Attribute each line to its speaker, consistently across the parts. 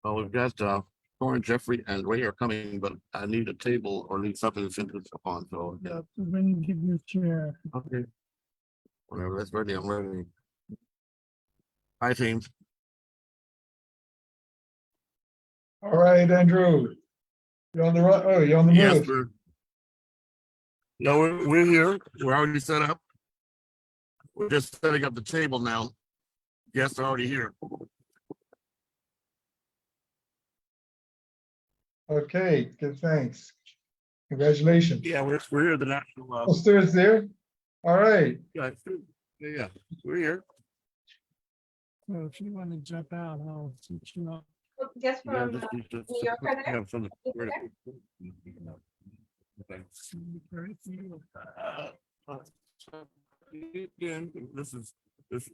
Speaker 1: Well, we've got Warren, Jeffrey, and Ray are coming, but I need a table or need something to send this upon. So
Speaker 2: Yeah, when you give your chair.
Speaker 1: okay, whenever that's ready, I'm ready. Hi, team.
Speaker 2: All right, Andrew. You're on the right. Oh, you're on the
Speaker 1: Yes,
Speaker 2: move.
Speaker 1: no, we're here. We're already set up. We're just setting up the table now. Guests are already here.
Speaker 2: Okay, good. Thanks. Congratulations.
Speaker 1: Yeah, we're here at the national.
Speaker 2: Oh, Stuart's there. All right.
Speaker 1: Yeah, we're here.
Speaker 2: Well, if you want to jump out, I'll teach you up.
Speaker 3: Just
Speaker 1: Yeah,
Speaker 3: from
Speaker 1: just
Speaker 3: New York, are there?
Speaker 1: have some. Again,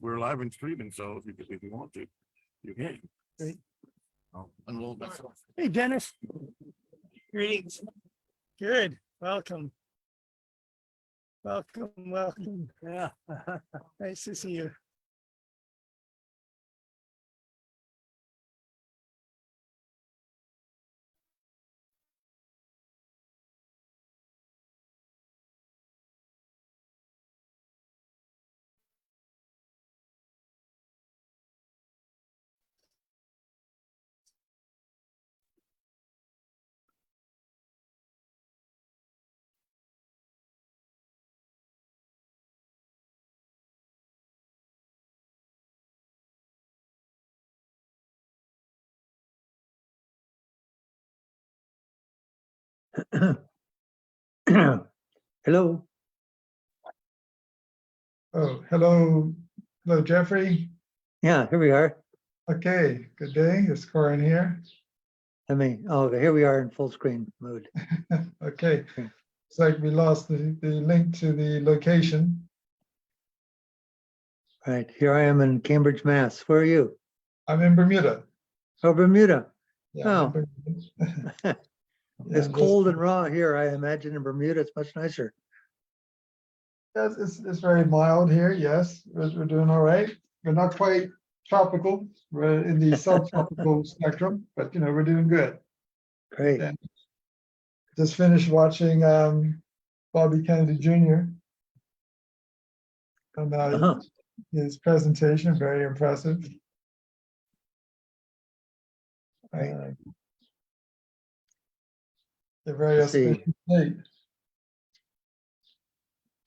Speaker 1: we're live and streaming, so if you want to, you can.
Speaker 2: Great.
Speaker 1: Oh, and a little bit.
Speaker 2: Hey, Dennis. Greetings. Good. Welcome. Welcome. Yeah. Nice to see you.
Speaker 4: Hello.
Speaker 2: Oh, hello. Hello, Jeffrey.
Speaker 4: Yeah, here we are.
Speaker 2: Okay, good day. It's Corin here.
Speaker 4: Okay, here we are in full screen mode.
Speaker 2: Okay. It's like we lost the link to the location.
Speaker 4: Right, here I am in Cambridge, Mass. Where are you?
Speaker 2: I'm in Bermuda.
Speaker 4: Oh, Bermuda.
Speaker 2: Yeah, I'm
Speaker 4: Oh.
Speaker 2: in Bermuda. Yeah,
Speaker 4: It's
Speaker 2: just-
Speaker 4: cold and raw here. I imagine in Bermuda it's much nicer.
Speaker 2: Yes, it's very mild here. Yes, we're doing all right. We're not quite tropical. We're in the subtropical spectrum, but we're doing good.
Speaker 4: Great.
Speaker 2: Yeah. Just finished watching Bobby Kennedy Jr. and
Speaker 4: Uh-huh.
Speaker 2: his presentation, very impressive.
Speaker 4: Right.
Speaker 2: A very
Speaker 4: Let's see.
Speaker 2: auspicious date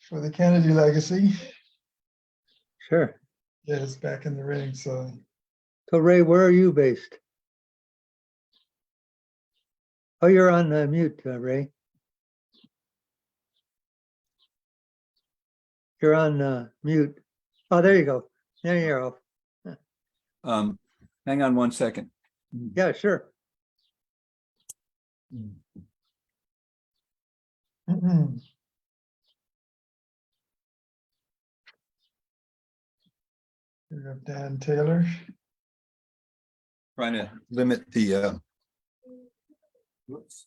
Speaker 2: for the Kennedy legacy.
Speaker 4: Sure.
Speaker 2: Yeah, it's back in the ring. So
Speaker 4: So Ray, where are you based? Oh, you're on mute, Ray. You're on mute. Oh, there you go. There you're off.
Speaker 5: Hang on 1 second.
Speaker 4: Yeah, sure.
Speaker 2: we have Dan Taylor.
Speaker 5: Trying to limit the whoops.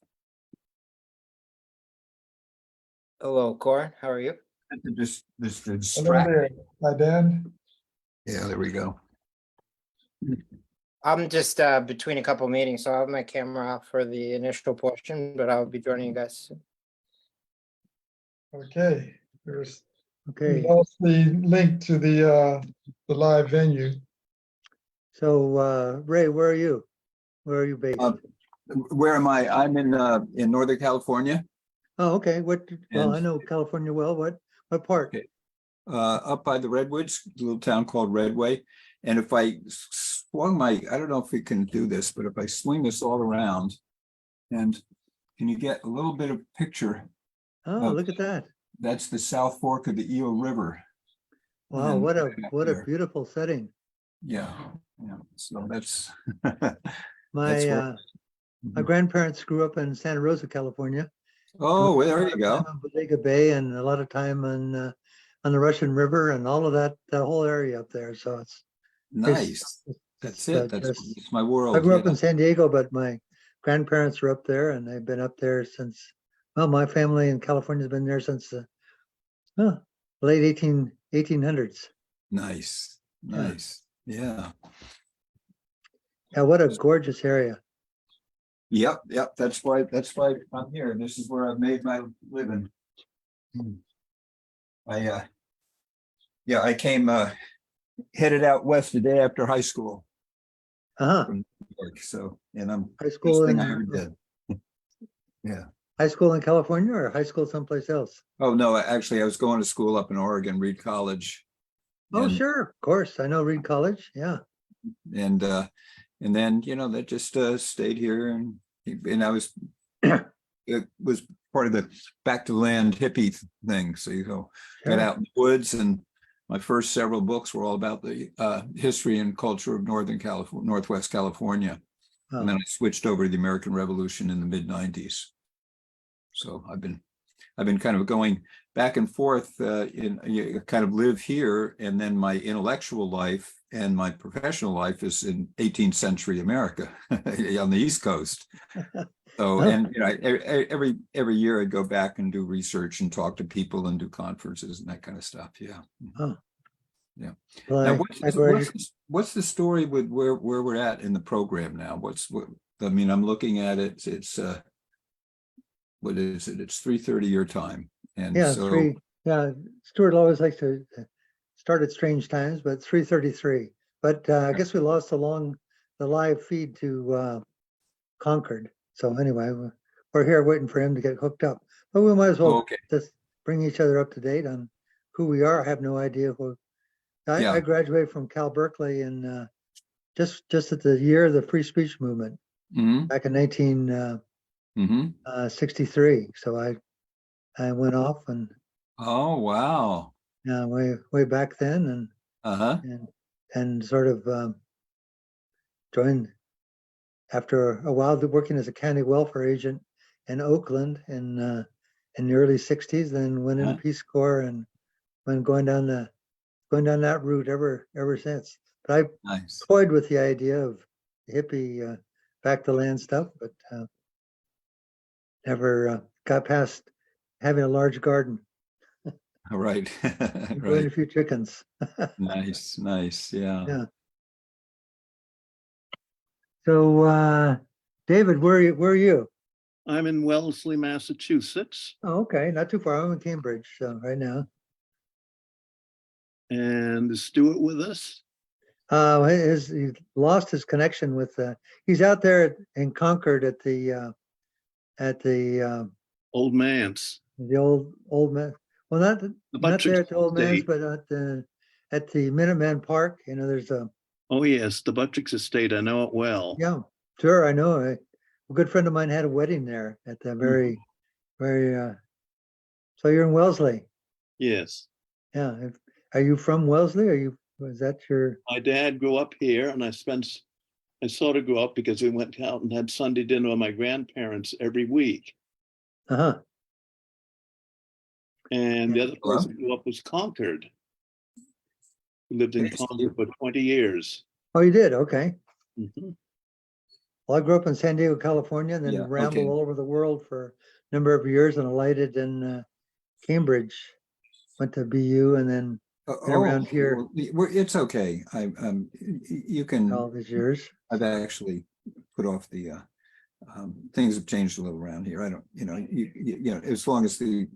Speaker 6: Hello, Corin. How are you?
Speaker 5: Just
Speaker 2: Hello
Speaker 5: distract.
Speaker 2: there. Hi, Dan.
Speaker 5: Yeah, there we go.
Speaker 6: I'm just between a couple meetings, so I have my camera off for the initial portion, but I'll be joining you guys soon.
Speaker 2: Okay. We
Speaker 4: Okay.
Speaker 2: lost the link to the live venue.
Speaker 4: So Ray, where are you? Where are you based?
Speaker 5: Where am I? I'm in Northern California,
Speaker 4: Oh, okay. Well, I
Speaker 5: and-
Speaker 4: know California well. What part?
Speaker 5: Okay. Up by the Redwoods, a little town called Redway. And if I swung I don't know if we can do this, but if I swing this all around, and can you get a little bit of picture?
Speaker 4: Oh, look at that.
Speaker 5: That's the South Fork of the Eel River.
Speaker 4: Wow,
Speaker 5: And
Speaker 4: what a
Speaker 5: there.
Speaker 4: beautiful setting.
Speaker 5: Yeah. So that's
Speaker 4: My
Speaker 5: That's where-
Speaker 4: my grandparents grew up in Santa Rosa, California.
Speaker 5: oh, well, there you go.
Speaker 4: Time on Bodega Bay and a lot of time on the Russian River and all of that whole area up there. So it's
Speaker 5: Nice. That's it. That's my world.
Speaker 4: I grew up
Speaker 5: yeah.
Speaker 4: in San Diego, but my grandparents were up there and they've been up there since, well, my family in California has been there since the late 1800s.
Speaker 5: Nice.
Speaker 4: Yeah.
Speaker 5: Nice. Yeah.
Speaker 4: Yeah, what a gorgeous area.
Speaker 5: Yep, that's why I'm here. This is where I've made my living. I came, headed out west the day after high school
Speaker 4: Uh-huh.
Speaker 5: from New York, so, and I'm,
Speaker 4: High
Speaker 5: best
Speaker 4: school
Speaker 5: thing I ever
Speaker 4: in,
Speaker 5: did. Yeah.
Speaker 4: high school in California or high school someplace else?
Speaker 5: Oh, no, actually, I was going to school up in Oregon, Reed College.
Speaker 4: Oh,
Speaker 5: And-
Speaker 4: sure, of course. I know Reed College. Yeah.
Speaker 5: And then, that just stayed here and I was, it was part of the back to land hippie thing. So get
Speaker 4: Sure.
Speaker 5: out in the woods, and my first several books were all about the history and culture of Northwest California.
Speaker 4: Oh.
Speaker 5: And then I switched over to the American Revolution in the mid-90s. So I've been kind of going back and forth you kind of live here, and then my intellectual life and my professional life is in 18th century America on the East Coast. So, and every year I'd go back and do research and talk to people and do conferences and that kind of stuff. Yeah.
Speaker 4: Oh.
Speaker 5: Yeah.
Speaker 4: Well,
Speaker 5: Now, what's the story with where we're at in the program now? I'm looking at it. It's what is it? It's 3:30 your time. And
Speaker 4: yeah,
Speaker 5: so
Speaker 4: Stuart always likes to start at strange times, but 3:33. But I guess we lost along the live feed to Concord. So anyway, we're here waiting for him to get hooked up. But we might as well just bring each other up to date on who we are. I have no idea who. I graduated from Cal Berkeley in just at the year of the free speech movement back in 1963. So I went off and
Speaker 5: oh wow,
Speaker 4: way back then and sort of joined after a while working as a county welfare agent in Oakland in the early 60s, then went in the Peace Corps and been going down that route ever since. But I toyed with the idea of hippie back to land stuff, but never got past having a large garden.
Speaker 5: Right.
Speaker 4: Growing a few chickens.
Speaker 5: Nice. Yeah.
Speaker 4: So David, where are you?
Speaker 3: I'm in Wellesley, Massachusetts.
Speaker 4: Oh, okay, not too far. I'm in Cambridge, so right now.
Speaker 3: And is Stuart with us?
Speaker 4: He lost his connection with. He's out there in Concord at the
Speaker 3: Old Manse.
Speaker 4: the old man. Well, not there at the old man's, but at the Minuteman Park. There's a.
Speaker 3: Oh yes, the Buttrick's estate. I know it well.
Speaker 4: Yeah, sure, I know. A good friend of mine had a wedding there at the very. So you're in Wellesley.
Speaker 3: Yes.
Speaker 4: Yeah. Are you from Wellesley? Was that your?
Speaker 3: My dad grew up here, and I sort of grew up because we went out and had Sunday dinner with my grandparents every week. And the other place I grew up was Concord. We lived in Concord for 20 years.
Speaker 4: Oh, you did? Okay.
Speaker 3: Mm-hmm.
Speaker 4: Well, I grew up in San Diego, California, and then rambled all over the world for a number of years, and alighted in Cambridge. Went to BU, and then around here.
Speaker 5: It's okay. You can.
Speaker 4: All these years.
Speaker 5: I've actually put off the things have changed a little around here. I don't, as long as the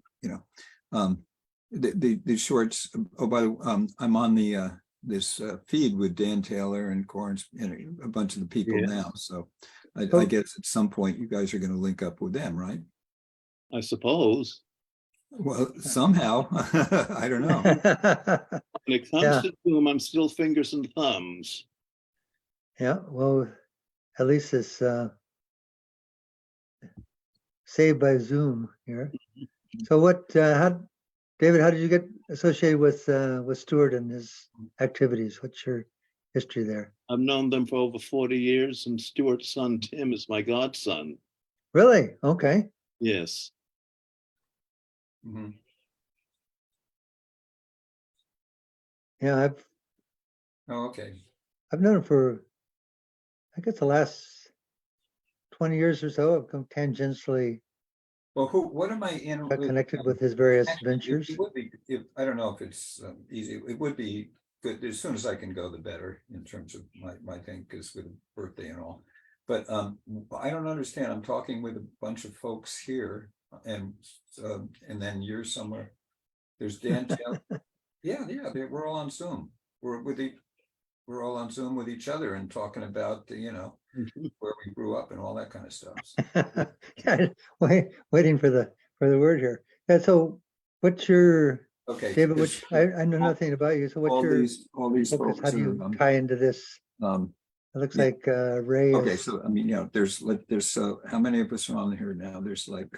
Speaker 5: shorts. Oh, by the way, I'm on the this feed with Dan Taylor and Corns and a bunch of the people now. So I guess at some point you guys are going to link up with them, right?
Speaker 3: I suppose.
Speaker 5: Well, somehow. I don't know.
Speaker 3: When it comes to Zoom, I'm still fingers and thumbs.
Speaker 4: Yeah, well, at least it's saved by Zoom here. So David, how did you get associated with Stuart and his activities? What's your history there?
Speaker 3: I've known them for over 40 years, and Stuart's son, Tim, is my godson.
Speaker 4: Really? Okay.
Speaker 3: Yes.
Speaker 5: Mm-hmm.
Speaker 4: Yeah, I've known him for, I guess, the last 20 years or so. I've come tangentially.
Speaker 5: Well, what am I in?
Speaker 4: Connected with his various ventures.
Speaker 5: It would be, I don't know if it's easy. It would be good. As soon as I can go, the better in terms of my thing, because with birthday and all. But I don't understand. I'm talking with a bunch of folks here and then you're somewhere. There's Dan. Yeah, we're all on Zoom. We're all on Zoom with each other and talking about, where we grew up and all that kind of stuff.
Speaker 4: Yeah, waiting for the word here. Yeah, so what's your,
Speaker 5: Okay.
Speaker 4: David, which, I know nothing about you, so what's
Speaker 5: All
Speaker 4: your
Speaker 5: these
Speaker 4: focus?
Speaker 5: folks
Speaker 4: How do you
Speaker 5: are,
Speaker 4: tie into this? It looks
Speaker 5: yeah.
Speaker 4: like Ray
Speaker 5: okay,
Speaker 4: is,
Speaker 5: so I mean, there's how many of us are on here now? There's like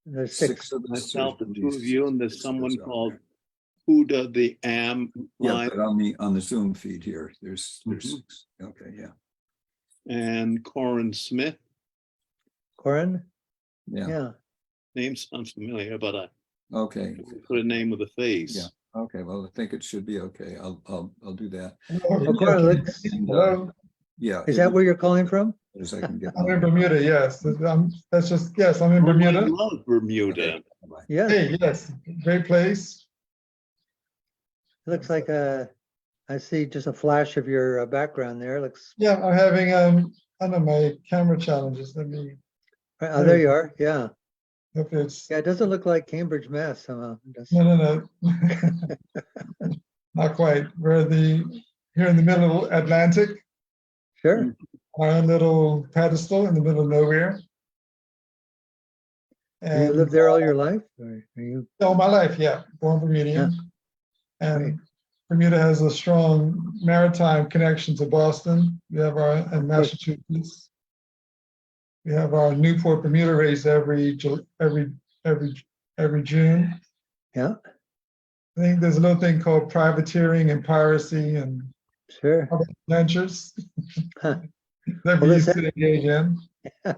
Speaker 4: there's
Speaker 5: six
Speaker 4: six.
Speaker 5: of us.
Speaker 3: Myself, the two of you, and there's
Speaker 5: Six of
Speaker 3: someone
Speaker 5: us on
Speaker 3: called
Speaker 5: there.
Speaker 3: Huda the Am
Speaker 5: Yeah,
Speaker 3: Live,
Speaker 5: but on the Zoom feed here, there's six. Okay, yeah,
Speaker 3: and Corin Smith.
Speaker 4: Corin?
Speaker 5: yeah.
Speaker 4: Yeah.
Speaker 3: Name sounds familiar, but I
Speaker 5: Okay,
Speaker 3: put a name with a face.
Speaker 5: yeah. Okay, well, I think it should be okay. I'll do that.
Speaker 2: Oh,
Speaker 4: Corin
Speaker 2: yeah,
Speaker 4: looks,
Speaker 5: And,
Speaker 2: hello,
Speaker 5: yeah.
Speaker 4: is that where you're calling from?
Speaker 5: As I can get.
Speaker 2: I'm in Bermuda, yes. That's just, yes, I'm in
Speaker 3: Oh, I
Speaker 2: Bermuda.
Speaker 3: love Bermuda.
Speaker 5: Okay, bye-bye.
Speaker 4: Yeah,
Speaker 2: Hey, yes, great place.
Speaker 4: it looks like I see just a flash of your background there. Looks,
Speaker 2: Yeah, I'm having, I know my camera challenges. Let me,
Speaker 4: oh, there you are. Yeah.
Speaker 2: if it's,
Speaker 4: Yeah, it doesn't look like Cambridge, Mass. Somehow.
Speaker 2: no. Not quite. We're here in the middle of Atlantic,
Speaker 4: Sure.
Speaker 2: our little pedestal in the middle of nowhere.
Speaker 4: Have you
Speaker 2: And
Speaker 4: lived there all your life? Or are you?
Speaker 2: all my life, yeah, born Bermudian. And
Speaker 4: Great.
Speaker 2: Bermuda has a strong maritime connection to Boston. We have and Massachusetts. We have our Newport Bermuda race every June.
Speaker 4: Yeah,
Speaker 2: I think there's a little thing called privateering and piracy and
Speaker 4: sure.
Speaker 2: other ventures
Speaker 4: Huh.
Speaker 2: that we
Speaker 4: Well,
Speaker 2: used to engage in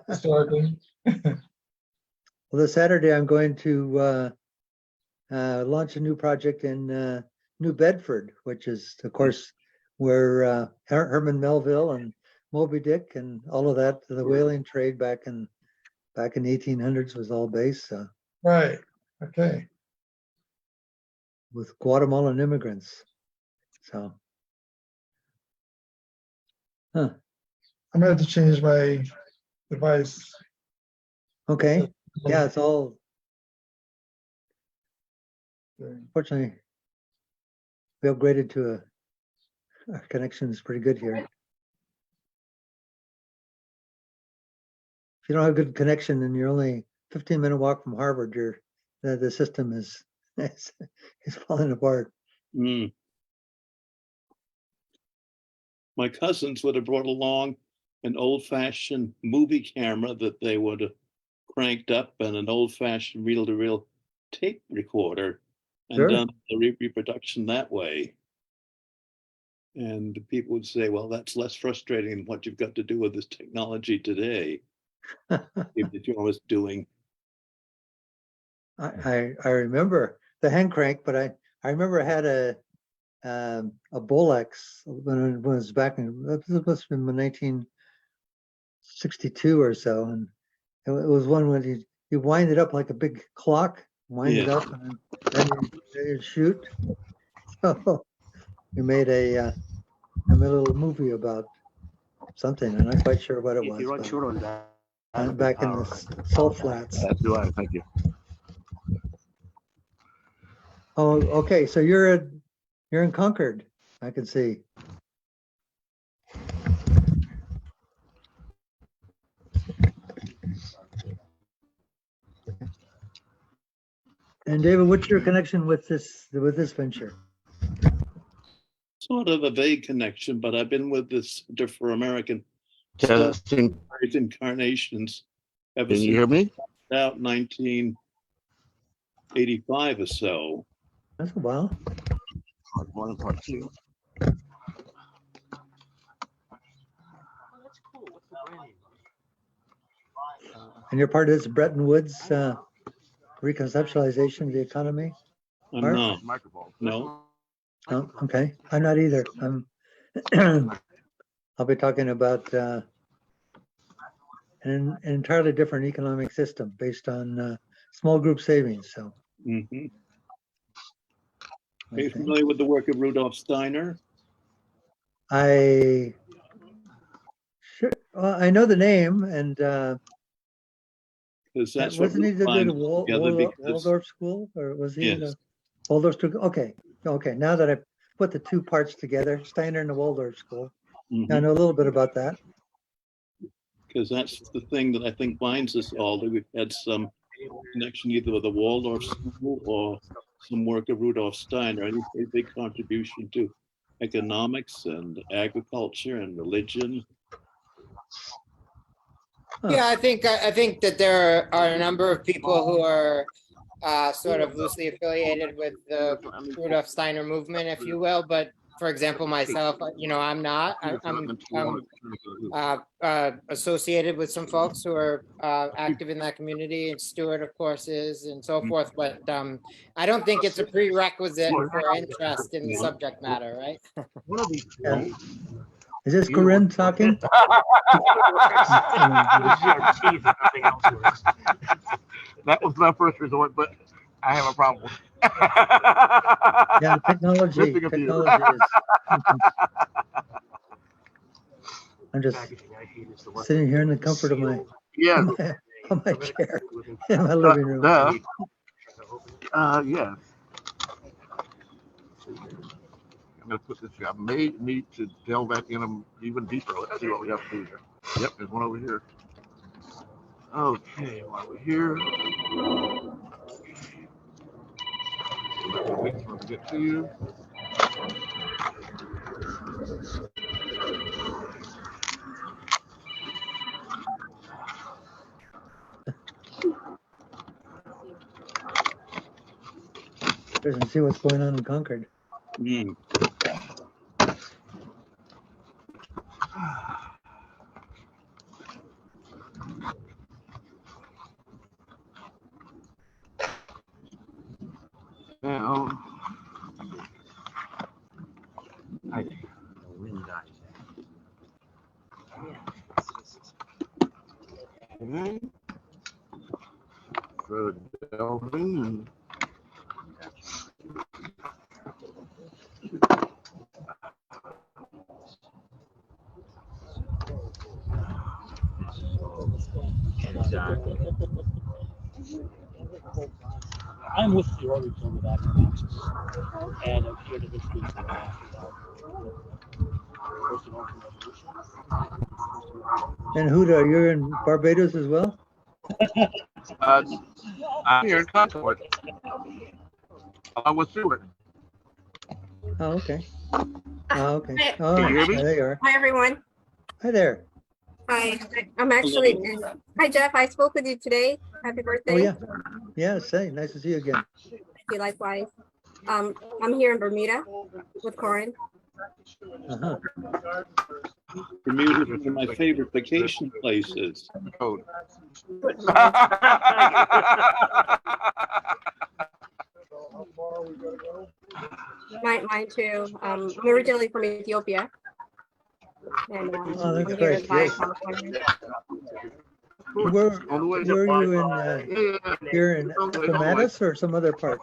Speaker 2: historically.
Speaker 4: Well, this Saturday, I'm going to launch a new project in New Bedford, which is, of course, where Herman Melville and Moby Dick and all of that, the whaling trade back in the 1800s was all based
Speaker 2: Right. Okay.
Speaker 4: with Guatemalan immigrants. So,
Speaker 2: I'm gonna have to change my device.
Speaker 4: okay. Yeah, it's all, fortunately, we upgraded to our connection is pretty good here. If you don't have good connection and you're only 15-minute walk from Harvard, the system is falling apart.
Speaker 3: Mm. My cousins would have brought along an old-fashioned movie camera that they would have cranked up and an old-fashioned reel-to-reel tape recorder and
Speaker 4: Sure.
Speaker 3: done the reproduction that way. And people would say, well, that's less frustrating than what you've got to do with this technology today. If you're always doing.
Speaker 4: I remember the hand crank, but I remember I had a Bolex when it was back in, it must have been 1962 or so, and it was one when you wind it up like a big clock, wind it
Speaker 3: Yeah.
Speaker 4: up, and then you shoot. So we made a little movie about something. I'm not quite sure what it was.
Speaker 1: You're
Speaker 4: but
Speaker 1: unsure on that.
Speaker 4: back in the salt flats.
Speaker 1: That's right. Thank you.
Speaker 4: Oh, okay. So you're in Concord. I can see. And David, what's your connection with this venture?
Speaker 3: Sort of a vague connection, but I've been with this Center for American
Speaker 1: Testing.
Speaker 3: Incarnations ever
Speaker 1: Can you
Speaker 3: since
Speaker 1: hear me?
Speaker 3: about 1985 or so.
Speaker 4: That's a while.
Speaker 1: Part one and part two.
Speaker 4: And you're part of this Bretton Woods reconceptualization of the economy?
Speaker 3: I'm
Speaker 4: Mark?
Speaker 3: not.
Speaker 1: Microphone.
Speaker 3: No.
Speaker 4: Oh, okay. I'm not either. I'll be talking about an entirely different economic system based on small group savings. So,
Speaker 3: Mhm. Are
Speaker 4: I
Speaker 3: you
Speaker 4: think.
Speaker 3: familiar with the work of Rudolf Steiner?
Speaker 4: I sure, well, I know the name and
Speaker 3: Because that's what
Speaker 4: wasn't he
Speaker 3: we
Speaker 4: the
Speaker 3: find
Speaker 4: good
Speaker 3: together because,
Speaker 4: Waldorf school or was he
Speaker 3: yes,
Speaker 4: the Waldorf school? Okay. Okay. Now that I put the two parts together, Steiner and the Waldorf school. I know a little bit about that.
Speaker 3: because that's the thing that I think binds us all, that we've had some connection either with the Waldorf school or some work of Rudolf Steiner, and a big contribution to economics and agriculture and religion.
Speaker 6: Yeah, I think that there are a number of people who are sort of loosely affiliated with the Rudolf Steiner movement, if you will. But for example, myself, I'm not. I'm associated with some folks who are active in that community, and Stuart, of course, is, and so forth. But I don't think it's a prerequisite for interest in the subject matter, right?
Speaker 4: Yeah. Is this Corinne talking?
Speaker 1: That was my first resort, but I have a problem.
Speaker 4: Yeah, technology.
Speaker 1: Mr. Computer.
Speaker 4: Technology is. I'm just sitting here in the comfort of my
Speaker 1: Yes.
Speaker 4: on my chair in my living room.
Speaker 1: Yes. I'm gonna put this here. I may need to delve back in them even deeper. Let's see what we have to do here. Yep, there's one over here. Okay, while we're here. Wait for it to get to you.
Speaker 4: Doesn't see what's going on in Concord.
Speaker 3: Mm.
Speaker 1: Now, okay. So delving and
Speaker 7: I'm with the origin of that connection, and I'm here to introduce the
Speaker 4: And Huda, you're in Barbados as well?
Speaker 1: I'm here in Concord. I was Stewart.
Speaker 4: Oh, okay. Oh, okay.
Speaker 8: Hi.
Speaker 4: Oh,
Speaker 1: Can you hear me?
Speaker 4: there you are.
Speaker 8: Hi, everyone.
Speaker 4: Hi there.
Speaker 8: Hi, I'm actually, hi, Jeff. I spoke with you today. Happy birthday.
Speaker 4: Oh, yeah. Yeah, say, nice to see you again.
Speaker 8: Thank you, likewise. I'm here in Bermuda with Corin.
Speaker 4: Uh-huh.
Speaker 3: Bermuda is one of my favorite vacation places.
Speaker 1: Code.
Speaker 8: Mine too. I'm originally from Ethiopia. And,
Speaker 4: Oh, that's
Speaker 8: I'm here
Speaker 4: great,
Speaker 8: in Dubai,
Speaker 4: yes.
Speaker 8: California.
Speaker 4: Where are you in, here in Appomattox or some other part?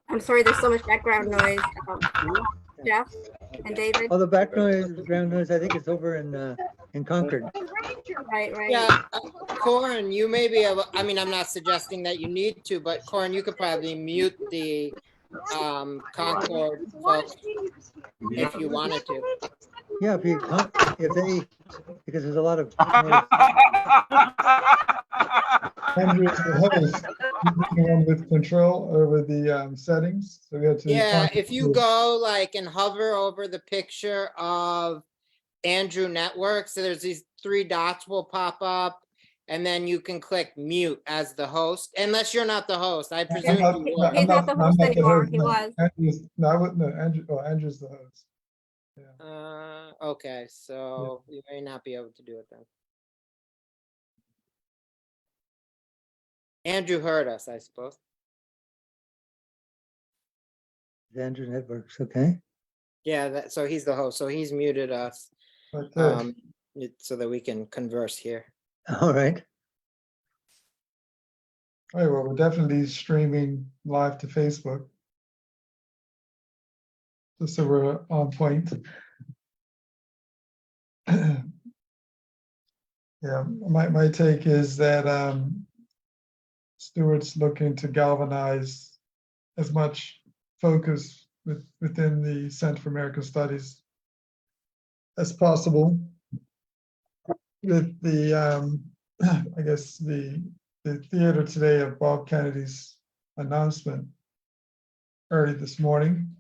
Speaker 8: I'm sorry, there's so much background noise. Jeff and David.
Speaker 4: Oh, the background noise, I think it's over in Concord.
Speaker 8: Right.
Speaker 6: Yeah, Corin, you may be able, I mean, I'm not suggesting that you need to, but Corin, you could probably mute the Concord folks if you wanted to.
Speaker 4: Yeah, if they, because there's a lot of noise.
Speaker 2: Andrew is the host. He's the one with control over the settings. So we had to.
Speaker 6: Yeah, if you go like and hover over the picture of Andrew Network, so there's these three dots will pop up, and then you can click mute as the host, unless you're not the host. I presume you are.
Speaker 8: He's not the host anymore. He
Speaker 2: no.
Speaker 8: was.
Speaker 2: Andrew's the host. Yeah.
Speaker 6: Okay, so you may not be able to do it then. Andrew heard us, I suppose.
Speaker 4: Andrew Networks, okay.
Speaker 6: Yeah, so he's the host, so he's muted us
Speaker 2: Okay.
Speaker 6: so that we can converse here.
Speaker 4: All right.
Speaker 2: All right, well, we're definitely streaming live to Facebook. just so we're on point. Yeah, my take is that Stewart's looking to galvanize as much focus within the Center for American Studies as possible with the I guess the theater today of Bob Kennedy's announcement early this morning,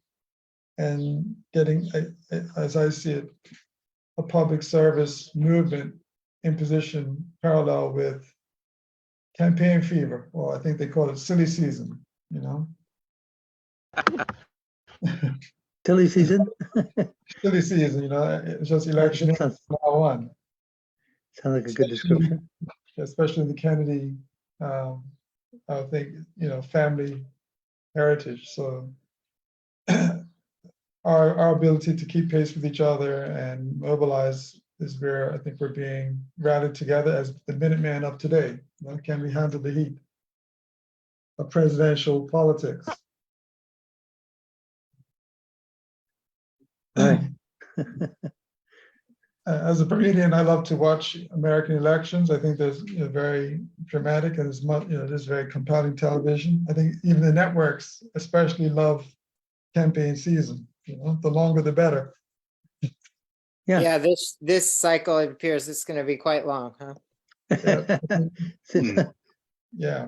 Speaker 2: and getting, as I see it, a public service movement in position parallel with campaign fever, or I think they call it silly season, you know?
Speaker 4: Silly season?
Speaker 2: Silly season, you know, it's just election
Speaker 4: Sounds
Speaker 2: now on.
Speaker 4: like a good description.
Speaker 2: Especially the Kennedy, I think, you know, family heritage. So our ability to keep pace with each other and mobilize is where I think we're being rallied together as the Minuteman of today. You know, can we handle the heat of presidential politics?
Speaker 4: Right.
Speaker 2: As a Bermudian, I love to watch American elections. I think there's, you know, very dramatic and it's much, you know, there's very compelling television. I think even the networks especially love campaign season. You know, the longer the better.
Speaker 4: Yeah.
Speaker 6: Yeah, this cycle, it appears it's going to be quite long, huh?
Speaker 2: Yeah.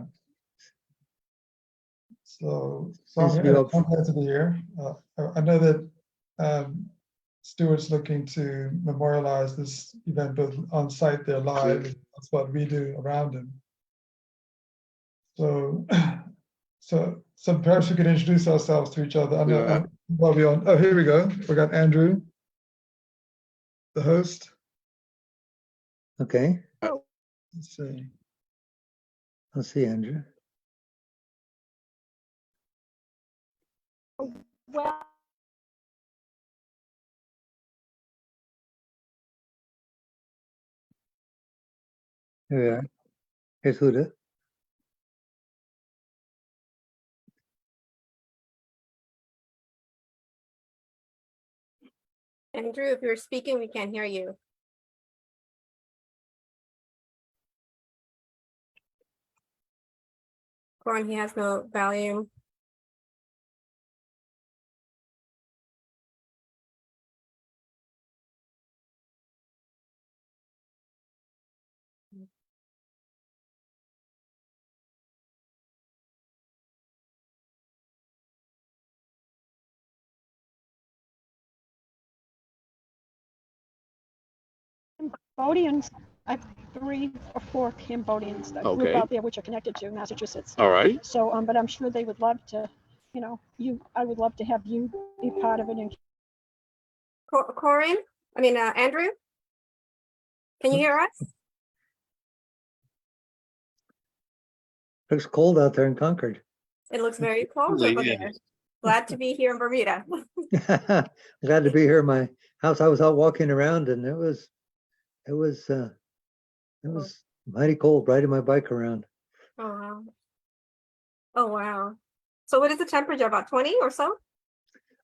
Speaker 2: So
Speaker 4: Seems to be
Speaker 2: I'm glad to be here. I know that Stewart's looking to memorialize this event both on site there live. That's what we do around him. So perhaps we could introduce ourselves to each other. I know, well, oh, here we go. We got Andrew, the host.
Speaker 4: Okay,
Speaker 2: Let's see.
Speaker 4: I'll see Andrew.
Speaker 8: Well,
Speaker 4: Here we are. Here's Huda.
Speaker 8: Andrew, if you're speaking, we can't hear you. Corin, he has no volume.
Speaker 9: Cambodians, I have 3 or 4 Cambodians that group
Speaker 1: Okay.
Speaker 9: out there which are connected to Massachusetts.
Speaker 1: All right.
Speaker 9: So, but I'm sure they would love to, you know, I would love to have you be part of it. And
Speaker 8: Corin, Andrew, can you hear us?
Speaker 4: Looks cold out there in Concord.
Speaker 8: It looks very cold
Speaker 3: Really
Speaker 8: over
Speaker 3: is.
Speaker 8: there. Glad to be here in Bermuda.
Speaker 4: Glad to be here in my house. I was out walking around and it was mighty cold riding my bike around.
Speaker 8: Oh, wow. Oh, wow. So what is the temperature, about 20 or so?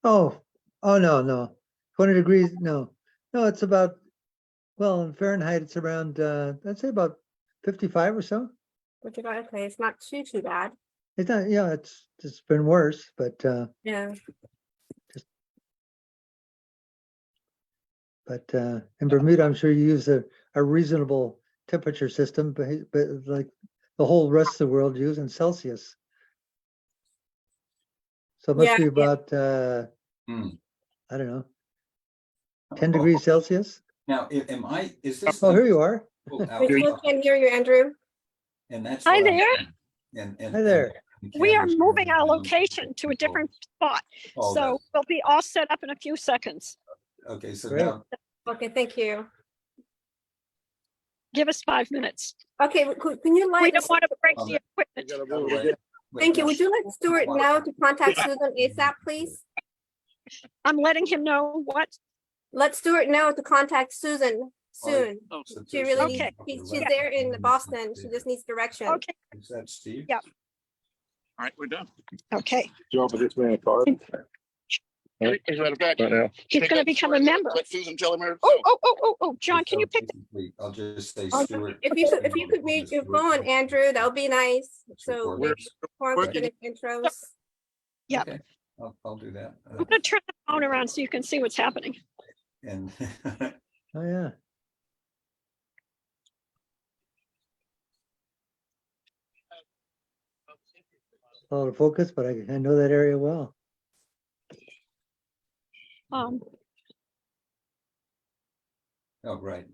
Speaker 4: Oh no. 20 degrees, no, it's about, well, in Fahrenheit, it's around, I'd say about 55 or so.
Speaker 8: Okay, it's not too bad.
Speaker 4: It's not, yeah, it's been worse, but
Speaker 8: Yeah.
Speaker 4: in Bermuda, I'm sure you use a reasonable temperature system, but like the whole rest of the world use in Celsius. So it must be about, I don't know, 10 degrees Celsius.
Speaker 5: Now, is this?
Speaker 4: Oh, here you are.
Speaker 8: We still can't hear you, Andrew.
Speaker 5: And that's.
Speaker 9: Hi
Speaker 5: what I'm-
Speaker 9: there.
Speaker 5: And
Speaker 4: Hi there.
Speaker 9: we are
Speaker 5: Candace
Speaker 9: moving our
Speaker 5: around.
Speaker 9: location to a different spot.
Speaker 5: Oh,
Speaker 9: So
Speaker 5: that's-
Speaker 9: we'll be all set up in a few seconds.
Speaker 5: Okay, so
Speaker 4: Great.
Speaker 5: now,
Speaker 8: Okay, thank you.
Speaker 9: Give us 5 minutes.
Speaker 8: Okay, can you
Speaker 9: We
Speaker 8: like,
Speaker 9: don't want to break
Speaker 5: Um,
Speaker 9: the equipment.
Speaker 8: thank you. Would you let Stuart know to contact Susan ASAP, please?
Speaker 9: I'm letting him know what.
Speaker 8: Let Stuart know to contact Susan soon. She really
Speaker 9: Okay.
Speaker 8: needs, she's there in Boston. She just needs direction.
Speaker 9: Okay,
Speaker 5: Is that Steve?
Speaker 9: Yeah.
Speaker 1: All right, we're done.
Speaker 9: okay.
Speaker 1: Do you offer this man a card? As a matter of fact,
Speaker 9: He's gonna become a member.
Speaker 1: let Susan tell him her.
Speaker 9: Oh, John, can you pick?
Speaker 5: I'll just say
Speaker 9: I'll-
Speaker 5: Stuart.
Speaker 8: If you could read your phone, Andrew, that would be nice. So
Speaker 1: We're-
Speaker 8: maybe before we finish intros.
Speaker 9: Yeah.
Speaker 5: Okay, I'll do that.
Speaker 9: I'm gonna turn the phone around so you can see what's happening.
Speaker 5: And
Speaker 4: Oh, yeah. Out of focus, but I know that area well.
Speaker 9: Um,
Speaker 5: oh, right,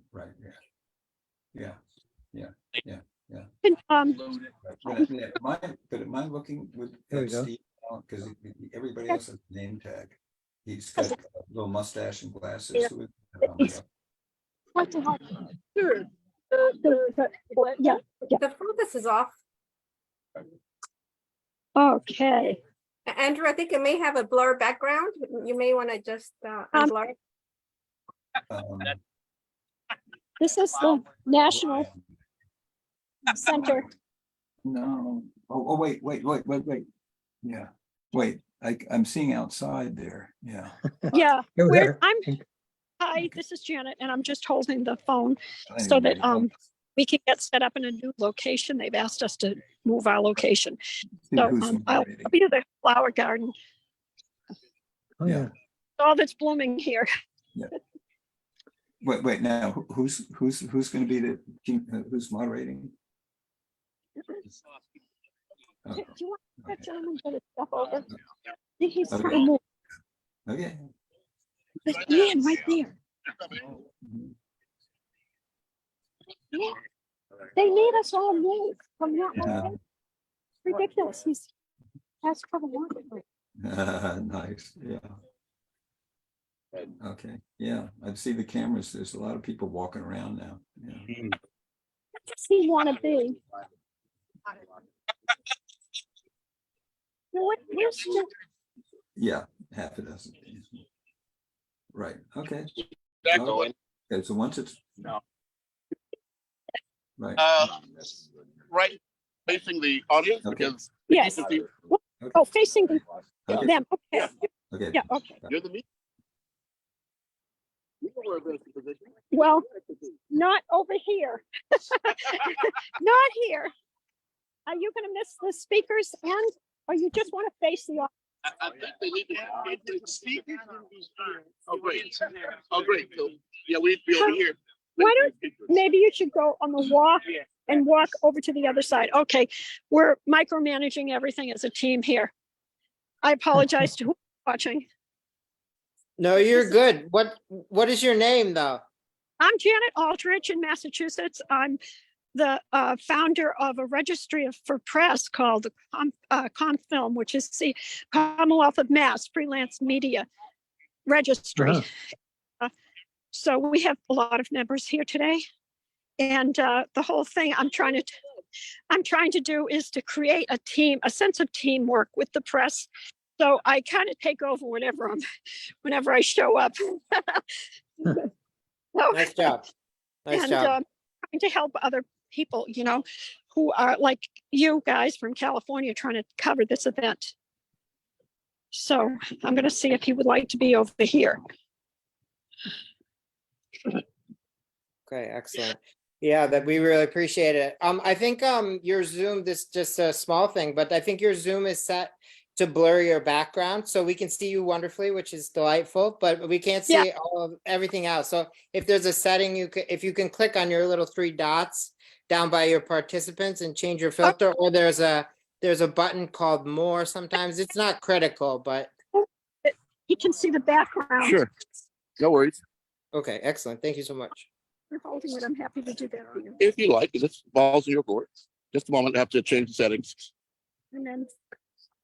Speaker 5: yeah.
Speaker 9: and,
Speaker 5: Right. But am I looking with
Speaker 4: There we go.
Speaker 5: Steve? Because everybody else has a name tag. He's got a little mustache and glasses.
Speaker 9: Yeah.
Speaker 5: Who is that on there?
Speaker 9: what the hell? Sure. Yeah,
Speaker 8: The focus is off.
Speaker 9: okay.
Speaker 8: Andrew, I think it may have a blur background. You may want to just unblur.
Speaker 5: Um,
Speaker 9: This is the National Center.
Speaker 5: No. Oh, wait. Yeah. Wait, I'm seeing outside there. Yeah.
Speaker 9: Yeah,
Speaker 4: Here we are.
Speaker 9: hi, this is Janet, and I'm just holding the phone so that we can get set up in a new location. They've asked us to move our location. So I'll be to the flower garden,
Speaker 4: Oh, yeah.
Speaker 9: all that's blooming here.
Speaker 5: Wait, now, who's gonna be the, who's moderating? Oh,
Speaker 9: Do you want that gentleman to step over? I think he's
Speaker 5: Okay.
Speaker 9: trying to move.
Speaker 5: Okay.
Speaker 9: There's Ian right there. Yeah. They made us all move from that one. Ridiculous. He's asked for the water.
Speaker 5: Nice, yeah. Okay, yeah, I see the cameras. There's a lot of people walking around now. Yeah.
Speaker 9: What does he want to be? Where's the-
Speaker 5: Yeah, half a dozen. Right, okay.
Speaker 1: That
Speaker 5: Oh,
Speaker 1: going.
Speaker 5: Okay, so once it's.
Speaker 1: No.
Speaker 5: Right.
Speaker 1: Right, facing the audience
Speaker 5: Okay.
Speaker 1: because.
Speaker 9: Yes.
Speaker 5: Okay.
Speaker 9: Oh, facing
Speaker 5: Okay.
Speaker 9: them. Okay.
Speaker 5: Okay.
Speaker 9: Yeah, okay.
Speaker 1: You're the meet.
Speaker 9: Well, not over here. Not here. Are you going to miss the speakers and, or you just want to face the audience?
Speaker 1: I think they need to speak. Oh, great. Oh, great. So, yeah, we'd be over here.
Speaker 9: Why don't, maybe you should go on the walk and walk over to the other side. Okay, we're micromanaging everything as a team here. I apologize to who's watching.
Speaker 6: No, you're good. What is your name though?
Speaker 9: I'm Janet Aldrich in Massachusetts. I'm the founder of a registry for press called ComFilm, which is the Commonwealth of Mass Freelance Media Registry. So we have a lot of members here today. And the whole thing I'm trying to do is to create a team, a sense of teamwork with the press. So I kind of take over whenever I show up.
Speaker 6: Nice job. Nice job.
Speaker 9: Trying to help other people, who are like you guys from California trying to cover this event. So I'm going to see if he would like to be over here.
Speaker 6: Okay, excellent. Yeah, that we really appreciate it. I think your Zoom, this just a small thing, but I think your Zoom is set to blur your background so we can see you wonderfully, which is delightful, but we can't see all of everything else. So if there's a setting if you can click on your little 3 dots down by your participants and change your filter, or there's a button called more. Sometimes it's not critical, but
Speaker 9: You can see the background.
Speaker 1: Sure. No worries.
Speaker 6: okay, excellent. Thank you so much.
Speaker 9: You're holding it. I'm happy to do that for you.
Speaker 1: If you like, this balls in your court. Just a moment, I have to change the settings.
Speaker 9: And then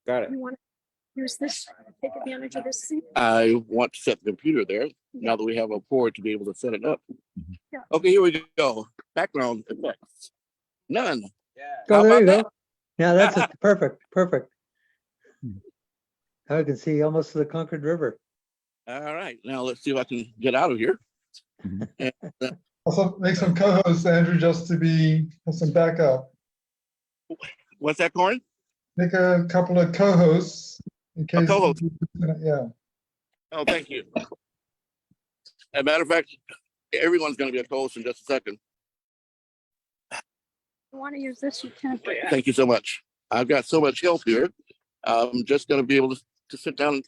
Speaker 6: Got it.
Speaker 9: you want to use this, take advantage of this seat.
Speaker 1: I want to set the computer there now that we have a board to be able to set it up.
Speaker 9: Yeah.
Speaker 1: Okay, here we go. Background effects. None.
Speaker 4: Oh,
Speaker 1: How
Speaker 4: there you
Speaker 1: about
Speaker 4: go. Yeah, that's just perfect. Now I can see almost to the Concord River.
Speaker 1: All right, now let's see if I can get out of here.
Speaker 2: Also make some co-hosts, Andrew, just to have some backup.
Speaker 1: What's that, Corin?
Speaker 2: Make a couple of co-hosts in case.
Speaker 1: co-host.
Speaker 2: Yeah.
Speaker 1: Oh, thank you. As a matter of fact, everyone's going to be a co-host in just a second.
Speaker 9: You want to use this, you can.
Speaker 1: Thank you so much. I've got so much help here. I'm just going to be able to sit down and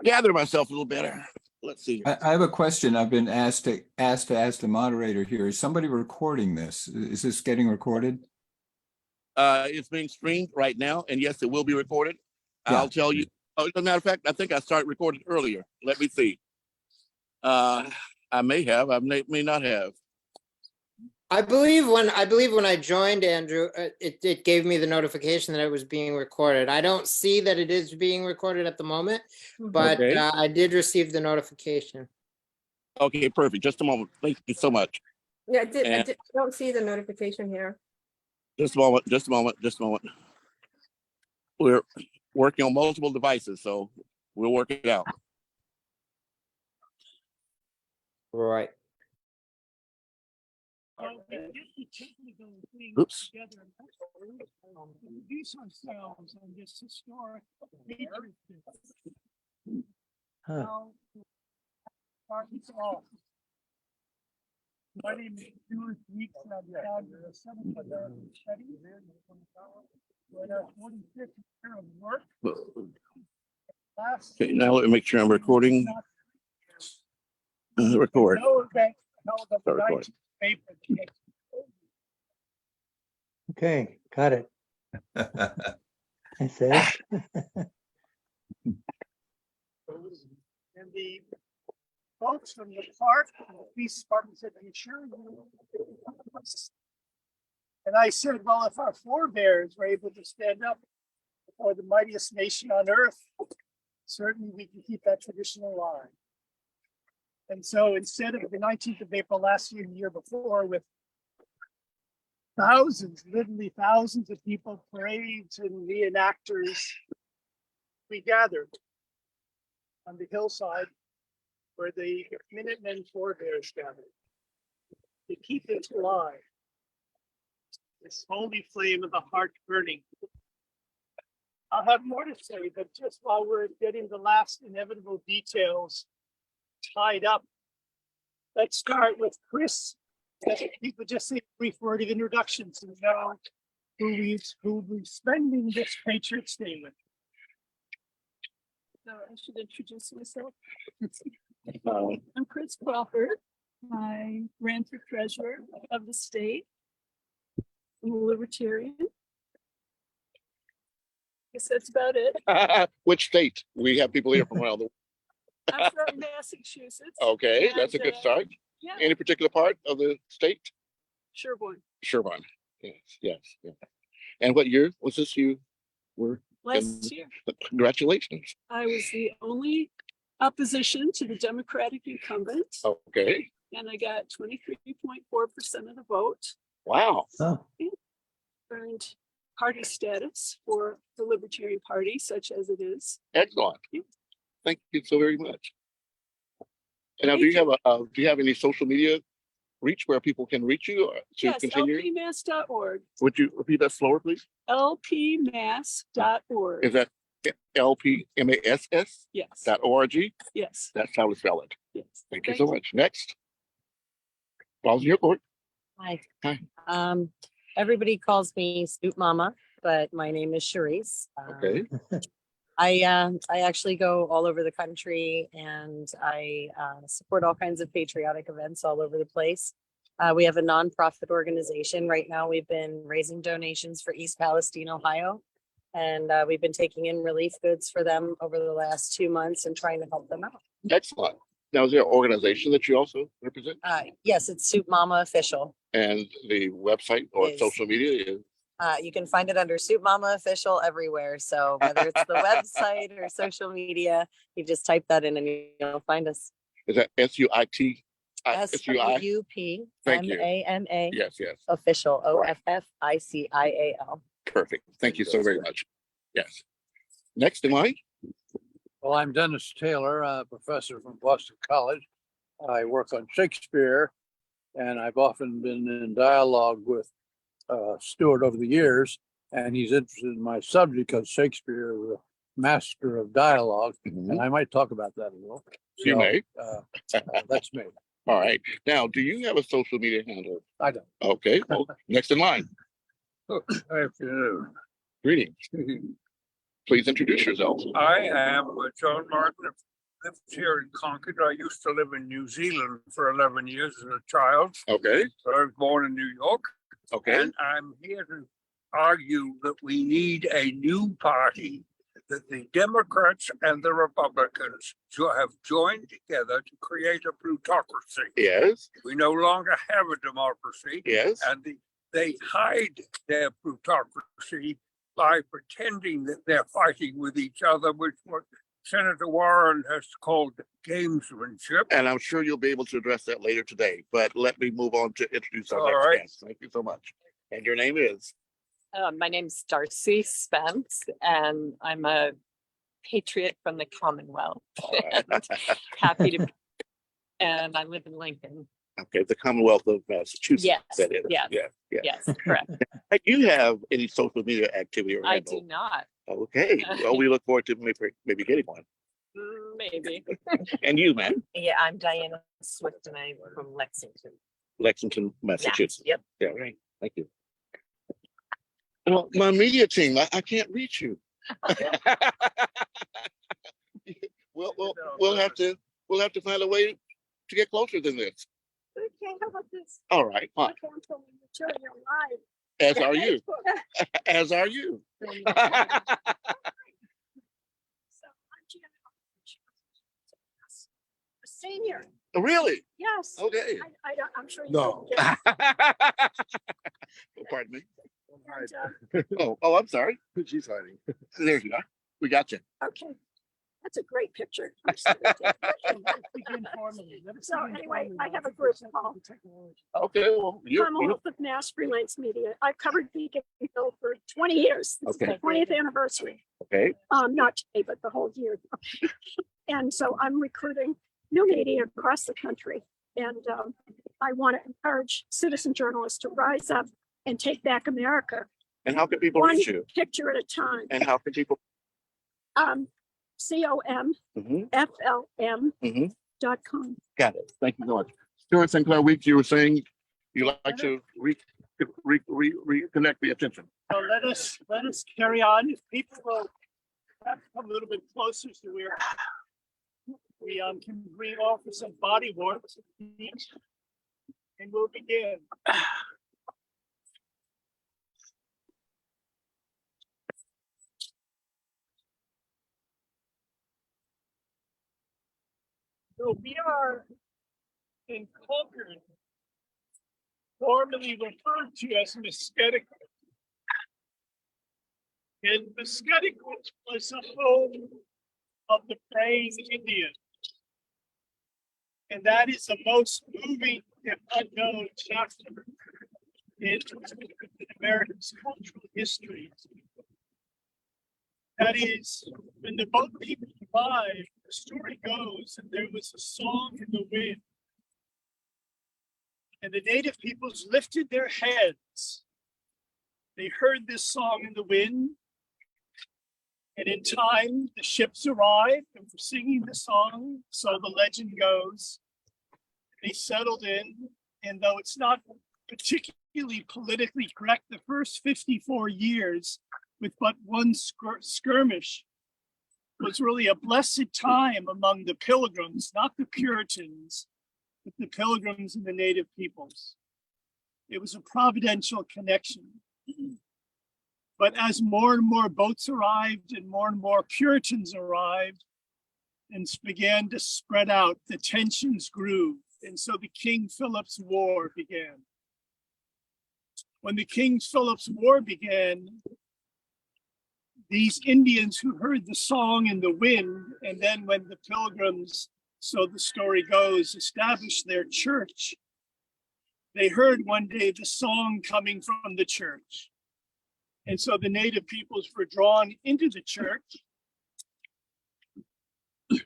Speaker 1: gather myself a little better. Let's see.
Speaker 5: I have a question. I've been asked to ask the moderator here. Is somebody recording this? Is this getting recorded?
Speaker 1: It's being streamed right now, and yes, it will be recorded.
Speaker 5: Yeah.
Speaker 1: I'll tell you. Oh, as a matter of fact, I think I started recording earlier. Let me see. I may have. I may not have.
Speaker 6: I believe when I joined, Andrew, it gave me the notification that it was being recorded. I don't see that it is being recorded at the moment, but
Speaker 1: Okay.
Speaker 6: I did receive the notification.
Speaker 1: Okay, perfect. Just a moment. Thank you so much.
Speaker 8: Yeah, I
Speaker 1: And-
Speaker 8: don't see the notification here.
Speaker 1: Just a moment. Just a moment. Just a moment. We're working on multiple devices, so we'll work it out.
Speaker 6: Right.
Speaker 1: Oops.
Speaker 7: Introduce ourselves on this historic Patriot Day.
Speaker 4: Huh.
Speaker 7: Now, start this off. My name is Stuart Weeks, and I'm the founder of Seventh American Studies. We're in our 45th year of work.
Speaker 1: Okay, now let me make sure I'm recording. Record. Start recording.
Speaker 4: Okay, got it. I say,
Speaker 7: And the folks from the park, the police department said, "Are you sure?" And I said, well, if our forebears were able to stand up before the mightiest nation on earth, certainly we can keep that tradition alive. And so instead of the 19th of April last year and the year before, with thousands, literally thousands of people, parades and reenactors, we gathered on the hillside where the Minutemen forebears gathered to keep it alive. This holy flame of the heart burning. I'll have more to say, but just while we're getting the last inevitable details tied up, let's start with Chris. People just say a brief word of introduction so we know who we're spending this Patriots Day with.
Speaker 10: So I should introduce myself. I'm Chris Crawford. I ran for treasurer of the state. I'm a libertarian. Guess that's about it.
Speaker 1: Which state? We have people here from around the world.
Speaker 10: I'm from Massachusetts.
Speaker 1: Okay, that's a
Speaker 10: And,
Speaker 1: good start.
Speaker 10: Yeah,
Speaker 1: Any particular part of the state?
Speaker 10: Sherborne.
Speaker 1: Sherborne. Yes, yes, yes. And what year was this you were?
Speaker 10: Last year,
Speaker 1: Congratulations.
Speaker 10: I was the only opposition to the Democratic incumbent,
Speaker 1: Okay.
Speaker 10: and I got 23.4% of the vote.
Speaker 1: Wow.
Speaker 4: oh,
Speaker 10: Earned party status for the Libertarian Party, such as it is.
Speaker 1: Excellent.
Speaker 10: Yeah.
Speaker 1: Thank you so very much. And now, do you have any social media reach where people can reach you to
Speaker 10: Yes,
Speaker 1: continue?
Speaker 10: lpmass.org.
Speaker 1: Would you repeat that slower, please?
Speaker 10: lpmass.org.
Speaker 1: Is that LPMASS.org?
Speaker 10: Yes, yes,
Speaker 1: That's how we spell it.
Speaker 10: yes.
Speaker 1: Thank you so much. Next. Balls in your court.
Speaker 11: Hi.
Speaker 1: Hi.
Speaker 11: Everybody calls me Scoop Mama, but my name is Charisse.
Speaker 1: Okay.
Speaker 11: I actually go all over the country, and I support all kinds of patriotic events all over the place. We have a nonprofit organization. Right now, we've been raising donations for East Palestine, Ohio, and we've been taking in relief goods for them over the last 2 months and trying to help them out.
Speaker 1: Excellent. Now, is there an organization that you also represent?
Speaker 11: Yes, it's Soup Mama Official.
Speaker 1: And the website or
Speaker 11: Is-
Speaker 1: social media is?
Speaker 11: You can find it under Soup Mama Official everywhere. So whether it's the website or social media, you just type that in and you'll find us.
Speaker 1: Is that SUIT? Thank you.
Speaker 11: SUPMAMA
Speaker 1: Yes, yes.
Speaker 11: Official,
Speaker 1: Right.
Speaker 11: OFFICIAL.
Speaker 1: Perfect. Thank you so very much. Yes. Next in line.
Speaker 12: Well, I'm Dennis Taylor, a professor from Boston College. I work on Shakespeare, and I've often been in dialogue with Stuart over the years, and he's interested in my subject because Shakespeare master of dialogue,
Speaker 1: Mhm.
Speaker 12: and I might talk about that a little.
Speaker 1: You
Speaker 12: So,
Speaker 1: may.
Speaker 12: That's me.
Speaker 1: All right. Now, do you have a social media handle?
Speaker 12: I don't.
Speaker 1: Okay, well, next in line.
Speaker 12: Afternoon.
Speaker 1: Greetings. Please introduce yourself.
Speaker 12: I am John Martin. I've lived here in Concord. I used to live in New Zealand for 11 years as a child.
Speaker 1: Okay,
Speaker 12: So I was born in New York.
Speaker 1: okay.
Speaker 12: And I'm here to argue that we need a new party, that the Democrats and the Republicans have joined together to create a plutocracy.
Speaker 1: Yes,
Speaker 12: We no longer have a democracy,
Speaker 1: yes.
Speaker 12: and they hide their plutocracy by pretending that they're fighting with each other, which what Senator Warren has called gamesmanship.
Speaker 1: And I'm sure you'll be able to address that later today, but let me move on to introduce our
Speaker 12: All
Speaker 1: next
Speaker 12: right.
Speaker 1: guest. Thank you so much. And your name is?
Speaker 11: My name's Darcy Spence, and I'm a patriot from the Commonwealth. And happy to, and I live in Lincoln.
Speaker 1: Okay, the Commonwealth of Massachusetts.
Speaker 11: Yes,
Speaker 1: That is.
Speaker 11: yes,
Speaker 1: Yeah, yeah.
Speaker 11: Yes, correct.
Speaker 1: Do you have any social media activity or
Speaker 11: I
Speaker 1: handle?
Speaker 11: do not.
Speaker 1: Okay, well, we look forward to maybe getting one.
Speaker 11: Maybe.
Speaker 1: And you, man?
Speaker 11: Yeah, I'm Diana Swift, and I'm from Lexington.
Speaker 1: Lexington, Massachusetts.
Speaker 11: Yep.
Speaker 1: Yeah, right. Thank you. Well, my media team, I can't reach you. We'll have to find a way to get closer than this.
Speaker 9: Okay, how about this?
Speaker 1: All right, fine.
Speaker 9: Okay, I'm filming the show, you're live.
Speaker 1: As are you. As are you.
Speaker 9: So I'm Janet. A senior,
Speaker 1: Really?
Speaker 9: yes.
Speaker 1: Okay.
Speaker 9: I don't, I'm sure you.
Speaker 1: No.
Speaker 9: don't get it.
Speaker 1: Pardon me.
Speaker 9: And,
Speaker 1: Oh, I'm sorry. She's hiding. There you are. We got you.
Speaker 9: okay, that's a great picture. So anyway, I have a group called
Speaker 1: Okay, well, you're
Speaker 9: Commonwealth of Mass Freelance Media. I've covered Beacon Hill for 20 years. This is
Speaker 1: Okay.
Speaker 9: the 20th anniversary.
Speaker 1: okay.
Speaker 9: Not today, but the whole year. And so I'm recruiting new media across the country. And I want to encourage citizen journalists to rise up and take back America,
Speaker 1: And how can people
Speaker 9: one
Speaker 1: reach you?
Speaker 9: picture at a time.
Speaker 1: And how can people?
Speaker 9: COMFLM.com.
Speaker 1: Got it. Thank you so much. Stuart Sinclair Weeks, you were saying you like to reconnect the attention.
Speaker 7: So let us carry on. If people will perhaps come a little bit closer to where we can bring offer some body warmth, and we'll begin. So we are in Concord, formerly referred to as Muskegon. And Muskegon was the home of the praying Indian. And that is the most moving and unknown chapter in America's cultural history. That is, when the boat people arrived, the story goes that there was a song in the wind. And the native peoples lifted their heads. They heard this song in the wind. And in time, the ships arrived and were singing the song. So the legend goes. They settled in. And though it's not particularly politically correct, the first 54 years with but one skirmish was really a blessed time among the Pilgrims, not the Puritans, but the Pilgrims and the native peoples. It was a providential connection. But as more and more boats arrived and more Puritans arrived and began to spread out, the tensions grew. And so the King Philip's War began. When the King Philip's War began, these Indians who heard the song in the wind, and then when the Pilgrims, so the story goes, established their church, they heard one day the song coming from the church. And so the native peoples were drawn into the church,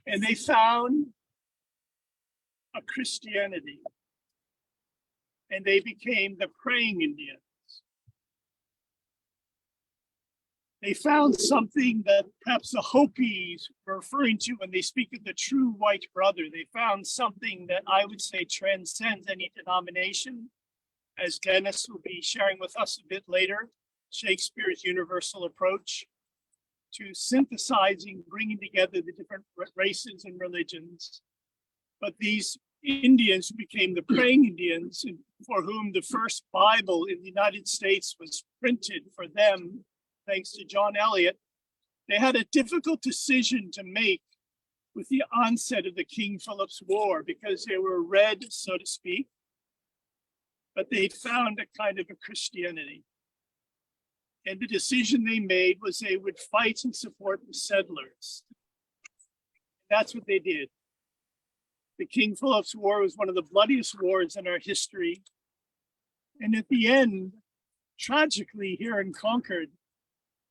Speaker 7: and they found a Christianity, and they became the praying Indians. They found something that perhaps the Hopis were referring to when they speak of the true white brother. They found something that I would say transcends any denomination, as Dennis will be sharing with us a bit later, Shakespeare's universal approach to synthesizing, bringing together the different races and religions. But these Indians who became the praying Indians, for whom the first Bible in the United States was printed for them, thanks to John Eliot, they had a difficult decision to make with the onset of the King Philip's War, because they were red, so to speak, but they'd found a kind of a Christianity. And the decision they made was they would fight and support the settlers. That's what they did. The King Philip's War was one of the bloodiest wars in our history. And at the end, tragically, here in Concord,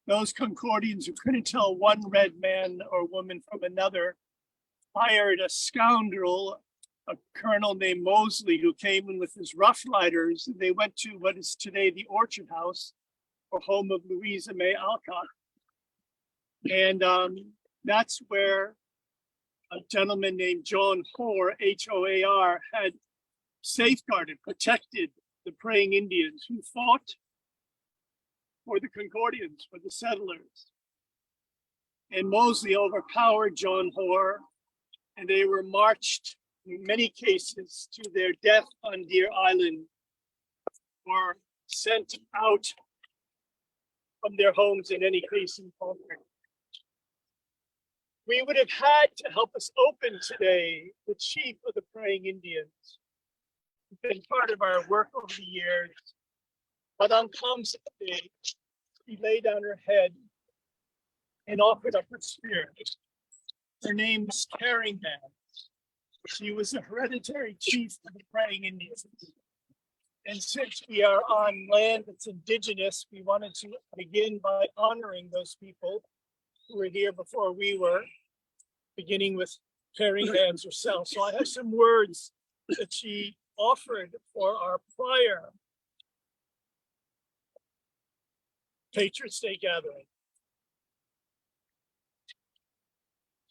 Speaker 7: those Concordians who couldn't tell one red man or woman from another hired a scoundrel, a colonel named Mosley, who came in with his Rough Riders. And they went to what is today the Orchard House, or home of Louisa May Alcott. And that's where a gentleman named John Hoare, H-O-A-R, had safeguarded, protected the praying Indians who fought for the Concordians, for the settlers. And Mosley overpowered John Hoare, and they were marched in many cases to their death on Deer Island, or sent out from their homes in any case in Concord. We would have had to help us open today the chief of the praying Indians. It's been part of our work over the years. But on Palm Sunday, she laid down her head and offered up her spirit. Her name was Caring Hands. She was a hereditary chief of the praying Indians. And since we are on land that's indigenous, we wanted to begin by honoring those people who were here before we were, beginning with Caring Hands herself. So I have some words that she offered for our prior Patriots Day gathering.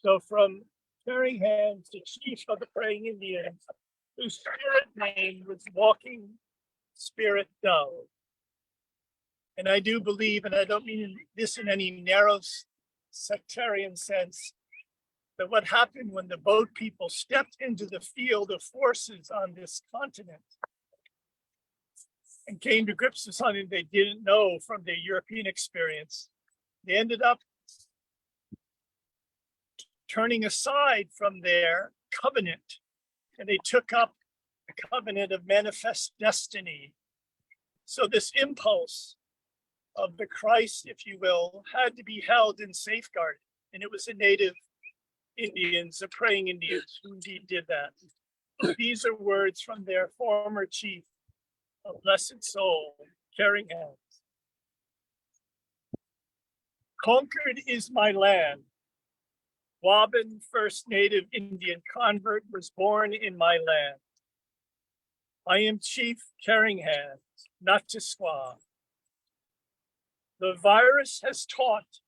Speaker 7: So from Caring Hands, the chief of the praying Indians, whose spirit name was Walking Spirit Dove. And I do believe, and I don't mean this in any narrow sectarian sense, that what happened when the boat people stepped into the field of forces on this continent and came to grips with something they didn't know from their European experience, they ended up turning aside from their covenant, and they took up a covenant of manifest destiny. So this impulse of the Christ, if you will, had to be held and safeguarded. And it was the native Indians, the praying Indians, who indeed did that. These are words from their former chief of blessed soul, Caring Hands. Concord is my land. Waban, first native Indian convert, was born in my land. I am Chief Caring Hands, not to squaw. The virus has taught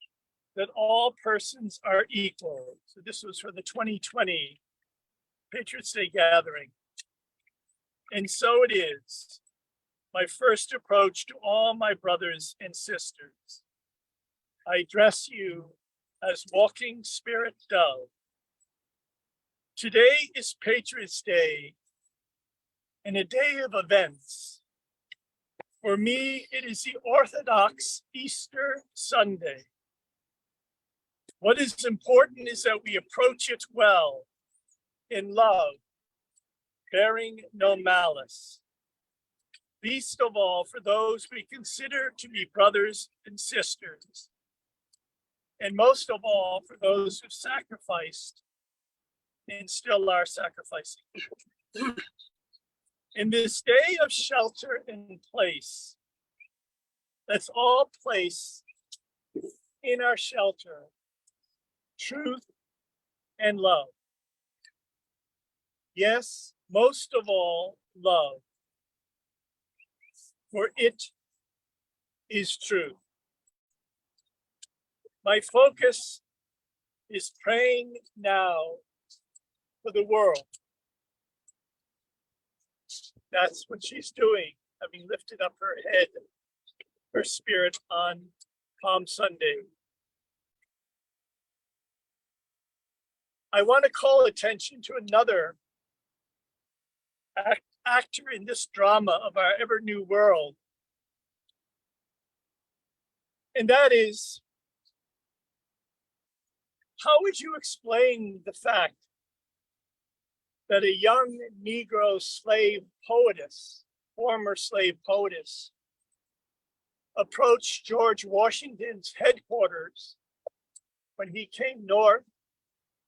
Speaker 7: that all persons are equal. So this was for the 2020 Patriots Day gathering. And so it is. My first approach to all my brothers and sisters. I address you as Walking Spirit Dove. Today is Patriots Day and a day of events. For me, it is the Orthodox Easter Sunday. What is important is that we approach it well, in love, bearing no malice. Least of all for those we consider to be brothers and sisters. And most of all for those who sacrificed and still are sacrificing. In this day of shelter and place, let's all place in our shelter truth and love. Yes, most of all, love. For it is truth. My focus is praying now for the world. That's what she's doing, having lifted up her head, her spirit on Palm Sunday. I want to call attention to another actor in this drama of our ever new world. And that is, how would you explain the fact that a young Negro slave poetess, former slave poetess, approached George Washington's headquarters when he came north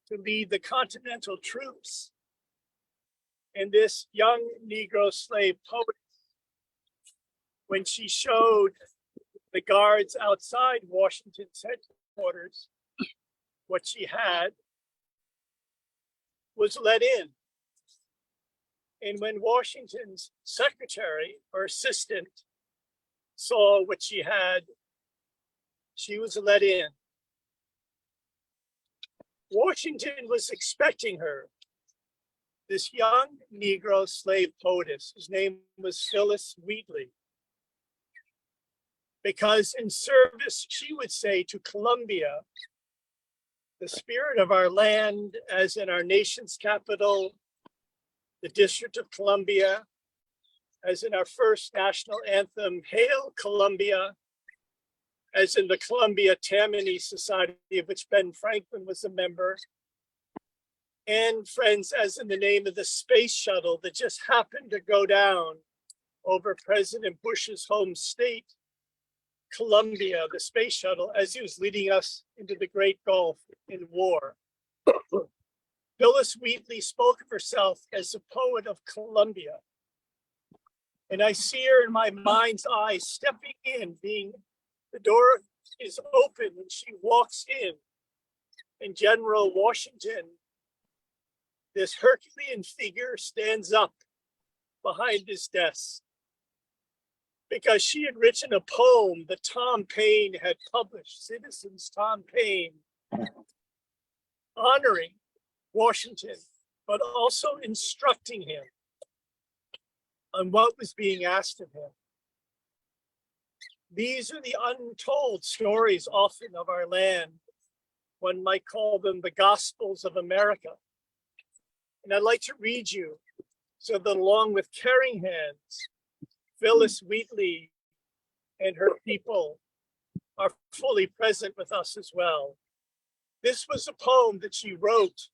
Speaker 7: to lead the Continental troops? And this young Negro slave poetess, when she showed the guards outside Washington's headquarters what she had, was let in. And when Washington's secretary or assistant saw what she had, she was let in. Washington was expecting her, this young Negro slave poetess, whose name was Phyllis Wheatley, because in service, she would say, to Columbia, the spirit of our land, as in our nation's capital, the District of Columbia, as in our first national anthem, Hail Columbia, as in the Columbia Tammany Society, of which Ben Franklin was a member, and friends, as in the name of the space shuttle that just happened to go down over President Bush's home state, Columbia, the space shuttle, as he was leading us into the Great Gulf in war. Phyllis Wheatley spoke of herself as a poet of Columbia. And I see her in my mind's eye stepping in, the door is open and she walks in. And General Washington, this Herculean figure, stands up behind his desk, because she had written a poem that Tom Paine had published, Citizens Tom Paine, honoring Washington, but also instructing him on what was being asked of him. These are the untold stories often of our land. One might call them the Gospels of America. And I'd like to read you, so that along with Caring Hands, Phyllis Wheatley and her people are fully present with us as well. This was a poem that she wrote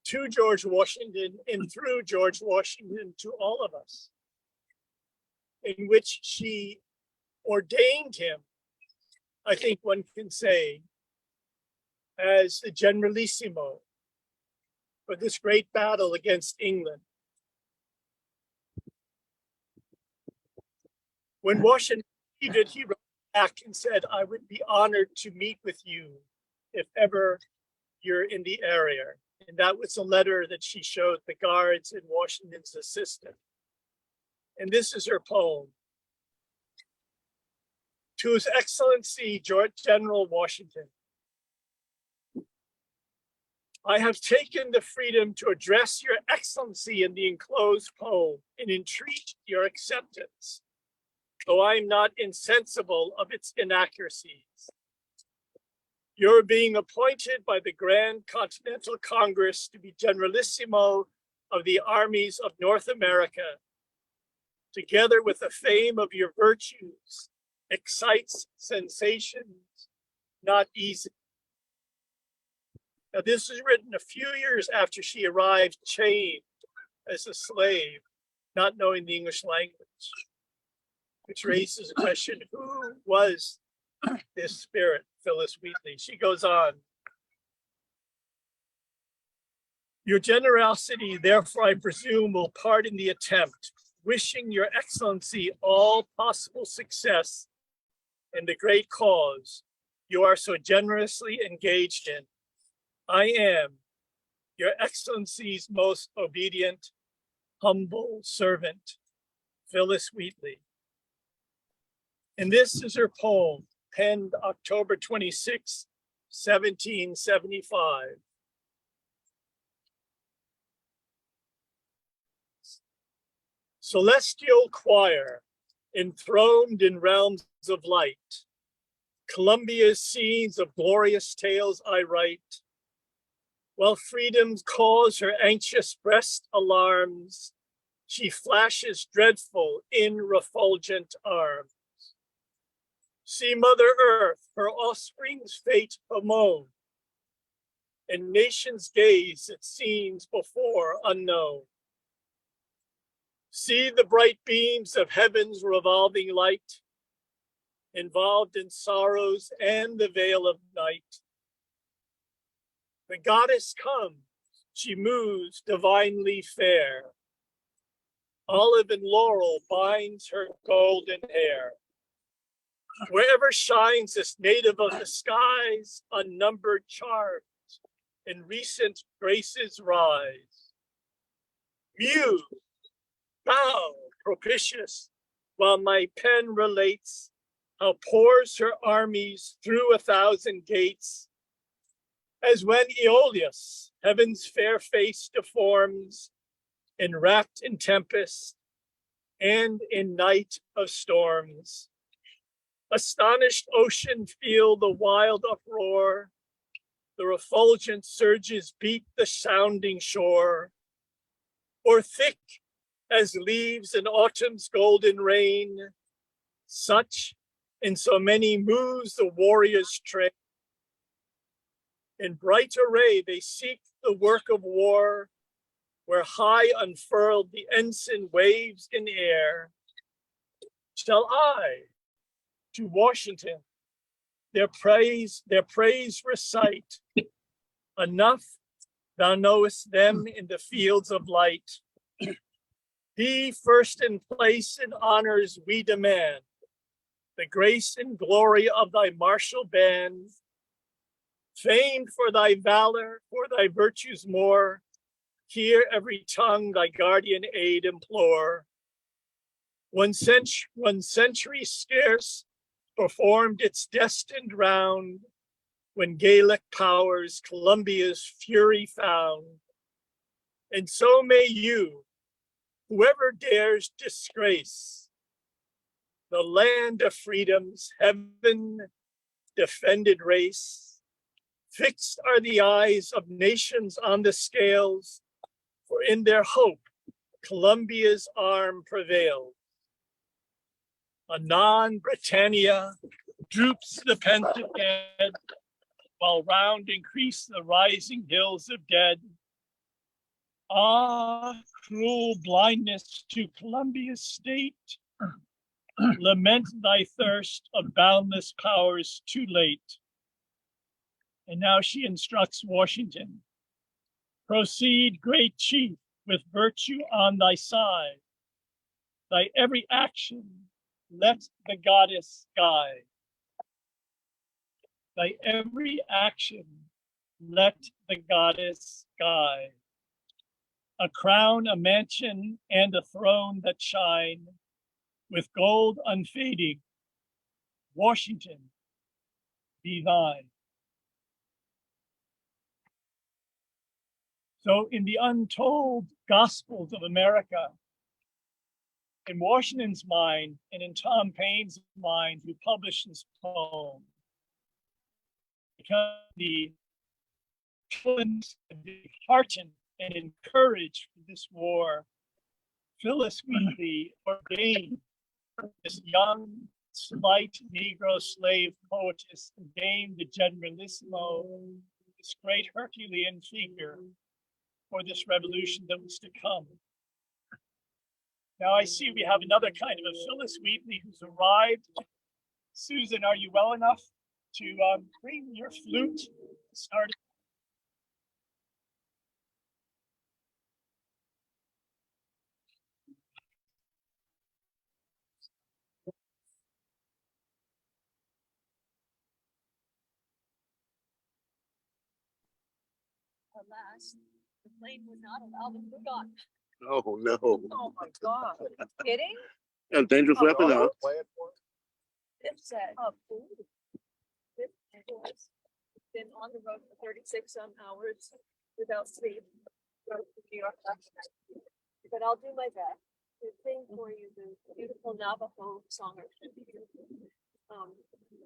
Speaker 7: to George Washington and through George Washington to all of us, in which she ordained him, I think one can say, as the Generalissimo for this great battle against England. When Washington did, he wrote back and said, I would be honored to meet with you if ever you're in the area. And that was a letter that she showed the guards and Washington's assistant. And this is her poem. To His Excellency, General Washington, I have taken the freedom to address your excellency in the enclosed poem and entreat your acceptance, though I am not insensible of its inaccuracies. You're being appointed by the Grand Continental Congress to be Generalissimo of the armies of North America, together with the fame of your virtues, excites sensations not easy. Now, this was written a few years after she arrived chained as a slave, not knowing the English language, which raises a question, who was this spirit, Phyllis Wheatley? She goes on. Your generosity, therefore, I presume, will pardon the attempt, wishing your excellency all possible success in the great cause you are so generously engaged in. I am your excellency's most obedient, humble servant, Phyllis Wheatley. And this is her poem penned October 26, 1775. Celestial choir, enthroned in realms of light, Columbia's scenes of glorious tales I write, while freedom's cause her anxious breast alarms, she flashes dreadful in refulgent arms. See Mother Earth, her offspring's fate bemoan, and nations gaze at scenes before unknown. See the bright beams of heaven's revolving light, involved in sorrows and the veil of night. The goddess comes, she moves divinely fair. Olive and laurel binds her golden hair. Wherever shines this native of the skies, unnumbered charms and recent graces rise. Muse, bow, propitious, while my pen relates how pours her armies through 1,000 gates, as when Aeolus, heaven's fair face deforms, enwrapped in tempest and in night of storms. Astonished ocean feel the wild uproar, the refulgent surges beat the sounding shore, or thick as leaves in autumn's golden rain, such in so many moves the warriors train. In bright array they seek the work of war, where high unfurled the ensign waves in air. Shall I to Washington their praise recite? Enough, thou knowest them in the fields of light. Be first in place and honors we demand, the grace and glory of thy martial band. Famed for thy valor, for thy virtues more, hear every tongue thy guardian aid implore. One century scarce performed its destined round, when Gaelic powers Columbia's fury found. And so may you, whoever dares disgrace the land of freedom's heaven defended race. Fixed are the eyes of nations on the scales, for in their hope Columbia's arm prevails. Anon Britannia droops the pensive head, while round increase the rising hills of dead. Ah, cruel blindness to Columbia's state, lament thy thirst of boundless powers too late. And now she instructs Washington. Proceed, great chief, with virtue on thy side. Thy every action let the goddess guide. Thy every action let the goddess guide. A crown, a mansion, and a throne that shine with gold unfading. Washington, be thine. So in the untold gospels of America, in Washington's mind and in Tom Paine's mind, who published this poem, because the heartened and encouraged for this war, Phyllis Wheatley ordained this young, slight Negro slave poetess, Dame the Generalissimo, this great Herculean figure for this revolution that was to come. Now I see we have another kind of a Phyllis Wheatley who's arrived. Susan, are you well enough to bring your flute to start?
Speaker 10: Alas, the plane would not allow them to go.
Speaker 1: Oh, no.
Speaker 10: Oh my God. Kidding?
Speaker 1: A dangerous weapon, huh?
Speaker 10: It said. was. Been on the road for 36 some hours without sleep. Drove to New York last night. But I'll do my best to sing for you the beautiful Navajo song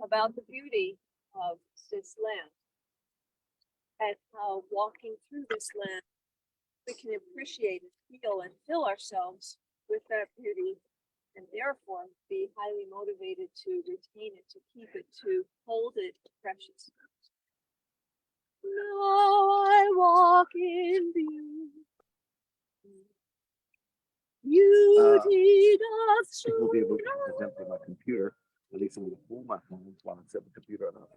Speaker 10: about the beauty of this land and how walking through this land we can appreciate and feel and fill ourselves with that beauty and therefore be highly motivated to retain it, to keep it, to hold it precious. Now I walk in beauty. Beauty doth
Speaker 13: We'll be able to present to my computer, at least I'm going to pull my phone while I set the computer up.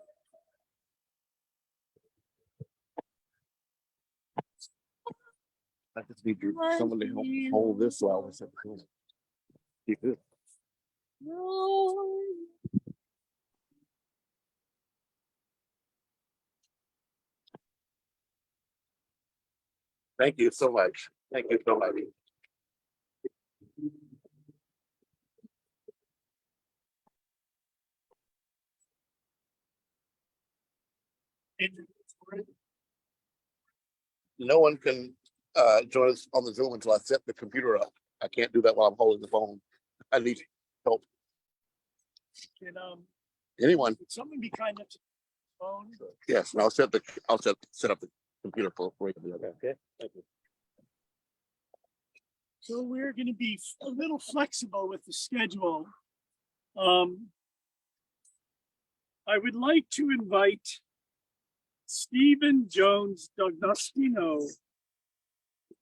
Speaker 13: I just need someone to help hold this while I set the phone. Keep it. Thank you so much. Thank you so much. No one can join us on the Zoom until I set the computer up. I can't do that while I'm holding the phone. I need help.
Speaker 7: Can
Speaker 13: Anyone?
Speaker 7: would someone be kind enough to phone?
Speaker 13: Yes, and I'll set up the computer for you. Okay. Thank you.
Speaker 7: So we're going to be a little flexible with the schedule. I would like to invite Stephen Jones D'Agostino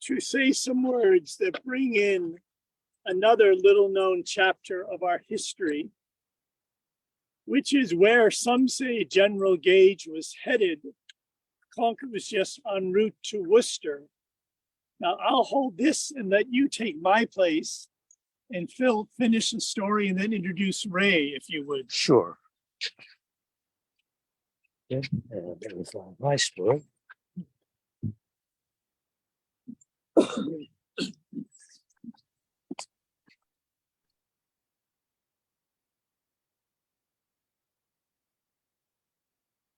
Speaker 7: to say some words that bring in another little known chapter of our history, which is where some say General Gage was headed. Concord was just en route to Worcester. Now I'll hold this and let you take my place and Phil finish the story and then introduce Ray, if you would.
Speaker 14: Sure. Yeah, that was my story.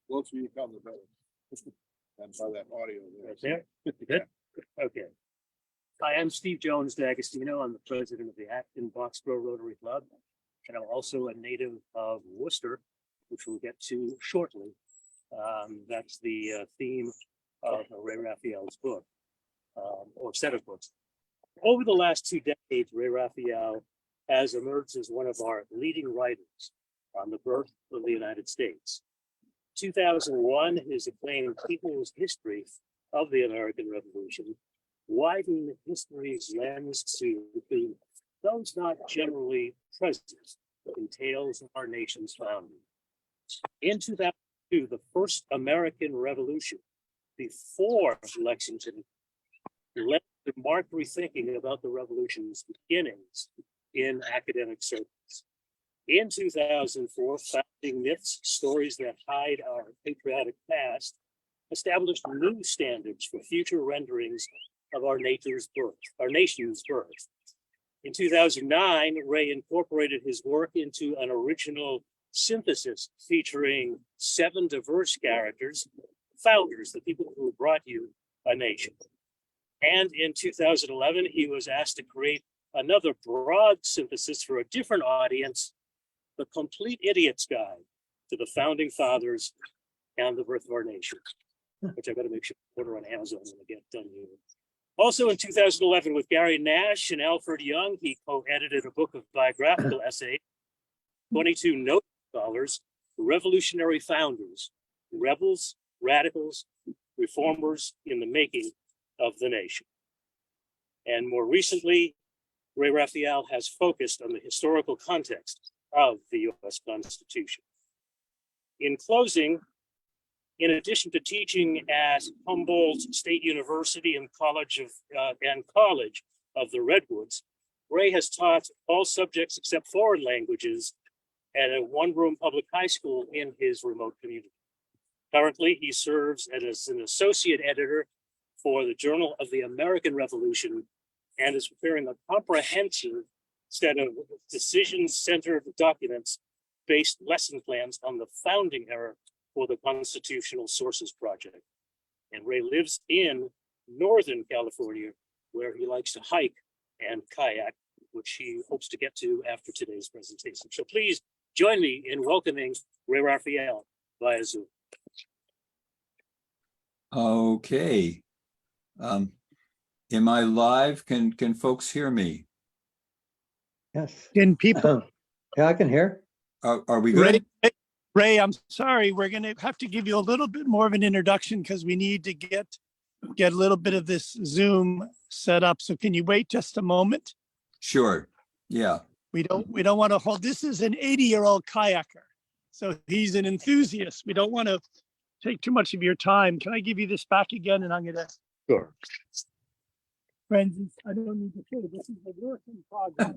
Speaker 12: Closer you come, the better. And by that audio.
Speaker 14: There? Good? Okay. Hi, I'm Steve Jones D'Agostino. I'm the president of the Acton Boxborough Rotary Club. And I'm also a native of Worcester, which we'll get to shortly. That's the theme of Ray Raphael's book, or set of books. Over the last 2 decades, Ray Raphael has emerged as one of our leading writers on the birth of the United States. 2001, his acclaimed People's History of the American Revolution widened history's lens to those not generally present in tales of our nation's founding. In 2002, the first American Revolution before Lexington led to marked rethinking about the revolution's beginnings in academic circles. In 2004, founding myths, stories that hide our patriotic past, established new standards for future renderings of our nation's birth. In 2009, Ray incorporated his work into an original synthesis featuring 7 diverse characters, founders, the people who brought you a nation. And in 2011, he was asked to create another broad synthesis for a different audience, The Complete Idiot's Guide to the Founding Fathers and the Birth of Our Nation, which I better make sure to order on Amazon when I get done here. Also in 2011, with Gary Nash and Alfred Young, he co-edited a book of biographical essays, 22 note scholars, revolutionary founders, rebels, radicals, reformers in the making of the nation. And more recently, Ray Raphael has focused on the historical context of the U.S. Constitution. In closing, in addition to teaching at Humboldt State University and College of the Redwoods, Ray has taught all subjects except foreign languages at a one-room public high school in his remote community. Currently, he serves as an associate editor for the Journal of the American Revolution and is preparing a comprehensive set of decision-centered documents based lesson plans on the founding era for the Constitutional Sources Project. And Ray lives in Northern California, where he likes to hike and kayak, which he hopes to get to after today's presentation. So please join me in welcoming Ray Raphael via Zoom.
Speaker 5: Okay. Am I live? Can folks hear me?
Speaker 4: Yes.
Speaker 7: Can people,
Speaker 4: Yeah, I can hear.
Speaker 5: Are we
Speaker 7: Ray,
Speaker 5: good?
Speaker 7: Ray, I'm sorry, we're gonna have to give you a little bit more of an introduction because we need to get a little bit of this Zoom set up. So can you wait just a moment?
Speaker 5: Sure. Yeah.
Speaker 7: We don't want to hold, this is an 80-year-old kayaker. So he's an enthusiast. We don't want to take too much of your time. Can I give you this back again? And I'm gonna.
Speaker 13: Sure.
Speaker 7: Friends, I don't need to say, this is a work in progress.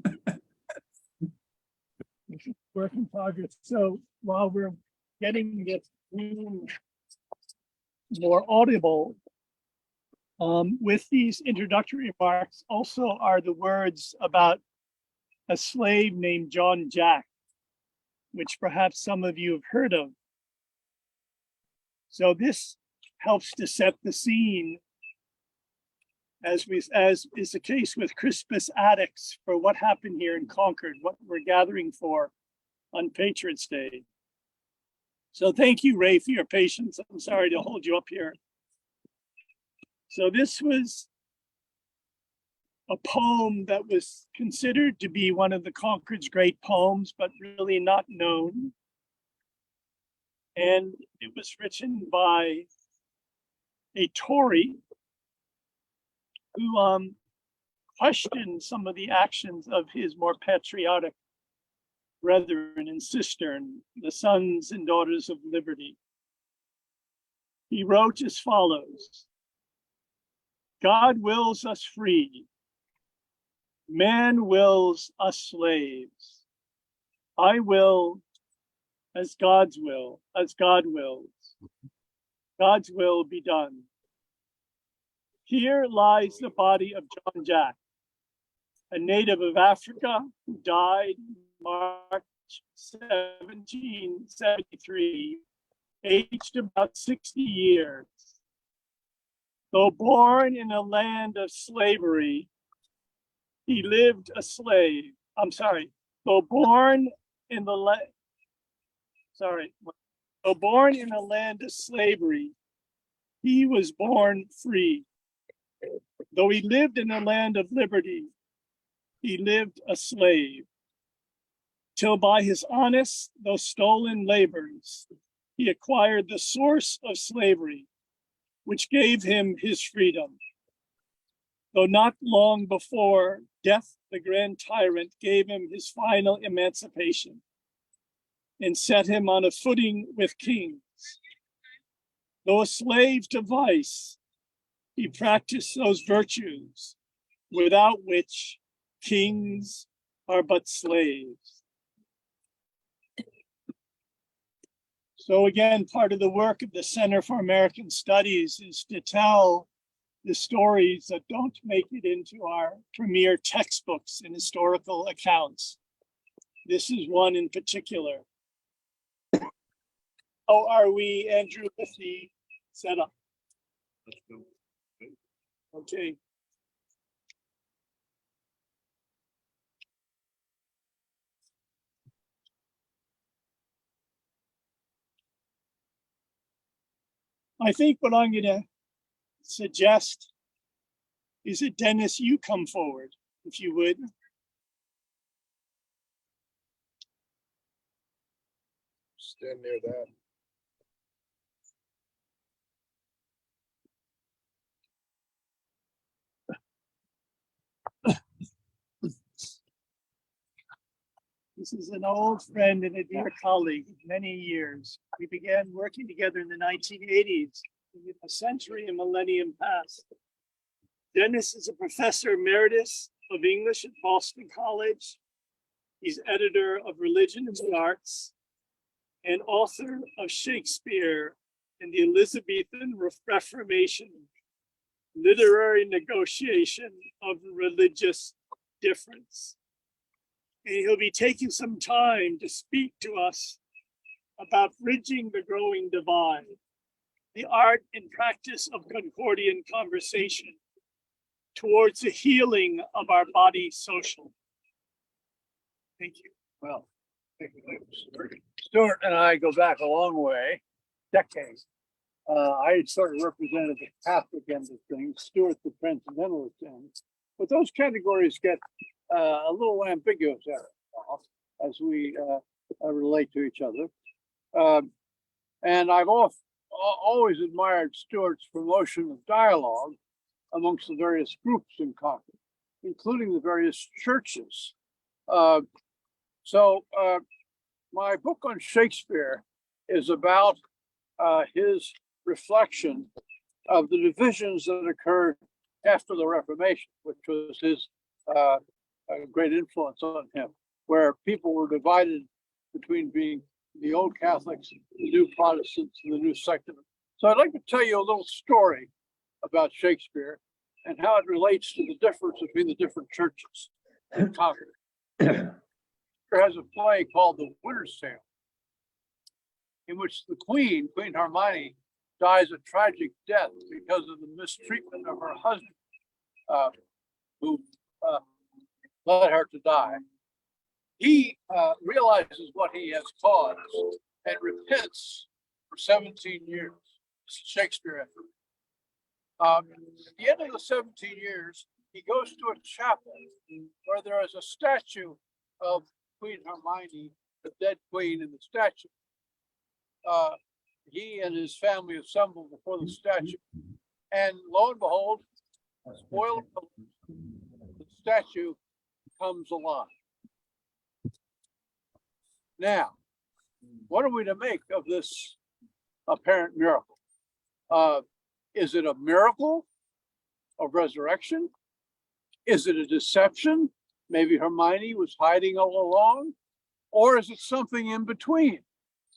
Speaker 7: This is work in progress. So while we're getting this more audible, with these introductory remarks also are the words about a slave named John Jack, which perhaps some of you have heard of. So this helps to set the scene, as is the case with Crispus Attucks, for what happened here in Concord, what we're gathering for on Patriots Day. So thank you, Ray, for your patience. I'm sorry to hold you up here. So this was a poem that was considered to be one of the Concord's great poems, but really not known. And it was written by a Tory who questioned some of the actions of his more patriotic brethren and sistern, the sons and daughters of liberty. He wrote as follows: God wills us free, man wills us slaves. I will as God's will, as God wills. God's will be done. Here lies the body of John Jack, a native of Africa who died March 1773, aged about 60 years. Though born in a land of slavery, he lived a slave. Though born in the though born in a land of slavery, he was born free. Though he lived in a land of liberty, he lived a slave, till by his honest, though stolen labors, he acquired the source of slavery, which gave him his freedom. Though not long before, death, the grand tyrant, gave him his final emancipation and set him on a footing with kings. Though a slave to vice, he practiced those virtues without which kings are but slaves. So again, part of the work of the Center for American Studies is to tell the stories that don't make it into our premier textbooks and historical accounts. This is one in particular. How are we, Andrew, with the setup? Okay. I think what I'm going to suggest is that, Dennis, you come forward, if you would.
Speaker 13: Stand near that.
Speaker 7: This is an old friend and a dear colleague of many years. We began working together in the 1980s, a century and millennium past. Dennis is a professor emeritus of English at Boston College. He's editor of Religion and the Arts and author of Shakespeare and the Elizabethan Reformation, Literary Negotiation of Religious Difference. And he'll be taking some time to speak to us about bridging the growing divide, the art and practice of Concordian conversation towards the healing of our body social. Thank you.
Speaker 12: Well, Stuart and I go back a long way, decades. I sort of represented the Catholic end of things, Stuart the transcendentalist end. But those categories get a little ambiguous as we relate to each other. And I've always admired Stuart's promotion of dialogue amongst the various groups in Concord, including the various churches. So my book on Shakespeare is about his reflection of the divisions that occurred after the Reformation, which was his great influence on him, where people were divided between being the old Catholics, the new Protestants, and the new seculars. So I'd like to tell you a little story about Shakespeare and how it relates to the difference between the different churches in Concord. Shakespeare has a play called The Winter's Tale, in which the Queen Hermione, dies a tragic death because of the mistreatment of her husband, who led her to die. He realizes what he has caused and repents for 17 years. This is Shakespeare. At the end of the 17 years, he goes to a chapel where there is a statue of Queen Hermione, the dead queen, in the statue. He and his family assemble before the statue, and lo and behold, spoiled, the statue comes alive. Now, what are we to make of this apparent miracle? Is it a miracle of resurrection? Is it a deception? Maybe Hermione was hiding all along, or is it something in between,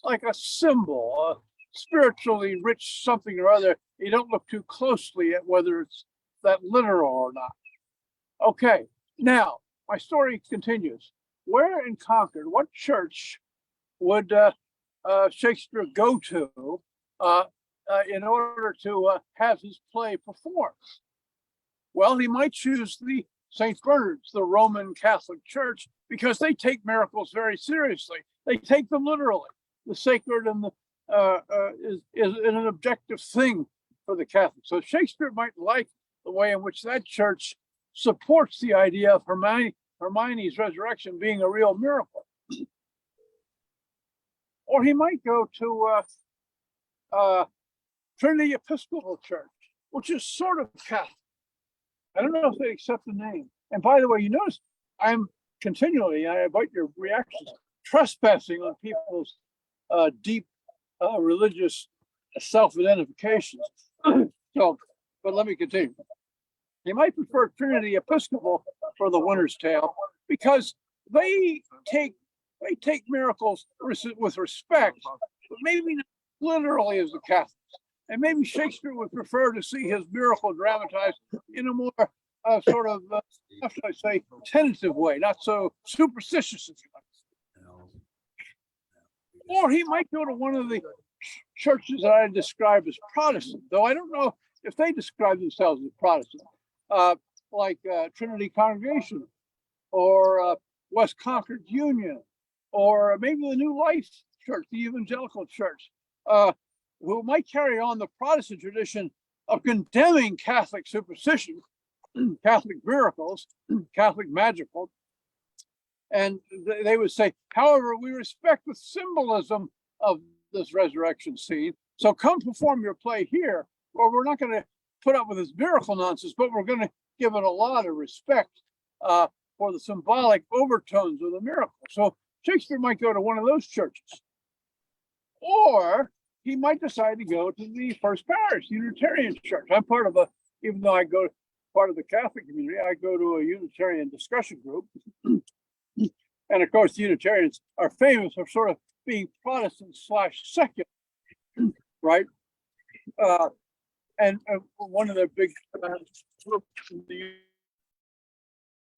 Speaker 12: like a symbol, a spiritually rich something or other? You don't look too closely at whether it's that literal or not. Okay, now my story continues. Where in Concord, what church would Shakespeare go to in order to have his play performed? Well, he might choose the St. Bernard's, the Roman Catholic Church, because they take miracles very seriously. They take them literally. The sacred and the is an objective thing for the Catholics. So Shakespeare might like the way in which that church supports the idea of Hermione's resurrection being a real miracle. Or he might go to Trinity Episcopal Church, which is sort of Catholic. I don't know if they accept the name. And by the way, you notice I'm continually, I invite your reactions, trespassing on people's deep religious self-identifications. So, but let me continue. You might prefer Trinity Episcopal for The Winter's Tale because they take miracles with respect, but maybe not literally as the Catholics. And maybe Shakespeare would prefer to see his miracle dramatized in a more sort of, how should I say, tentative way, not so superstitious, if you like. Or he might go to one of the churches that I describe as Protestant, though I don't know if they describe themselves as Protestant, like Trinity Congregation or West Concord Union, or maybe the New Life Church, the Evangelical Church, who might carry on the Protestant tradition of condemning Catholic superstition, Catholic miracles, Catholic magical. And they would say, however, we respect the symbolism of this resurrection scene. So come perform your play here, or we're not going to put up with this miracle nonsense, but we're going to give it a lot of respect for the symbolic overtones of the miracle. So Shakespeare might go to one of those churches. Or he might decide to go to the First Parish Unitarian Church. I'm part of even though I go part of the Catholic community, I go to a Unitarian discussion group. And of course, the Unitarians are famous for sort of being Protestant / secular, right? And one of their big groups in the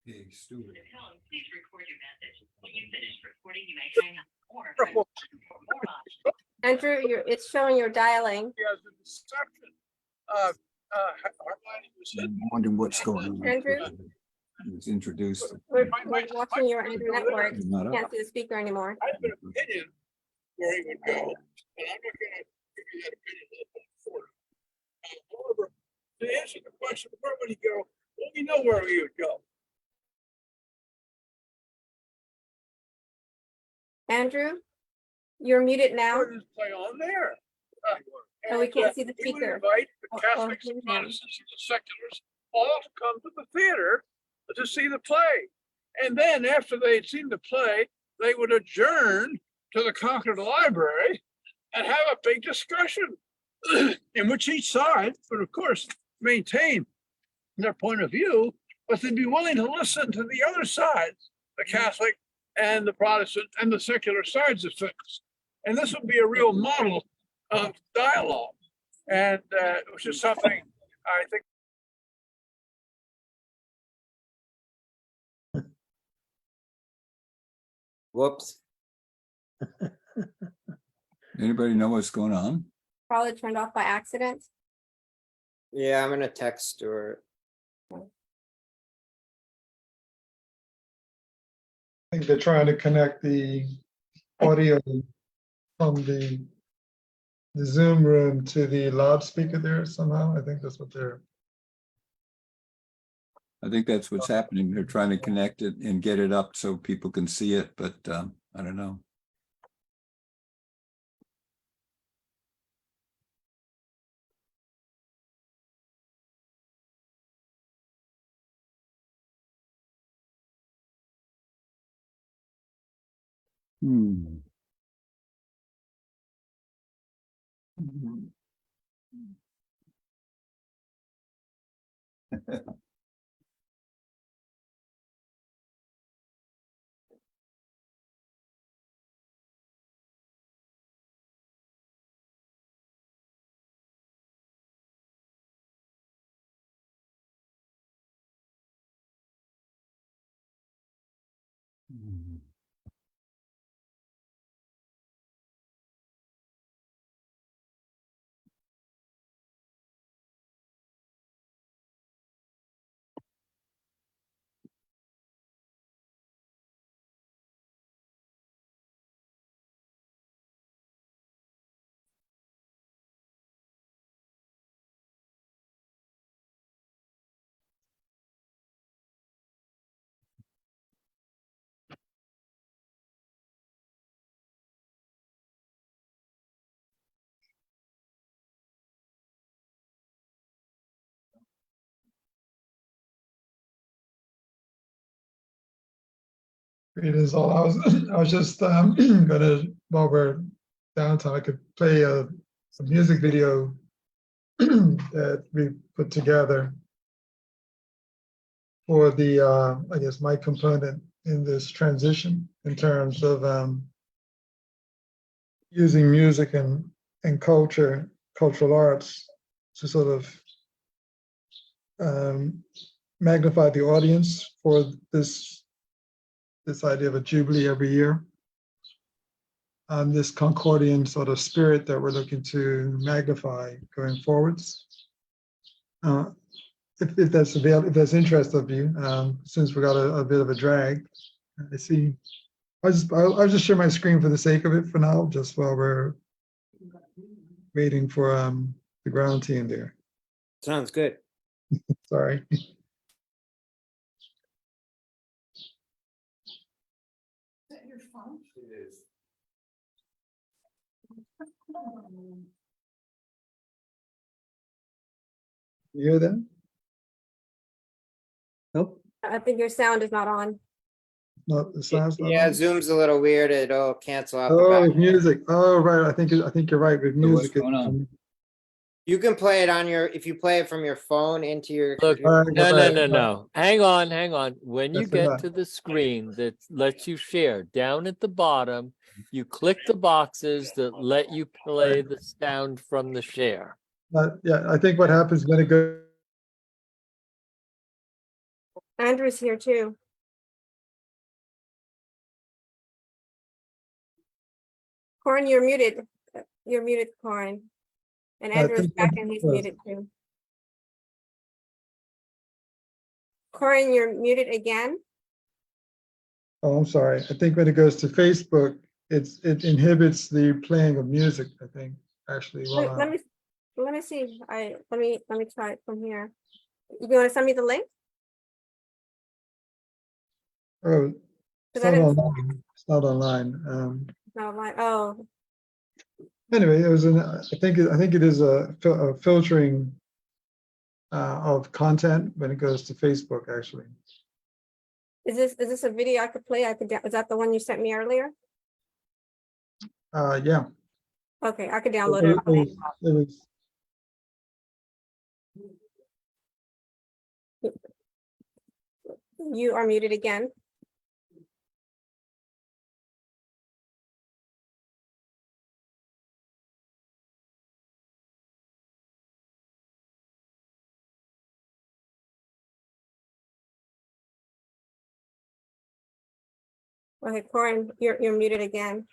Speaker 5: Hey, Stuart.
Speaker 15: Please record your message. When you finish recording, you may hang up or press more options.
Speaker 8: Andrew, it's showing you're dialing.
Speaker 12: Yes, the deception. Hermione was hit.
Speaker 5: I'm wondering what's going on.
Speaker 8: Andrew?
Speaker 5: It was introduced.
Speaker 8: We're watching your Andrew network.
Speaker 5: It's not up.
Speaker 8: Can't see the speaker anymore.
Speaker 12: I have an opinion where he would go, and I'm not gonna give you that opinion for it. However, to answer the question, where would he go? Well, we know where he would go.
Speaker 8: Andrew, you're muted now.
Speaker 12: Where does it play on there?
Speaker 8: And we can't see the
Speaker 12: He would
Speaker 8: speaker.
Speaker 12: invite the
Speaker 8: Oh,
Speaker 12: Catholics,
Speaker 8: here's
Speaker 12: and
Speaker 8: him.
Speaker 12: Protestants, and the seculars all to come to the theater to see the play. And then after they'd seen the play, they would adjourn to the Concord Library and have a big discussion in which each side would, of course, maintain their point of view, but they'd be willing to listen to the other sides, the Catholic and the Protestant and the secular sides of things. And this would be a real model of dialogue, and which is something I think.
Speaker 6: Whoops.
Speaker 5: Anybody know what's going on?
Speaker 8: Probably turned off by accident.
Speaker 6: Yeah, I'm gonna text Stuart.
Speaker 2: I think they're trying to connect the audio from the Zoom room to the loudspeaker there somehow. I think that's what they're.
Speaker 5: I think that's what's happening. They're trying to connect it and get it up so people can see it, but I don't know. Hmm.
Speaker 2: It is all. I was just gonna, while we're downtown, I could play a music video that we put together for the I guess my component in this transition in terms of using music and cultural arts to sort of magnify the audience for this idea of a jubilee every year. This Concordian sort of spirit that we're looking to magnify going forwards. If that's available, if that's interest of you, since we got a bit of a drag, I see. I'll just share my screen for the sake of it for now, just while we're waiting for the ground team there.
Speaker 6: Sounds good.
Speaker 2: Sorry.
Speaker 5: Your phone? It is.
Speaker 2: You hear that?
Speaker 4: Nope.
Speaker 8: I think your sound is not on.
Speaker 2: No, the sound's not
Speaker 6: Yeah,
Speaker 2: on?
Speaker 6: Zoom's a little weird. It'll cancel out. the
Speaker 2: Oh,
Speaker 6: back.
Speaker 2: with music. Oh, right. I think you're right with
Speaker 5: So what's
Speaker 2: music.
Speaker 5: going on?
Speaker 6: You can play it on your, if you play it from your phone into your.
Speaker 16: Look,
Speaker 6: computer.
Speaker 16: no. Hang on. When you
Speaker 2: That's
Speaker 16: get
Speaker 2: enough.
Speaker 16: to the screen that lets you share, down at the bottom, you click the boxes that let you play the sound from the share.
Speaker 2: Yeah, I think what happens when it goes
Speaker 8: Andrew's here too. Corin, you're muted. You're muted, Corin. And
Speaker 2: I
Speaker 8: Andrew's
Speaker 2: think
Speaker 8: back
Speaker 2: that
Speaker 8: and he's
Speaker 2: was-
Speaker 8: muted too. Corin, you're muted again.
Speaker 2: Oh, I'm sorry. I think when it goes to Facebook, it inhibits the playing of music, I think, actually.
Speaker 8: Let me see. Let me try it from here. You want to send me the link?
Speaker 2: Oh, it's
Speaker 8: I
Speaker 2: not
Speaker 8: didn't-
Speaker 2: online. It's not online.
Speaker 8: No, oh,
Speaker 2: Anyway, I think it is a filtering of content when it goes to Facebook, actually.
Speaker 8: is this a video I could play? Is that the one you sent me earlier?
Speaker 2: Yeah.
Speaker 8: Okay, I could download it.
Speaker 2: It was
Speaker 8: You are muted again. Okay, Corin, you're muted again.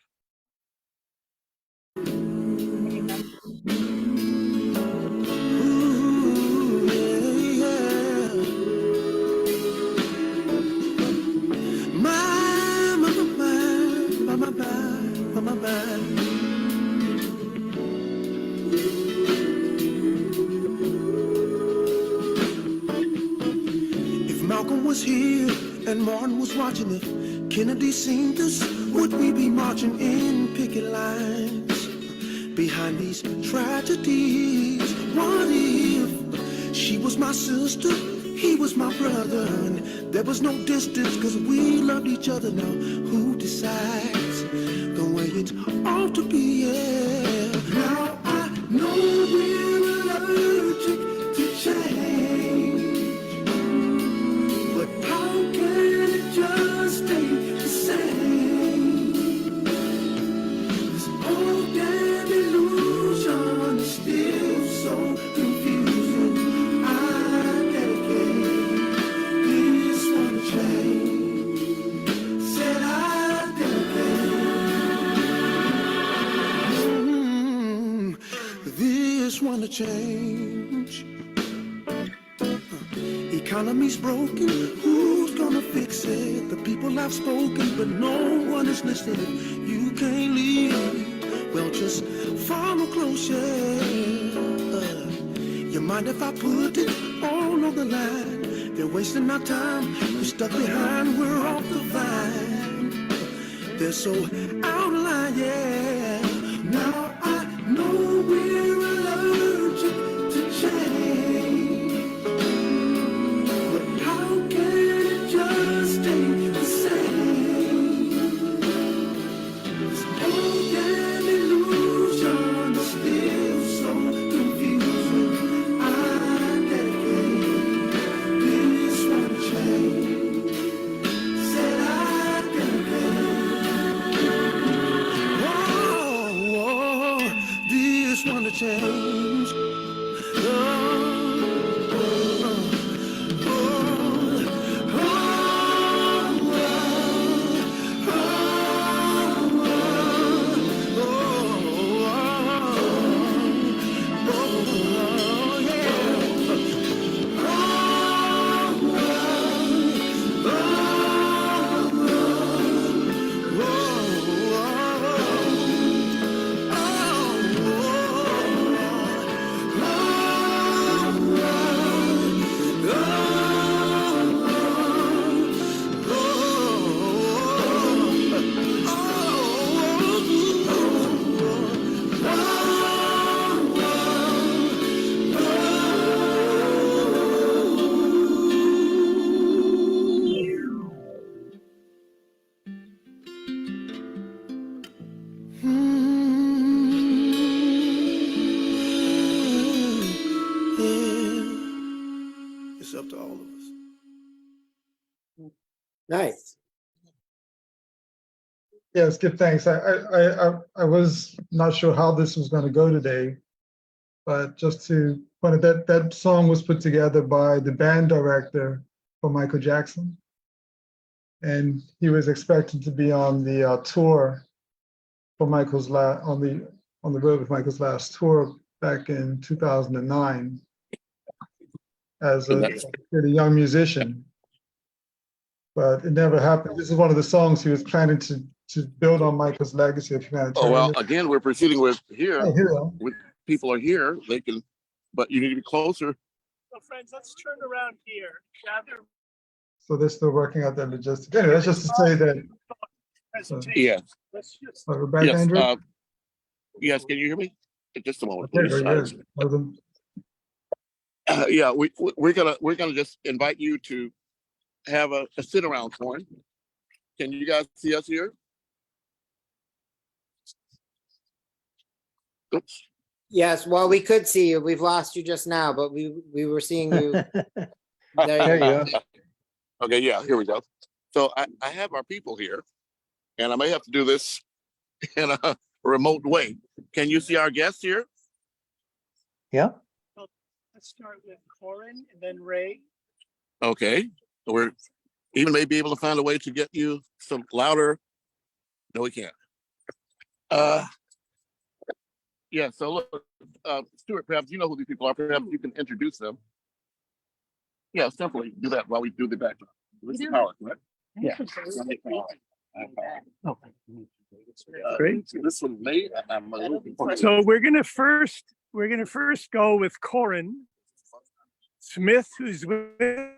Speaker 17: If Malcolm was here and Martin was watching, if Kennedy seen this, would we be marching in picket lines behind these tragedies? What if she was my sister, he was my brother, and there was no distance because we loved each other? Now who decides the way it ought to be? Yeah. Now I know we're allergic to change, but how can it just stay the same? This old damn illusion is still so confusing. I dedicate this one to change. Said I dedicate this one to change. Economy's broken, who's gonna fix it? The people have spoken, but no one is listening. You can't leave, well, just follow closer. You mind if I put it all on the line? They're wasting our time, we're stuck behind, we're off the vine. They're so out of line, yeah. Now I know we're allergic to change, but how can it just stay the same? This old damn illusion is still so confusing. I dedicate this one to change. Said I dedicate this one to change. It's up to all of us.
Speaker 6: Nice.
Speaker 2: Yeah, Skip, thanks. I was not sure how this was going to go today, but just to point out that song was put together by the band director for Michael Jackson. And he was expected to be on the tour for Michael's on the road with Michael's last tour back in 2009 as a young musician. But it never happened. This is one of the songs he was planning to build on Michael's legacy of humanitarian.
Speaker 13: Oh, well, again, we're proceeding with here.
Speaker 2: Oh, here we are.
Speaker 13: When people are here, they can, but you need to be closer.
Speaker 7: So friends, let's turn around here. Gather
Speaker 2: So they're still working out their logistics. Anyway, that's just to say that.
Speaker 7: presentation.
Speaker 13: Yeah.
Speaker 7: Let's just.
Speaker 2: We're back,
Speaker 13: Yes.
Speaker 2: Andrew.
Speaker 13: Yes. Can you hear me? Just a moment,
Speaker 2: Okay,
Speaker 13: please.
Speaker 2: very good.
Speaker 13: Yeah, we're gonna just invite you to have a sit around point. Can you guys see us here? Oops.
Speaker 6: Yes, well, we could see you. We've lost you just now, but we were seeing you.
Speaker 4: There you go.
Speaker 13: Okay, yeah, here we go. So I have our people here, and I may have to do this in a remote way. Can you see our guests here?
Speaker 4: Yeah.
Speaker 7: Let's start with Corin and then Ray.
Speaker 13: Okay, so we're even may be able to find a way to get you some louder. No, we can't. Yeah, so look, Stuart, perhaps you know who these people are. Perhaps you can introduce them. Yeah, simply do that while we do the background. This is Howard, right? Yeah.
Speaker 7: Great.
Speaker 13: This one may, I'm a little bit.
Speaker 7: So we're gonna first go with Corin Smith, who's with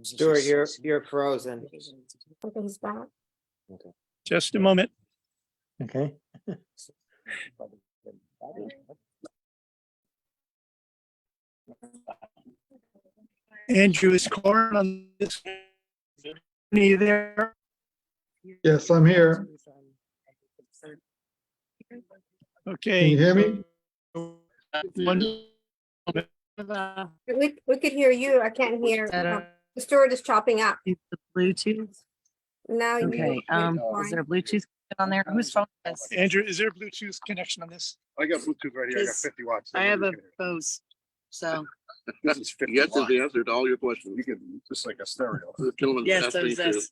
Speaker 6: Stuart, you're frozen.
Speaker 8: Okay, he's back.
Speaker 7: Just a moment.
Speaker 4: Okay.
Speaker 7: Andrew, is Corin on this? Are you there?
Speaker 2: Yes, I'm here.
Speaker 7: Okay.
Speaker 2: Can you hear me?
Speaker 8: We could hear you. I can't hear. The Stuart is chopping up.
Speaker 11: Bluetooth.
Speaker 8: Now you.
Speaker 11: Okay, is there a Bluetooth on there? Whose phone is this?
Speaker 7: Andrew, is there a Bluetooth connection on this?
Speaker 12: I got Bluetooth right here. I got
Speaker 11: Yes.
Speaker 12: 50 watts.
Speaker 11: I have a Bose, so,
Speaker 12: This is 50
Speaker 13: Yes is
Speaker 12: watts.
Speaker 13: the answer to all your questions.
Speaker 12: You can, just like a stereo.
Speaker 13: The gentleman
Speaker 11: yes,
Speaker 13: asked
Speaker 11: so
Speaker 13: me
Speaker 11: is
Speaker 13: to
Speaker 11: this.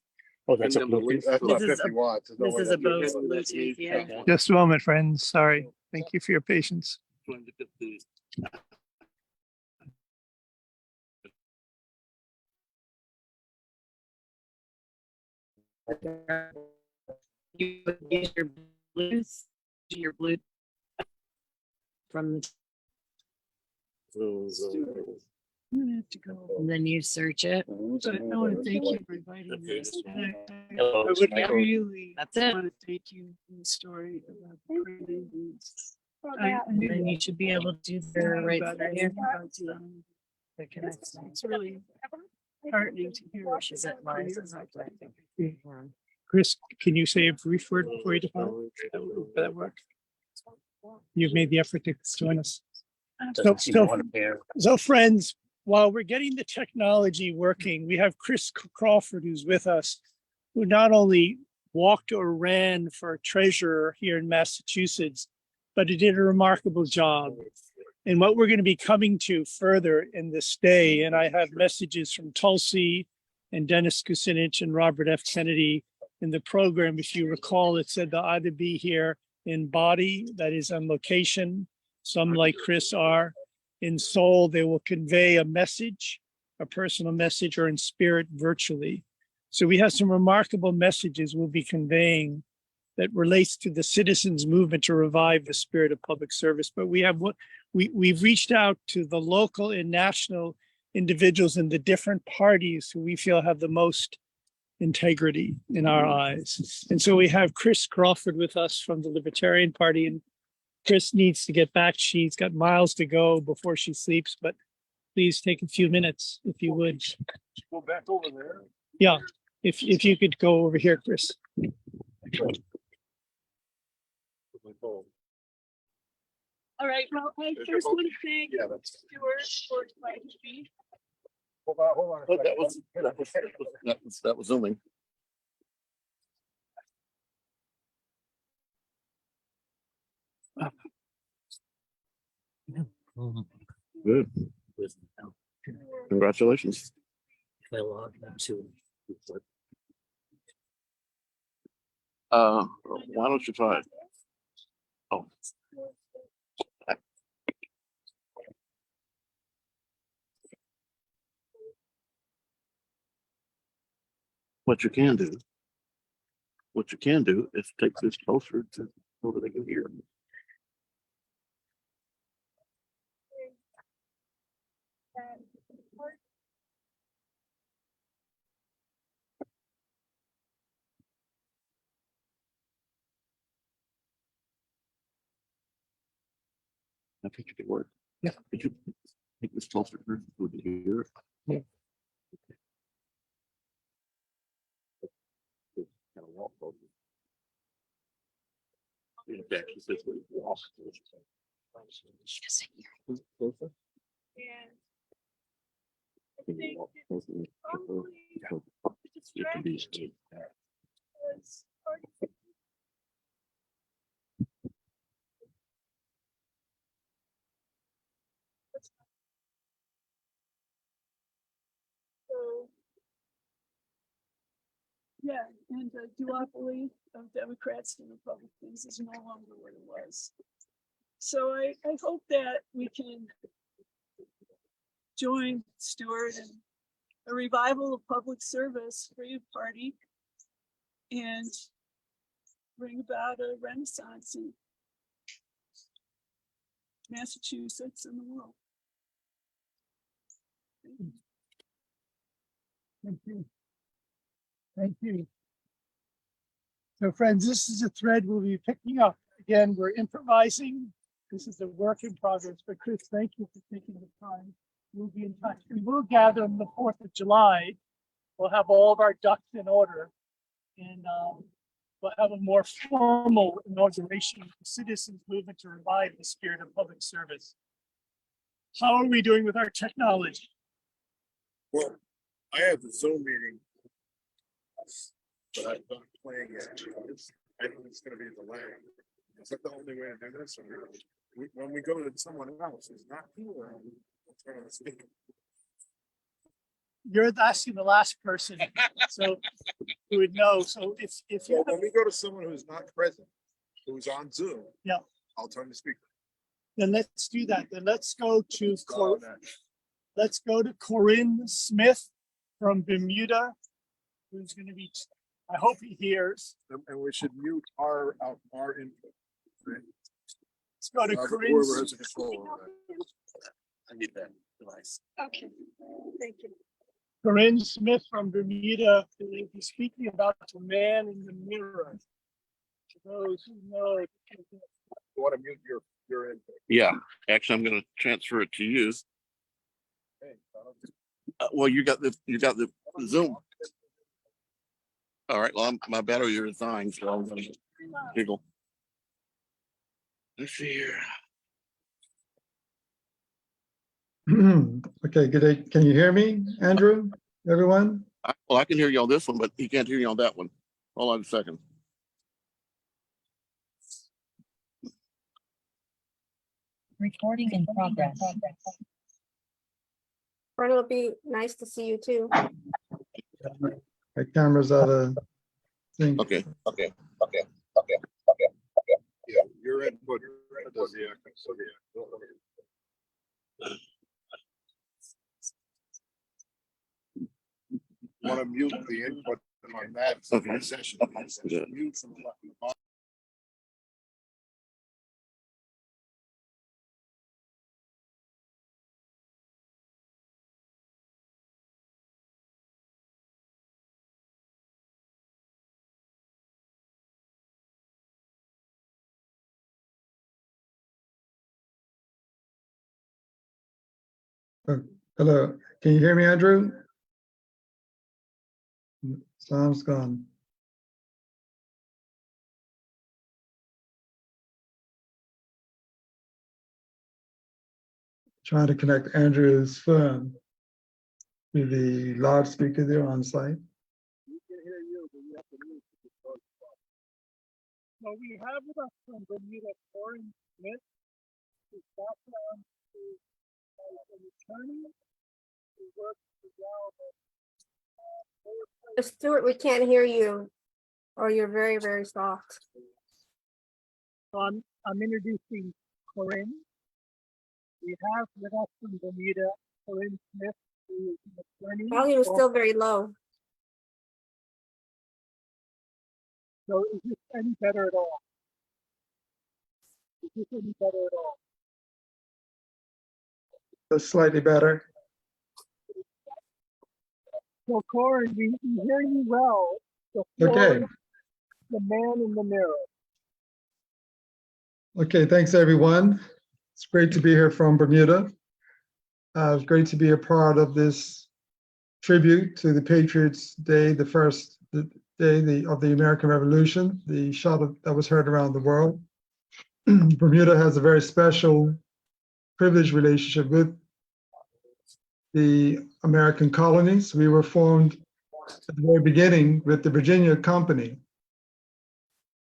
Speaker 12: Oh, that's a
Speaker 13: bring them the
Speaker 12: Bluetooth.
Speaker 13: link.
Speaker 12: That's about
Speaker 11: This is
Speaker 12: 50 watts. There's no
Speaker 11: This
Speaker 12: way
Speaker 11: is a
Speaker 12: that's gonna
Speaker 11: Bose
Speaker 12: get-
Speaker 11: Bluetooth, yeah.
Speaker 7: Just a moment, friends. Sorry. Thank you for your patience.
Speaker 13: Trying to get the-
Speaker 11: You would use your Bluetooth from the, and then you search it.
Speaker 7: I want to thank you for inviting
Speaker 13: Okay.
Speaker 7: us. I
Speaker 14: Hello.
Speaker 7: would really
Speaker 11: That's it.
Speaker 7: want to thank you for the story about the preludes.
Speaker 11: And then you should be able to do the right through here. The connection.
Speaker 7: It's really heartening to hear.
Speaker 11: She's at mine.
Speaker 7: Chris, can you say a brief word before you depart? Would that work? You've made the effort to join us.
Speaker 14: Doesn't seem to want to pair.
Speaker 7: So friends, while we're getting the technology working, we have Chris Crawford who's with us, who not only walked or ran for treasurer here in Massachusetts, but he did a remarkable job. And what we're going to be coming to further in this day, and I have messages from Tulsi and Dennis Kucinich and Robert F. Kennedy in the program. If you recall, it said they'll either be here in body, that is on location. Some like Chris are. In soul, they will convey a message, a personal message, or in spirit virtually. So we have some remarkable messages we'll be conveying that relates to the citizens' movement to revive the spirit of public service. But we have what we've reached out to the local and national individuals in the different parties who we feel have the most integrity in our eyes. And so we have Chris Crawford with us from the Libertarian Party, and Chris needs to get back. She's got miles to go before she sleeps, but please take a few minutes if you would.
Speaker 12: Go back over there.
Speaker 7: Yeah, if you could go over here, Chris.
Speaker 10: All right, well, I
Speaker 13: There's your
Speaker 10: first
Speaker 13: vote.
Speaker 10: want to thank
Speaker 13: Yeah, that's.
Speaker 10: Stuart for inviting me.
Speaker 13: Hold on, hold on. That was zooming. Good. Congratulations. Why don't you try it? Oh. What you can do. What you can do is take this closer to so that they can hear. I think you could work. Yeah. Could you take this closer so we can hear it? Yeah. Kind of walk closer. In fact, it's this way. Walk closer. Closer? Can you walk closer? It can be too.
Speaker 10: So, yeah, and the duopoly of Democrats and Republicans is no longer what it was. So I hope that we can join Stuart in a revival of public service, free of party, and bring about a renaissance in Massachusetts and the world.
Speaker 7: Thank you. Thank you. So friends, this is a thread we'll be picking up. Again, we're improvising. This is a work in progress, but Chris, thank you for taking the time. We'll be in touch. We will gather on the 4th of July. We'll have all of our ducks in order, and we'll have a more formal inauguration of the citizens movement to revive the spirit of public service. How are we doing with our technology?
Speaker 13: Well, I have the Zoom meeting. But I'm not playing it. I think it's gonna be delayed. Is that the only way to do this? Or when we go to someone else who's not here, we'll turn on the speaker.
Speaker 7: You're asking the last person, so who would know. So if
Speaker 13: So
Speaker 7: you
Speaker 13: when we go to someone who's not present, who's on Zoom,
Speaker 7: yeah,
Speaker 13: I'll turn the speaker.
Speaker 7: then let's do that. Then let's go to
Speaker 13: Oh, no.
Speaker 7: let's go to Corinne Smith from Bermuda, who's going to be. I hope he hears.
Speaker 13: And we should mute our input. Right?
Speaker 7: Let's go to Corinne.
Speaker 13: Whoever has the control over that. I need that device.
Speaker 10: Okay, thank you.
Speaker 7: Corinne Smith from Bermuda, who will be speaking about the man in the mirror. To those who know.
Speaker 13: You want to mute your input? Yeah, actually, I'm going to transfer it to you.
Speaker 12: Hey,
Speaker 13: Well, you got the Zoom. All right. Well, my battery is dying, so I'm going to giggle. Let's see here.
Speaker 2: Okay, good day. Can you hear me, Andrew? Everyone?
Speaker 13: Well, I can hear you on this one, but he can't hear you on that one. Hold on a second.
Speaker 15: Recording in progress.
Speaker 8: Brenda, it'll be nice to see you too.
Speaker 2: My camera's out of sync.
Speaker 13: Okay.
Speaker 12: Yeah, your input does the acting. So want to mute the input on that session.
Speaker 13: Yeah.
Speaker 12: Mute from the bottom.
Speaker 2: Oh, hello, can you hear me, Andrew? Sound's gone. trying to connect Andrew's phone to the loudspeaker there on site.
Speaker 12: We can hear you, but you have to move to the phone. So we have with us from Bermuda, Corin Smith, whose background is as an attorney who works for
Speaker 8: Stuart, we can't hear you, or you're very, very soft.
Speaker 12: I'm introducing Corinne. We have with us from Bermuda, Corinne Smith, who is an attorney.
Speaker 8: Volume is still very low.
Speaker 12: So is this any better at all? Is this any better at all?
Speaker 2: That's slightly better.
Speaker 12: So Corinne, we hear you well.
Speaker 2: Okay.
Speaker 12: The man in the mirror.
Speaker 2: Okay, thanks everyone. It's great to be here from Bermuda. It's great to be a part of this tribute to the Patriots Day, the first day of the American Revolution, the shot that was heard around the world. Bermuda has a very special, privileged relationship with the American colonies. We were formed at the very beginning with the Virginia Company,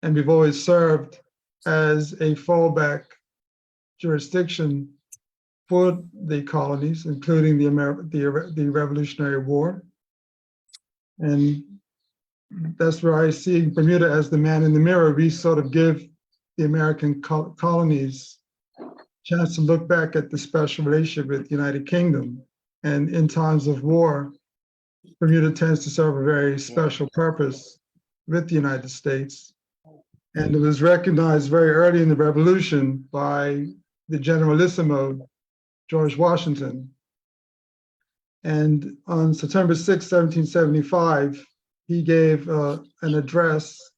Speaker 2: and we've always served as a fallback jurisdiction for the colonies, including the Revolutionary War. And that's where I see Bermuda as the man in the mirror. We sort of give the American colonies a chance to look back at the special relationship with the United Kingdom. And in times of war, Bermuda tends to serve a very special purpose with the United States. And it was recognized very early in the Revolution by the Generalissimo, George Washington. And on September 6, 1775, he gave an address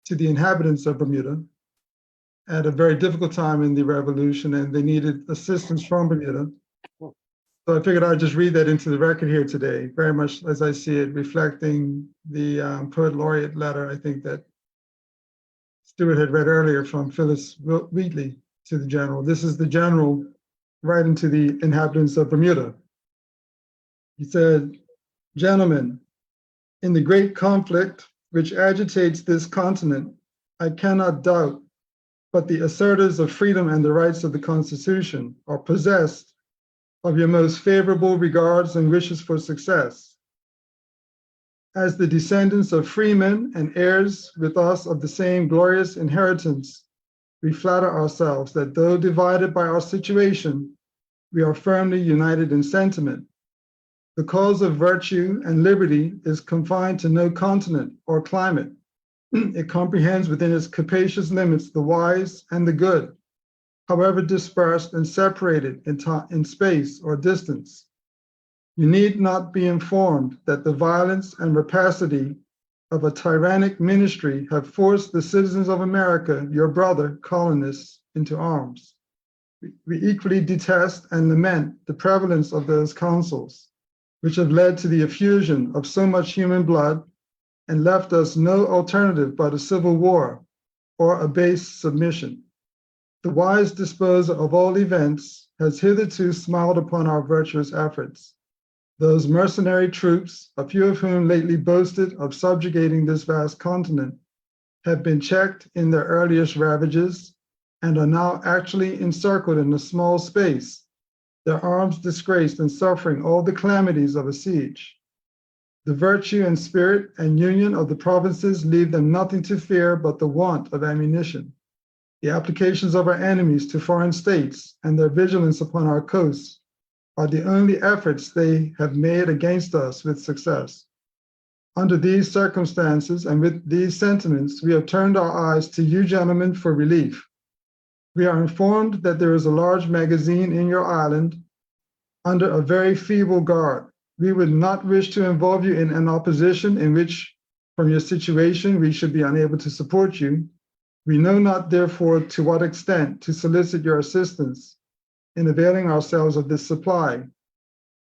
Speaker 2: to the inhabitants of Bermuda at a very difficult time in the Revolution, and they needed assistance from Bermuda. So I figured I'd just read that into the record here today, very much as I see it, reflecting the Poet Laureate letter, I think, that Stuart had read earlier from Phyllis Wheatley to the General. This is the General writing to the inhabitants of Bermuda. He said, "Gentlemen, in the great conflict which agitates this continent, I cannot doubt but the assertors of freedom and the rights of the Constitution are possessed of your most favorable regards and wishes for success. As the descendants of freemen and heirs with us of the same glorious inheritance, we flatter ourselves that though divided by our situation, we are firmly united in sentiment. The cause of virtue and liberty is confined to no continent or climate. It comprehends within its capacious limits the wise and the good, however dispersed and separated in space or distance. You need not be informed that the violence and rapacity of a tyrannic ministry have forced the citizens of America, your brother colonists, into arms. We equally detest and lament the prevalence of those councils, which have led to the effusion of so much human blood and left us no alternative but a civil war or a base submission. The wise disposer of all events has hitherto smiled upon our virtuous efforts. Those mercenary troops, a few of whom lately boasted of subjugating this vast continent, have been checked in their earliest ravages and are now actually encircled in a small space, their arms disgraced and suffering all the calamities of a siege. The virtue and spirit and union of the provinces leave them nothing to fear but the want of ammunition. The applications of our enemies to foreign states and their vigilance upon our coasts are the only efforts they have made against us with success. Under these circumstances and with these sentiments, we have turned our eyes to you gentlemen for relief. We are informed that there is a large magazine in your island under a very feeble guard. We would not wish to involve you in an opposition in which, from your situation, we should be unable to support you. We know not, therefore, to what extent to solicit your assistance in availing ourselves of this supply.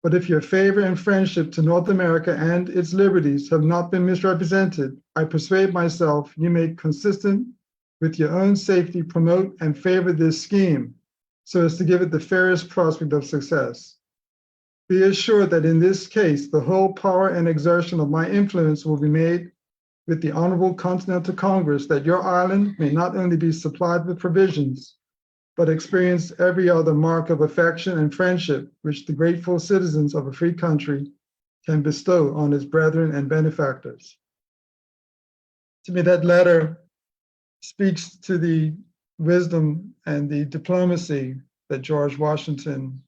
Speaker 2: But if your favor and friendship to North America and its liberties have not been misrepresented, I persuade myself you may, consistent with your own safety, promote and favor this scheme, so as to give it the fairest prospect of success. Be assured that in this case, the whole power and exertion of my influence will be made with the Honorable Continental Congress, that your island may not only be supplied with provisions, but experience every other mark of affection and friendship which the grateful citizens of a free country can bestow on its brethren and benefactors. To me, that letter speaks to the wisdom and the diplomacy that George Washington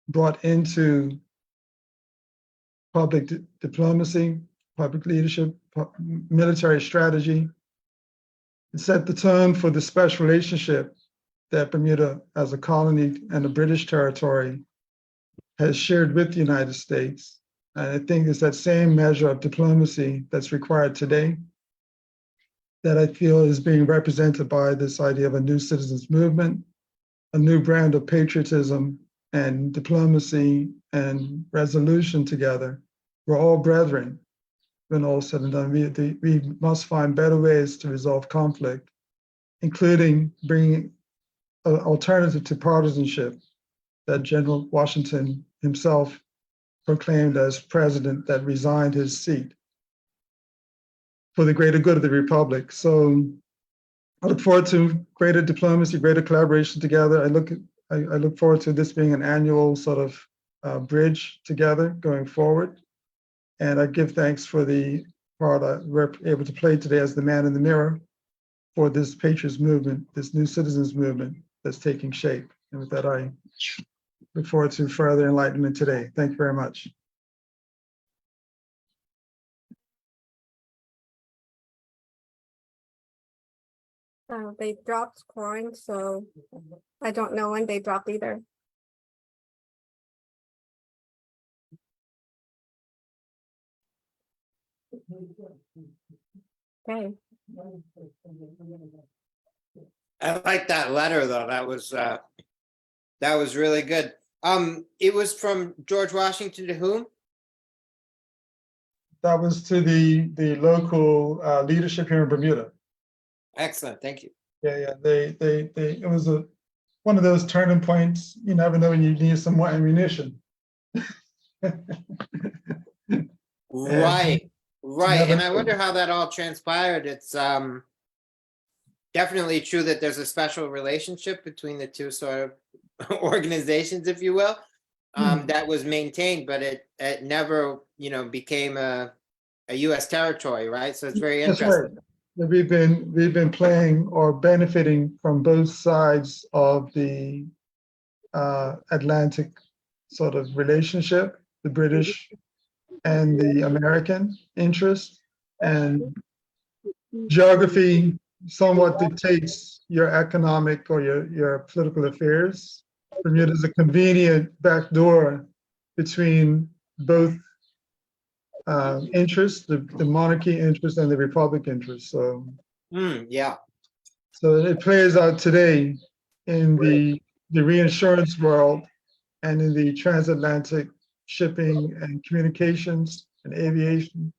Speaker 2: brought into public diplomacy, public leadership, military strategy. It set the tone for the special relationship that Bermuda, as a colony and a British territory, has shared with the United States. And I think it's that same measure of diplomacy that's required today that I feel is being represented by this idea of a new citizens movement, a new brand of patriotism and diplomacy and resolution together. We're all brethren when all said and done. We must find better ways to resolve conflict, including bringing an alternative to partisanship that General Washington himself proclaimed as president that resigned his seat for the greater good of the Republic. So I look forward to greater diplomacy, greater collaboration together. I look forward to this being an annual sort of bridge together going forward. And I give thanks for the part we're able to play today as the man in the mirror for this Patriots movement, this new citizens movement that's taking shape. And with that, I look forward to further enlightenment today. Thank you very much.
Speaker 8: They dropped scoring, so I don't know when they dropped either. Okay.
Speaker 6: I like that letter though. That was really good. It was from George Washington to whom?
Speaker 2: That was to the local leadership here in Bermuda.
Speaker 6: Excellent, thank you.
Speaker 2: Yeah. It was one of those turning points. You never know when you need some more ammunition.
Speaker 6: Right. And I wonder how that all transpired. It's definitely true that there's a special relationship between the two sort of organizations, if you will, that was maintained, but it never, became a U.S. territory, right? So it's very interesting.
Speaker 2: That's right. We've been playing or benefiting from both sides of the Atlantic sort of relationship, the British and the American interest, and geography somewhat dictates your economic or your political affairs. Bermuda is a convenient backdoor between both interests, the monarchy interest and the republic interest. So
Speaker 6: yeah.
Speaker 2: So it plays out today in the reinsurance world and in the transatlantic shipping and communications and aviation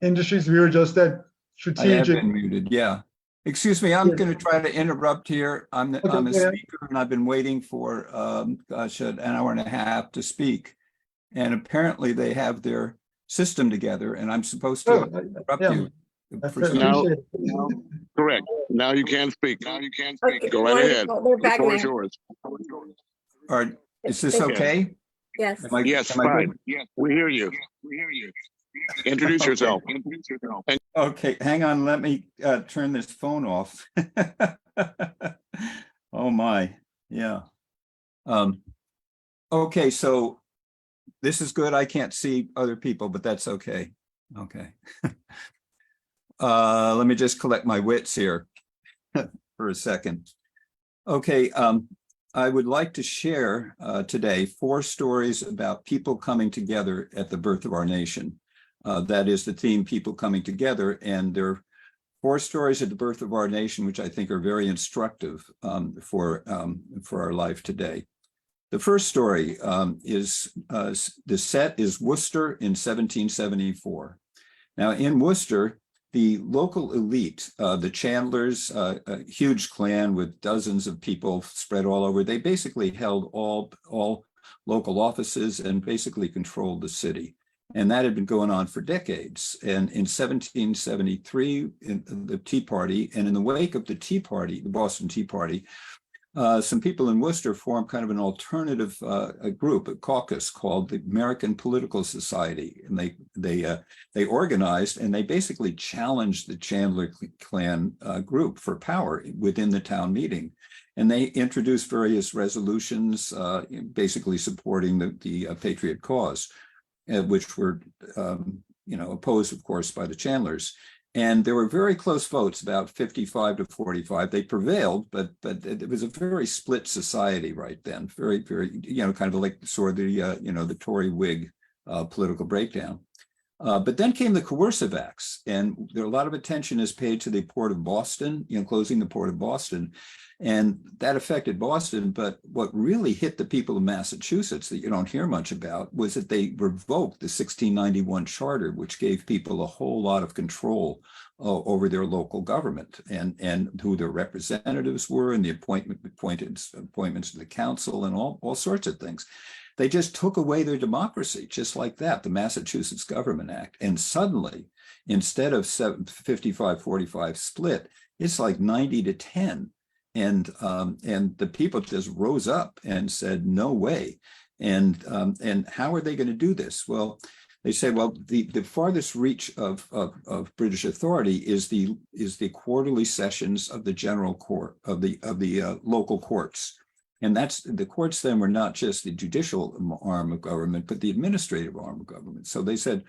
Speaker 2: industries. We were just that strategic.
Speaker 5: I have been muted, yeah. Excuse me, I'm going to try to interrupt here. I'm a speaker and I've been waiting for, gosh, an hour and a half to speak. And apparently they have their system together and I'm supposed to interrupt you.
Speaker 13: Correct. Now you can speak.
Speaker 8: Okay,
Speaker 13: Go right ahead.
Speaker 8: We're back
Speaker 13: The floor
Speaker 8: now.
Speaker 13: is yours.
Speaker 5: All right, is this okay?
Speaker 8: Yes.
Speaker 13: Yes, fine. Yes, we hear you. Introduce yourself.
Speaker 5: Okay, hang on, let me turn this phone off. Oh my, yeah. Okay, so this is good. I can't see other people, but that's okay. Okay. Let me just collect my wits here for a second. Okay, I would like to share today 4 stories about people coming together at the birth of our nation. That is the theme, people coming together, and there are 4 stories at the birth of our nation, which I think are very instructive for our life today. The first story is, the set is Worcester in 1774. Now in Worcester, the local elite, the Chandlers, a huge clan with dozens of people spread all over, they basically held all local offices and basically controlled the city. And that had been going on for decades. And in 1773, in the Tea Party, and in the wake of the Tea Party, the Boston Tea Party, some people in Worcester formed kind of an alternative a group, a caucus called the American Political Society, and they organized and they basically challenged the Chandler clan group for power within the town meeting, and they introduced various resolutions, basically supporting the Patriot cause, which were opposed, of course, by the Chandlers. And there were very close votes, about 55 to 45. They prevailed, but it was a very split society right then. Very, very, kind of like sort of the Tory Whig political breakdown. But then came the coercive acts, and there a lot of attention is paid to the port of Boston, closing the port of Boston, and that affected Boston. But what really hit the people of Massachusetts that you don't hear much about was that they revoked the 1691 charter, which gave people a whole lot of control over their local government and who their representatives were, and the appointments to the council, and all sorts of things. They just took away their democracy, just like that, the Massachusetts Government Act. And suddenly, instead of 55-45 split, it's like 90 to 10. And the people just rose up and said, no way. And how are they going to do this? Well, they say, well, the farthest reach of British authority is the quarterly sessions of the general court, of the local courts. And that's the courts then were not just the judicial arm of government, but the administrative arm of government. So they said,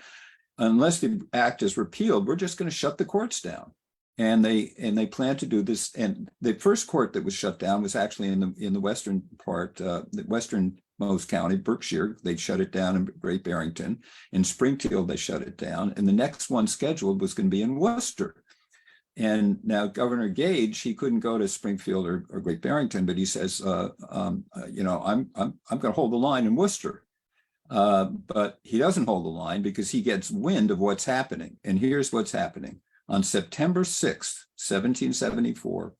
Speaker 5: unless the act is repealed, we're just going to shut the courts down. And they plan to do this. And the first court that was shut down was actually in the western part, the westernmost county, Berkshire. They shut it down in Great Barrington. In Springfield, they shut it down. And the next one scheduled was going to be in Worcester. And now Governor Gage, he couldn't go to Springfield or Great Barrington, but he says, I'm going to hold the line in Worcester. But he doesn't hold the line because he gets wind of what's happening. And here's what's happening. On September 6th, 1774,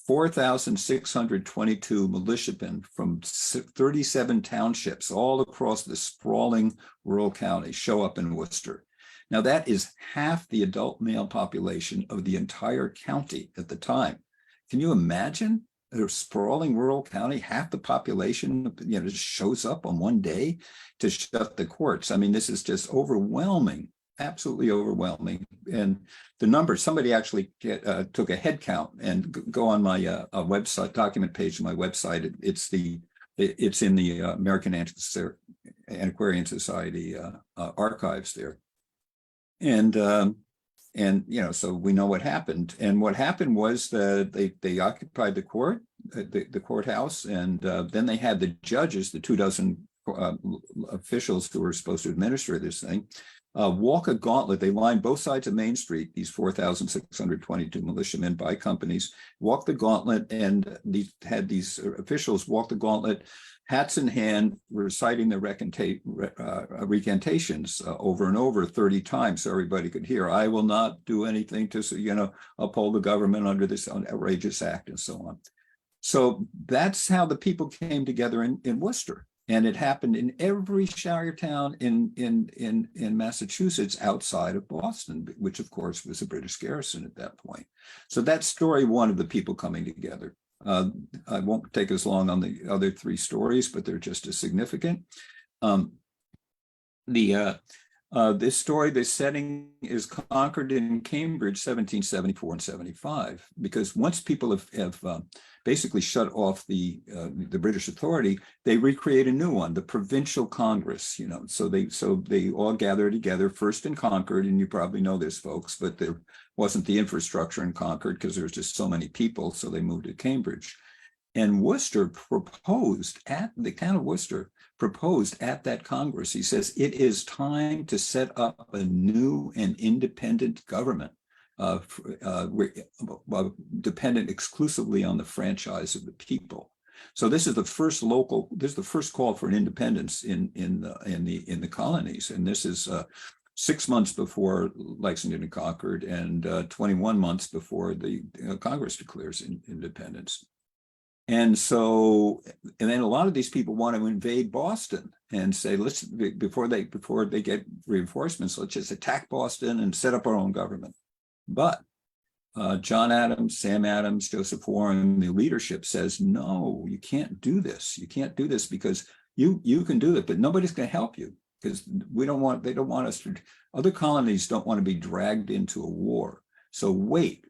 Speaker 5: 4,622 militiamen from 37 townships all across the sprawling rural county show up in Worcester. Now, that is half the adult male population of the entire county at the time. Can you imagine a sprawling rural county, half the population, just shows up on one day to shut the courts? I mean, this is just overwhelming, absolutely overwhelming. And the numbers, somebody actually took a head count, and go on my website, document page of my website. It's in the American Antiquarian Society archives there. And so we know what happened. And what happened was that they occupied the courthouse, and then they had the judges, the 24 officials who were supposed to administer this thing, walk a gauntlet. They lined both sides of Main Street, these 4,622 militiamen by companies, walked the gauntlet, and had these officials walk the gauntlet, hats in hand, reciting the recantations over and over 30 times so everybody could hear. I will not do anything to, uphold the government under this outrageous act, and so on. So that's how the people came together in Worcester. And it happened in every shire town in Massachusetts outside of Boston, which of course was a British garrison at that point. So that's story one of the people coming together. I won't take as long on the other three stories, but they're just as significant. This story, the setting is Concord and Cambridge, 1774 and 75, because once people have basically shut off the British authority, they recreate a new one, the Provincial Congress. So they all gather together first in Concord, and you probably know this, folks, but there wasn't the infrastructure in Concord because there was just so many people, so they moved to Cambridge. And Worcester the Count of Worcester proposed at that Congress, he says, it is time to set up a new and independent government, dependent exclusively on the franchise of the people. So this is the first call for an independence in the colonies, and this is 6 months before Lexington and Concord, and 21 months before the Congress declares independence. And so, and then a lot of these people want to invade Boston and say, let's, before they get reinforcements, let's just attack Boston and set up our own government. But John Adams, Sam Adams, Joseph Warren, the leadership says, no, you can't do this. You can't do this because you can do it, but nobody's going to help you, because they don't want us to, other colonies don't want to be dragged into a war. So wait,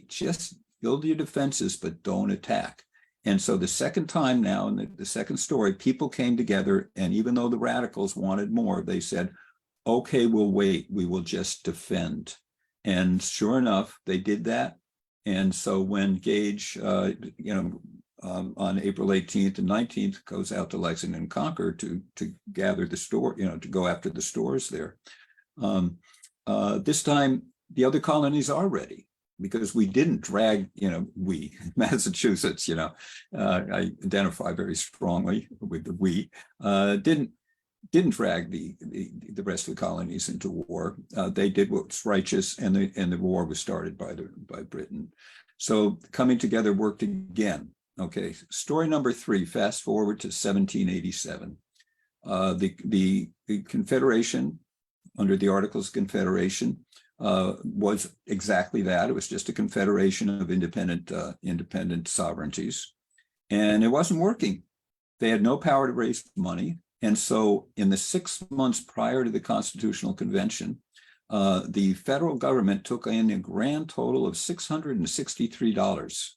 Speaker 5: just build your defenses, but don't attack. And so the second time now, in the second story, people came together, and even though the radicals wanted more, they said, okay, we'll wait, we will just defend. And sure enough, they did that. And so when Gage, on April 18th and 19th, goes out to Lexington and Concord to gather the store, to go after the stores there. This time, the other colonies are ready, because we didn't drag, we, Massachusetts, I identify very strongly with the we, didn't drag the rest of the colonies into war. They did what's righteous, and the war was started by Britain. So coming together worked again. Okay, story number 3, fast forward to 1787. The Confederation, under the Articles of Confederation, was exactly that. It was just a confederation of independent sovereignties, and it wasn't working. They had no power to raise money. And so in the 6 months prior to the Constitutional Convention, the federal government took in a grand total of $663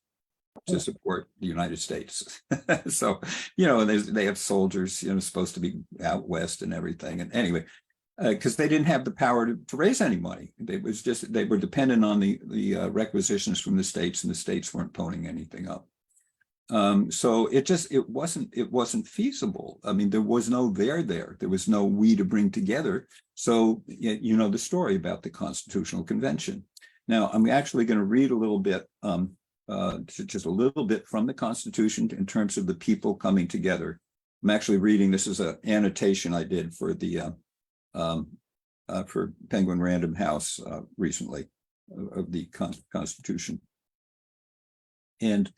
Speaker 5: to support the United States. So, they have soldiers, supposed to be out west and everything. And anyway, because they didn't have the power to raise any money. They were dependent on the requisitions from the states, and the states weren't ponying anything up. So it wasn't feasible. I mean, there was no there. There was no we to bring together. So the story about the Constitutional Convention. Now I'm actually going to read a little bit, just a little bit from the Constitution in terms of the people coming together. I'm actually reading. This is an annotation I did for the for Penguin Random House recently of the Constitution. And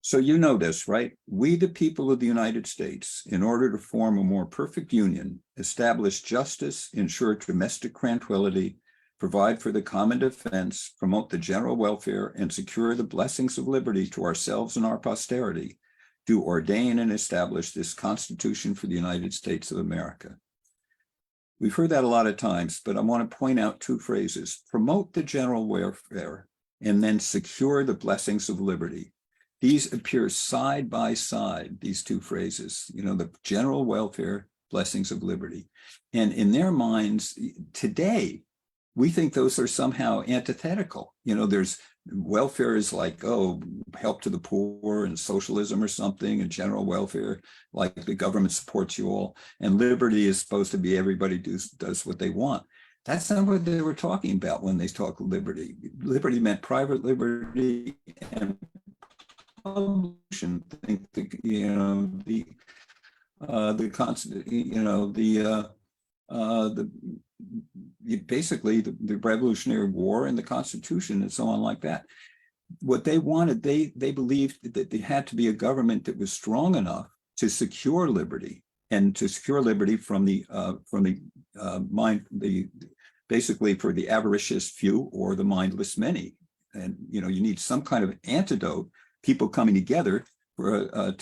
Speaker 5: so this, right? We, the people of the United States, in order to form a more perfect union, establish justice, ensure domestic tranquility, provide for the common defense, promote the general welfare, and secure the blessings of liberty to ourselves and our posterity, do ordain and establish this Constitution for the United States of America. We've heard that a lot of times, but I want to point out 2 phrases: promote the general welfare, and then secure the blessings of liberty. These appear side by side, these 2 phrases, the general welfare, blessings of liberty. And in their minds today, we think those are somehow antithetical. There's welfare is like, help to the poor, and socialism or something, and general welfare, like the government supports you all. And liberty is supposed to be everybody does what they want. That's not what they were talking about when they talk liberty. Liberty meant private liberty and publication. Think basically the Revolutionary War and the Constitution and so on like that. What they wanted, they believed that there had to be a government that was strong enough to secure liberty, and to secure liberty from the basically for the avaricious few or the mindless many. And you need some kind of antidote, people coming together for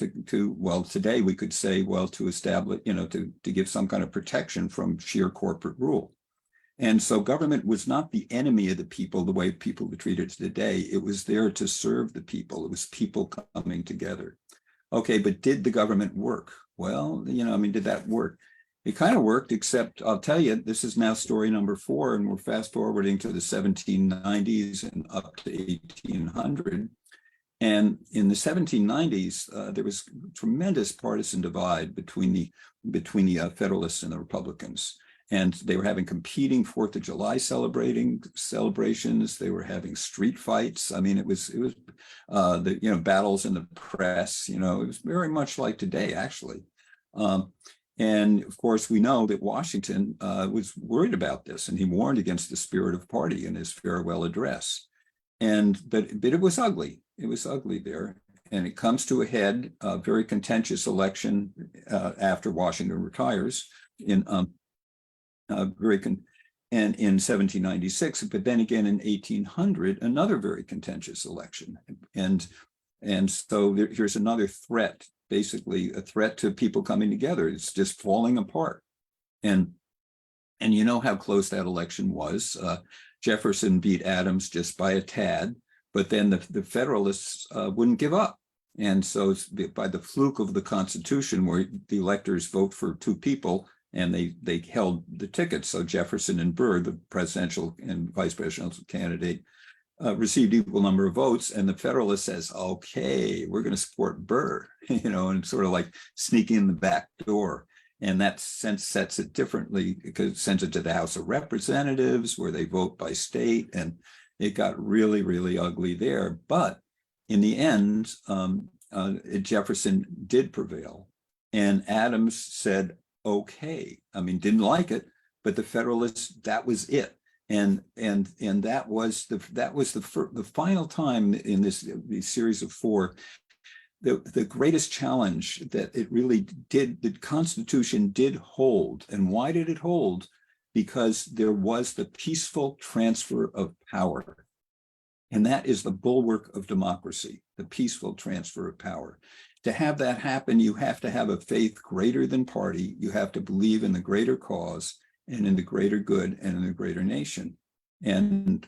Speaker 5: today we could say, to establish, to give some kind of protection from sheer corporate rule. And so government was not the enemy of the people the way people were treated today. It was there to serve the people. It was people coming together. Okay, but did the government work? Well, did that work? It kind of worked, except I'll tell you, this is now story number 4, and we're fast forwarding to the 1790s and up to 1800. And in the 1790s, there was tremendous partisan divide between the Federalists and the Republicans. And they were having competing 4th of July celebrations. They were having street fights. I mean, it was battles in the press. It was very much like today, actually. And of course, we know that Washington was worried about this, and he warned against the spirit of party in his farewell address. But it was ugly. It was ugly there. And it comes to a head, a very contentious election after Washington retires in in 1796, but then again in 1800, another very contentious election. And so here's another threat, basically a threat to people coming together. It's just falling apart. And you know how close that election was. Jefferson beat Adams just by a tad, but then the Federalists wouldn't give up. And so it's by the fluke of the Constitution, where the electors vote for two people, and they held the tickets. So Jefferson and Burr, the presidential and vice presidential candidate, received equal number of votes, and the Federalist says, okay, we're going to support Burr, and sort of like sneaking in the back door. And that sets it differently, because it sends it to the House of Representatives, where they vote by state, and it got really, really ugly there. But in the end, Jefferson did prevail, and Adams said, okay. I mean, didn't like it, but the Federalists, that was it. And that was the final time in this series of four, the greatest challenge that it really did, the Constitution did hold. And why did it hold? Because there was the peaceful transfer of power. And that is the bulwark of democracy, the peaceful transfer of power. To have that happen, you have to have a faith greater than party. You have to believe in the greater cause and in the greater good and in the greater nation. And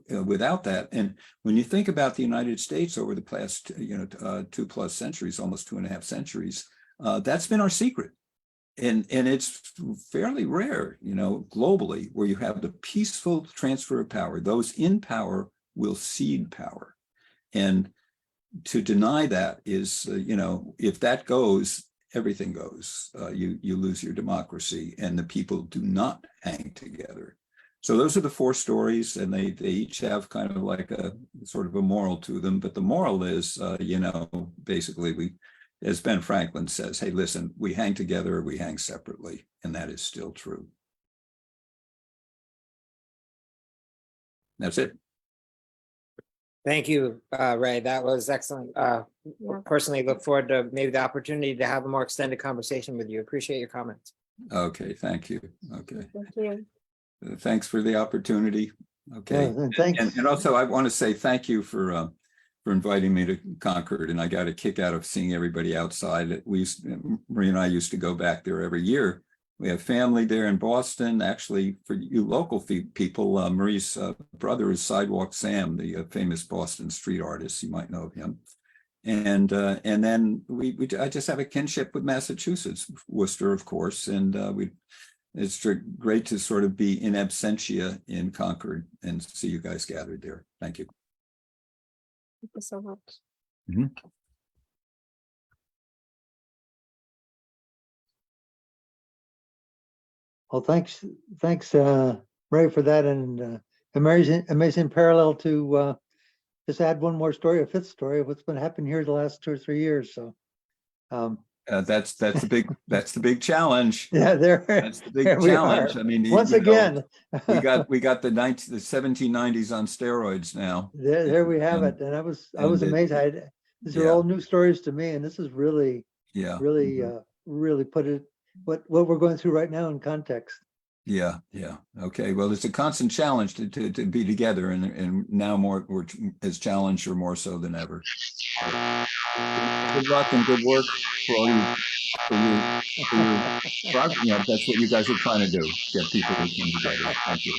Speaker 5: without that, and when you think about the United States over the past 2+ centuries, almost 2.5 centuries, that's been our secret. And it's fairly rare, globally, where you have the peaceful transfer of power. Those in power will cede power. And to deny that is, if that goes, everything goes. You lose your democracy, and the people do not hang together. So those are the four stories, and they each have kind of like a sort of a moral to them. But the moral is, basically as Ben Franklin says, hey, listen, we hang together or we hang separately. And that is still true. That's it.
Speaker 6: Thank you, Ray. That was excellent. Personally, look forward to maybe the opportunity to have a more extended conversation with you. Appreciate your comments.
Speaker 5: Okay, thank you. Okay.
Speaker 8: Thank you.
Speaker 5: Thanks for the opportunity. Okay.
Speaker 4: Thanks.
Speaker 5: And also I want to say thank you for inviting me to Concord, and I got a kick out of seeing everybody outside. Marie and I used to go back there every year. We have family there in Boston. Actually, for you local people, Marie's brother is Sidewalk Sam, the famous Boston street artist. You might know of him. And then I just have a kinship with Massachusetts, Worcester, of course, and it's great to sort of be in absentia in Concord and see you guys gathered there. Thank you.
Speaker 8: Thank you so much.
Speaker 5: Mm-hmm.
Speaker 4: Well, thanks, Ray, for that, and amazing parallel to just add one more story, a fifth story of what's been happening here the last 2 or 3 years. So
Speaker 5: that's the big challenge.
Speaker 4: Yeah,
Speaker 5: that's the big challenge. I mean,
Speaker 4: once again,
Speaker 5: we got the 1790s on steroids now.
Speaker 4: There we have it, and I was amazed. These are all new stories to me, and this is really put it what we're going through right now in context.
Speaker 5: Yeah. Okay. Well, it's a constant challenge to be together, and now we're as challenged or more so than ever. Good luck and good work for all you for your project. That's what you guys are trying to do, get people to come together. Thank you.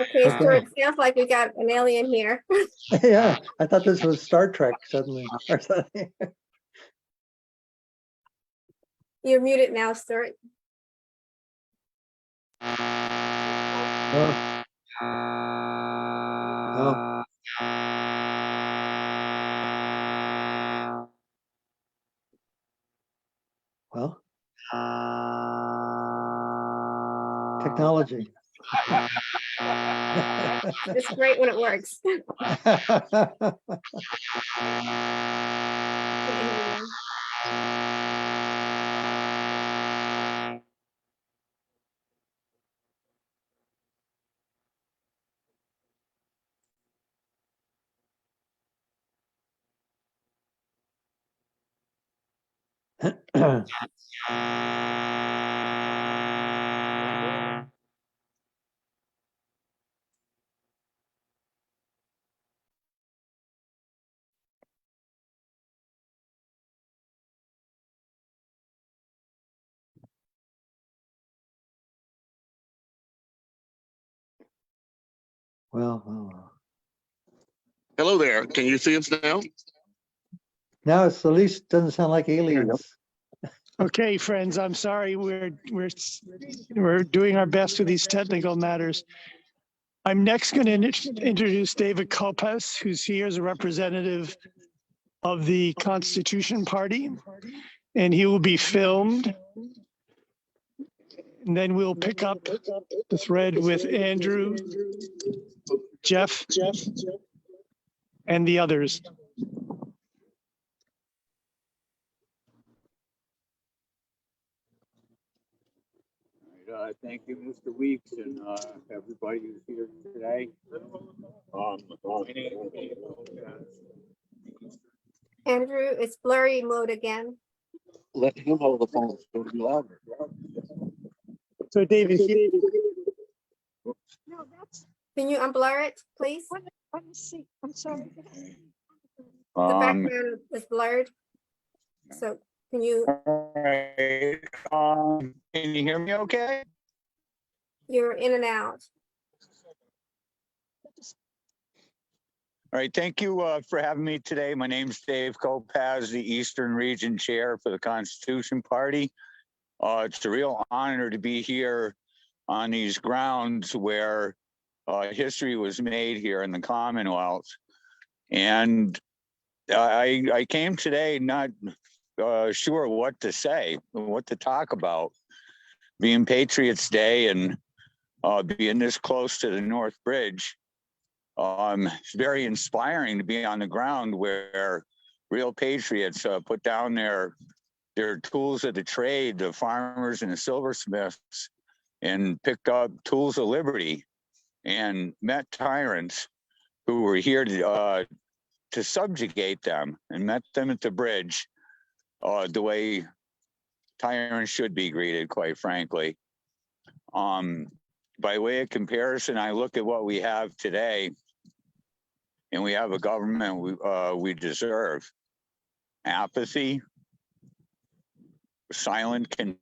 Speaker 8: Okay, so it sounds like we got an alien here.
Speaker 4: Yeah, I thought this was Star Trek suddenly or something.
Speaker 8: You're muted now, Stuart.
Speaker 4: Well, technology.
Speaker 8: It's great when it works.
Speaker 4: Well,
Speaker 13: Hello there. Can you see us now?
Speaker 4: now it's at least doesn't sound like aliens.
Speaker 7: Okay, friends, I'm sorry. We're doing our best with these technical matters. I'm next going to introduce David Kopes, who's here as a representative of the Constitution Party, and he will be filmed. And then we'll pick up the thread with Andrew, Jeff, and the others.
Speaker 18: Thank you, Mr. Weeks, and everybody who's here today.
Speaker 8: Andrew, it's blurry mode again.
Speaker 13: Let him hold the phone. So it'll be louder.
Speaker 7: So David,
Speaker 8: Can you unblur it, please?
Speaker 9: Let me see. I'm sorry.
Speaker 8: The background is blurred. So can you?
Speaker 18: All right. Can you hear me okay?
Speaker 8: You're in and out.
Speaker 18: All right, thank you for having me today. My name's Dave Kopes, the Eastern Region Chair for the Constitution Party. It's a real honor to be here on these grounds where history was made here in the Commonwealth. And I came today not sure what to say, what to talk about. Being Patriots Day and being this close to the North Bridge, it's very inspiring to be on the ground where real patriots put down their tools of the trade, the farmers and the silversmiths, and picked up tools of liberty and met tyrants who were here to subjugate them, and met them at the bridge the way tyrants should be greeted, quite frankly. By way of comparison, I look at what we have today, and we have a government we deserve. Apathy, silent consent,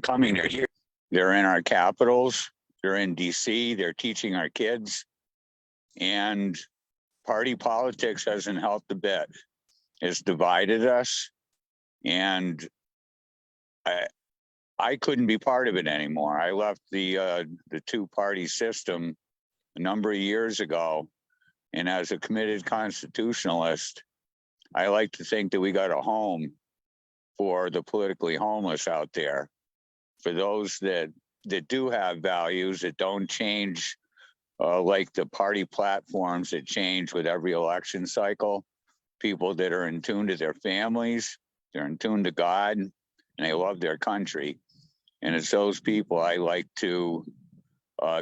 Speaker 18: coming, they're here. They're in our capitals. They're in DC. They're teaching our kids. And party politics hasn't helped a bit. It's divided us. And I couldn't be part of it anymore. I left the two-party system a number of years ago. And as a committed constitutionalist, I like to think that we got a home for the politically homeless out there. For those that do have values that don't change like the party platforms that change with every election cycle, people that are in tune to their families, they're in tune to God, and they love their country. And it's those people I like to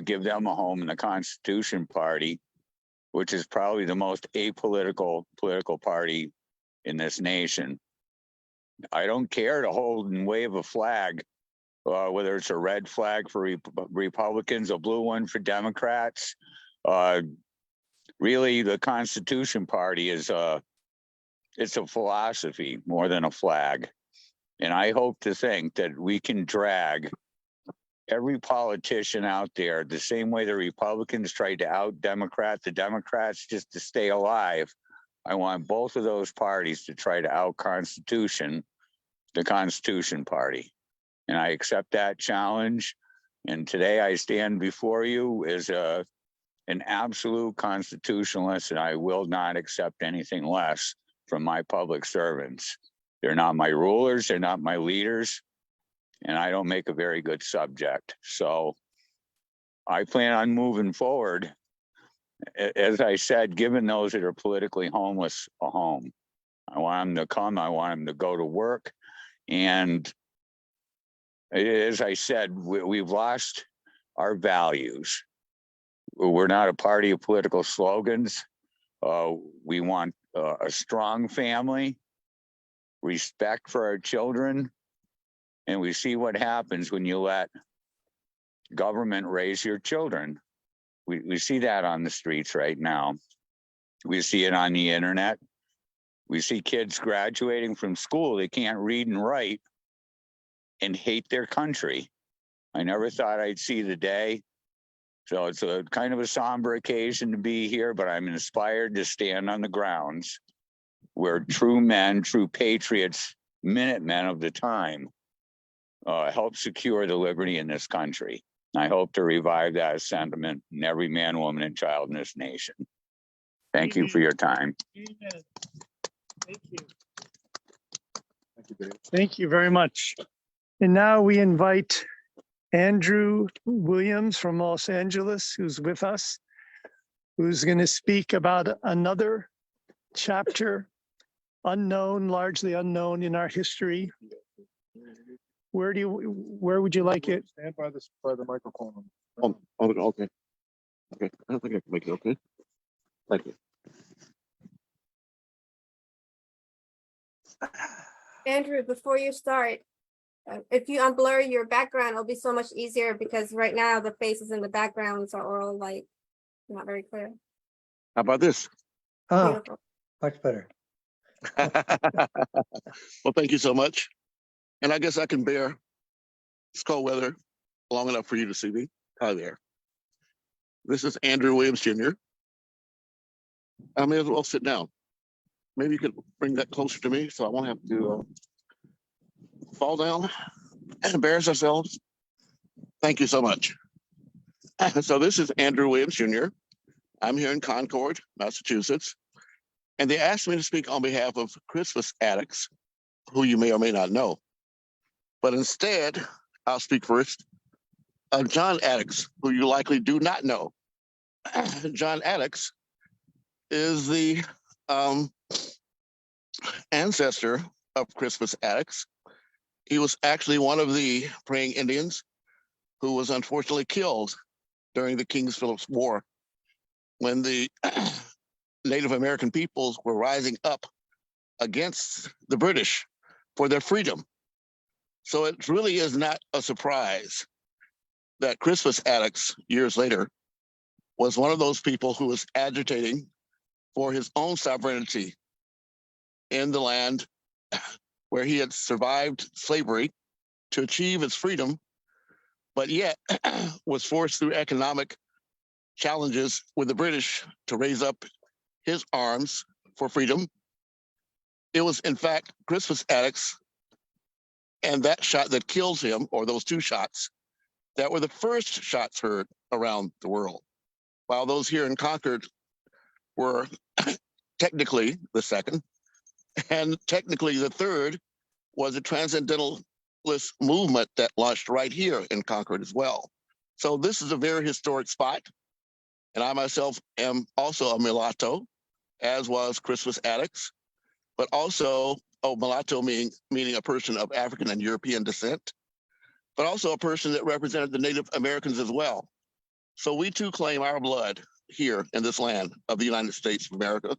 Speaker 18: give them a home in the Constitution Party, which is probably the most apolitical political party in this nation. I don't care to hold and wave a flag, whether it's a red flag for Republicans, a blue one for Democrats. Really, the Constitution Party is it's a philosophy more than a flag. And I hope to think that we can drag every politician out there the same way the Republicans tried to out-Democrat the Democrats just to stay alive. I want both of those parties to try to out-Constitution the Constitution Party. And I accept that challenge. And today I stand before you as an absolute constitutionalist, and I will not accept anything less from my public servants. They're not my rulers, they're not my leaders, and I don't make a very good subject. So I plan on moving forward, as I said, giving those that are politically homeless a home. I want them to come, I want them to go to work. And as I said, we've lost our values. We're not a party of political slogans. We want a strong family, respect for our children, and we see what happens when you let government raise your children. We see that on the streets right now. We see it on the internet. We see kids graduating from school, they can't read and write and hate their country. I never thought I'd see the day. So it's a kind of a somber occasion to be here, but I'm inspired to stand on the grounds where true men, true patriots, Minutemen of the time helped secure the liberty in this country. I hope to revive that sentiment in every man, woman, and child in this nation. Thank you for your time.
Speaker 7: Amen. Thank you. Thank you very much. And now we invite Andrew Williams from Los Angeles, who's with us, who's going to speak about another chapter, unknown, largely unknown in our history. Where would you like it?
Speaker 13: Stand by the microphone. Oh, okay. Okay, I don't think I can make it okay. Thank you.
Speaker 8: Andrew, before you start, if you unblur your background, it'll be so much easier because right now the faces in the backgrounds are all like not very clear.
Speaker 13: How about this?
Speaker 4: Oh,
Speaker 8: Beautiful.
Speaker 4: much better.
Speaker 13: Well, thank you so much. And I guess I can bear this cold weather long enough for you to see me. Hi there. This is Andrew Williams Jr. I may as well sit down. Maybe you could bring that closer to me so I won't have to fall down and embarrass ourselves. Thank you so much. So this is Andrew Williams Jr. I'm here in Concord, Massachusetts, and they asked me to speak on behalf of Christmas addicts, who you may or may not know. But instead, I'll speak first of John Addicts, who you likely do not know. John Addicts is the ancestor of Christmas addicts. He was actually one of the praying Indians who was unfortunately killed during the King Philip's War when the Native American peoples were rising up against the British for their freedom. So it really is not a surprise that Christmas Addicts years later was one of those people who was agitating for his own sovereignty in the land where he had survived slavery to achieve his freedom, but yet was forced through economic challenges with the British to raise up his arms for freedom. It was, in fact, Christmas Addicts and that shot that kills him, or those two shots, that were the first shots heard around the world, while those here in Concord were technically the second, and technically the third was a transcendentalist movement that launched right here in Concord as well. So this is a very historic spot, and I myself am also a mulatto, as was Christmas Addicts, but also mulatto meaning a person of African and European descent, but also a person that represented the Native Americans as well. So we too claim our blood here in this land of the United States of America,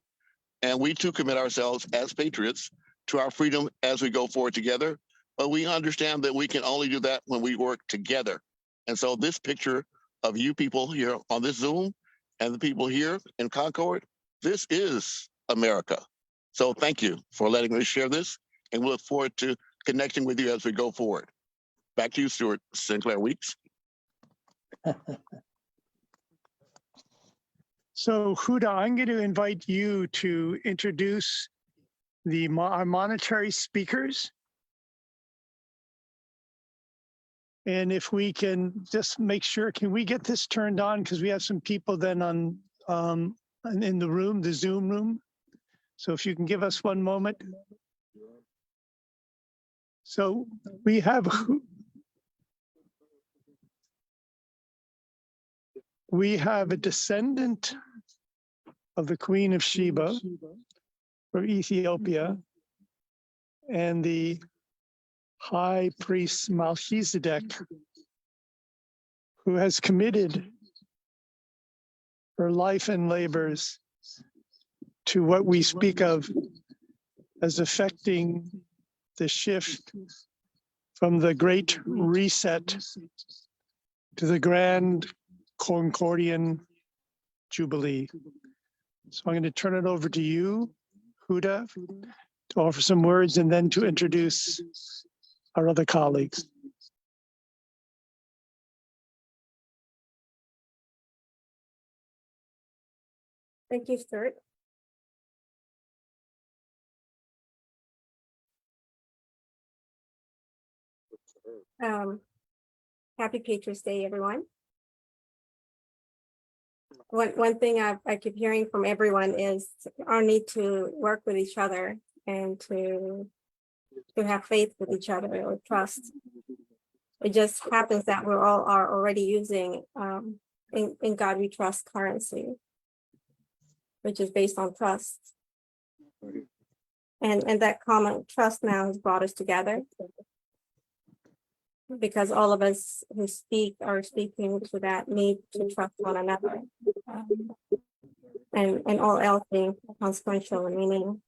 Speaker 13: and we too commit ourselves as patriots to our freedom as we go forward together. But we understand that we can only do that when we work together. And so this picture of you people here on this Zoom and the people here in Concord, this is America. So thank you for letting me share this, and we look forward to connecting with you as we go forward. Back to you, Stuart Sinclair Weeks.
Speaker 7: So Huda, I'm going to invite you to introduce our monetary speakers. And if we can just make sure, can we get this turned on? Because we have some people then on in the room, the Zoom room. So if you can give us one moment. So we have a descendant of the Queen of Sheba from Ethiopia and the High Priest Melchizedek, who has committed her life and labors to what we speak of as affecting the shift from the Great Reset to the Grand Concordian Jubilee. So I'm going to turn it over to you, Huda, to offer some words and then to introduce our other colleagues.
Speaker 8: Thank you, Stuart. Happy Patriots Day, everyone. One thing I keep hearing from everyone is our need to work with each other and to have faith with each other or trust. It just happens that we all are already using in God we trust currency, which is based on trust. And that common trust now has brought us together, because all of us who speak are speaking to that need to trust one another, and all else being consequential, meaning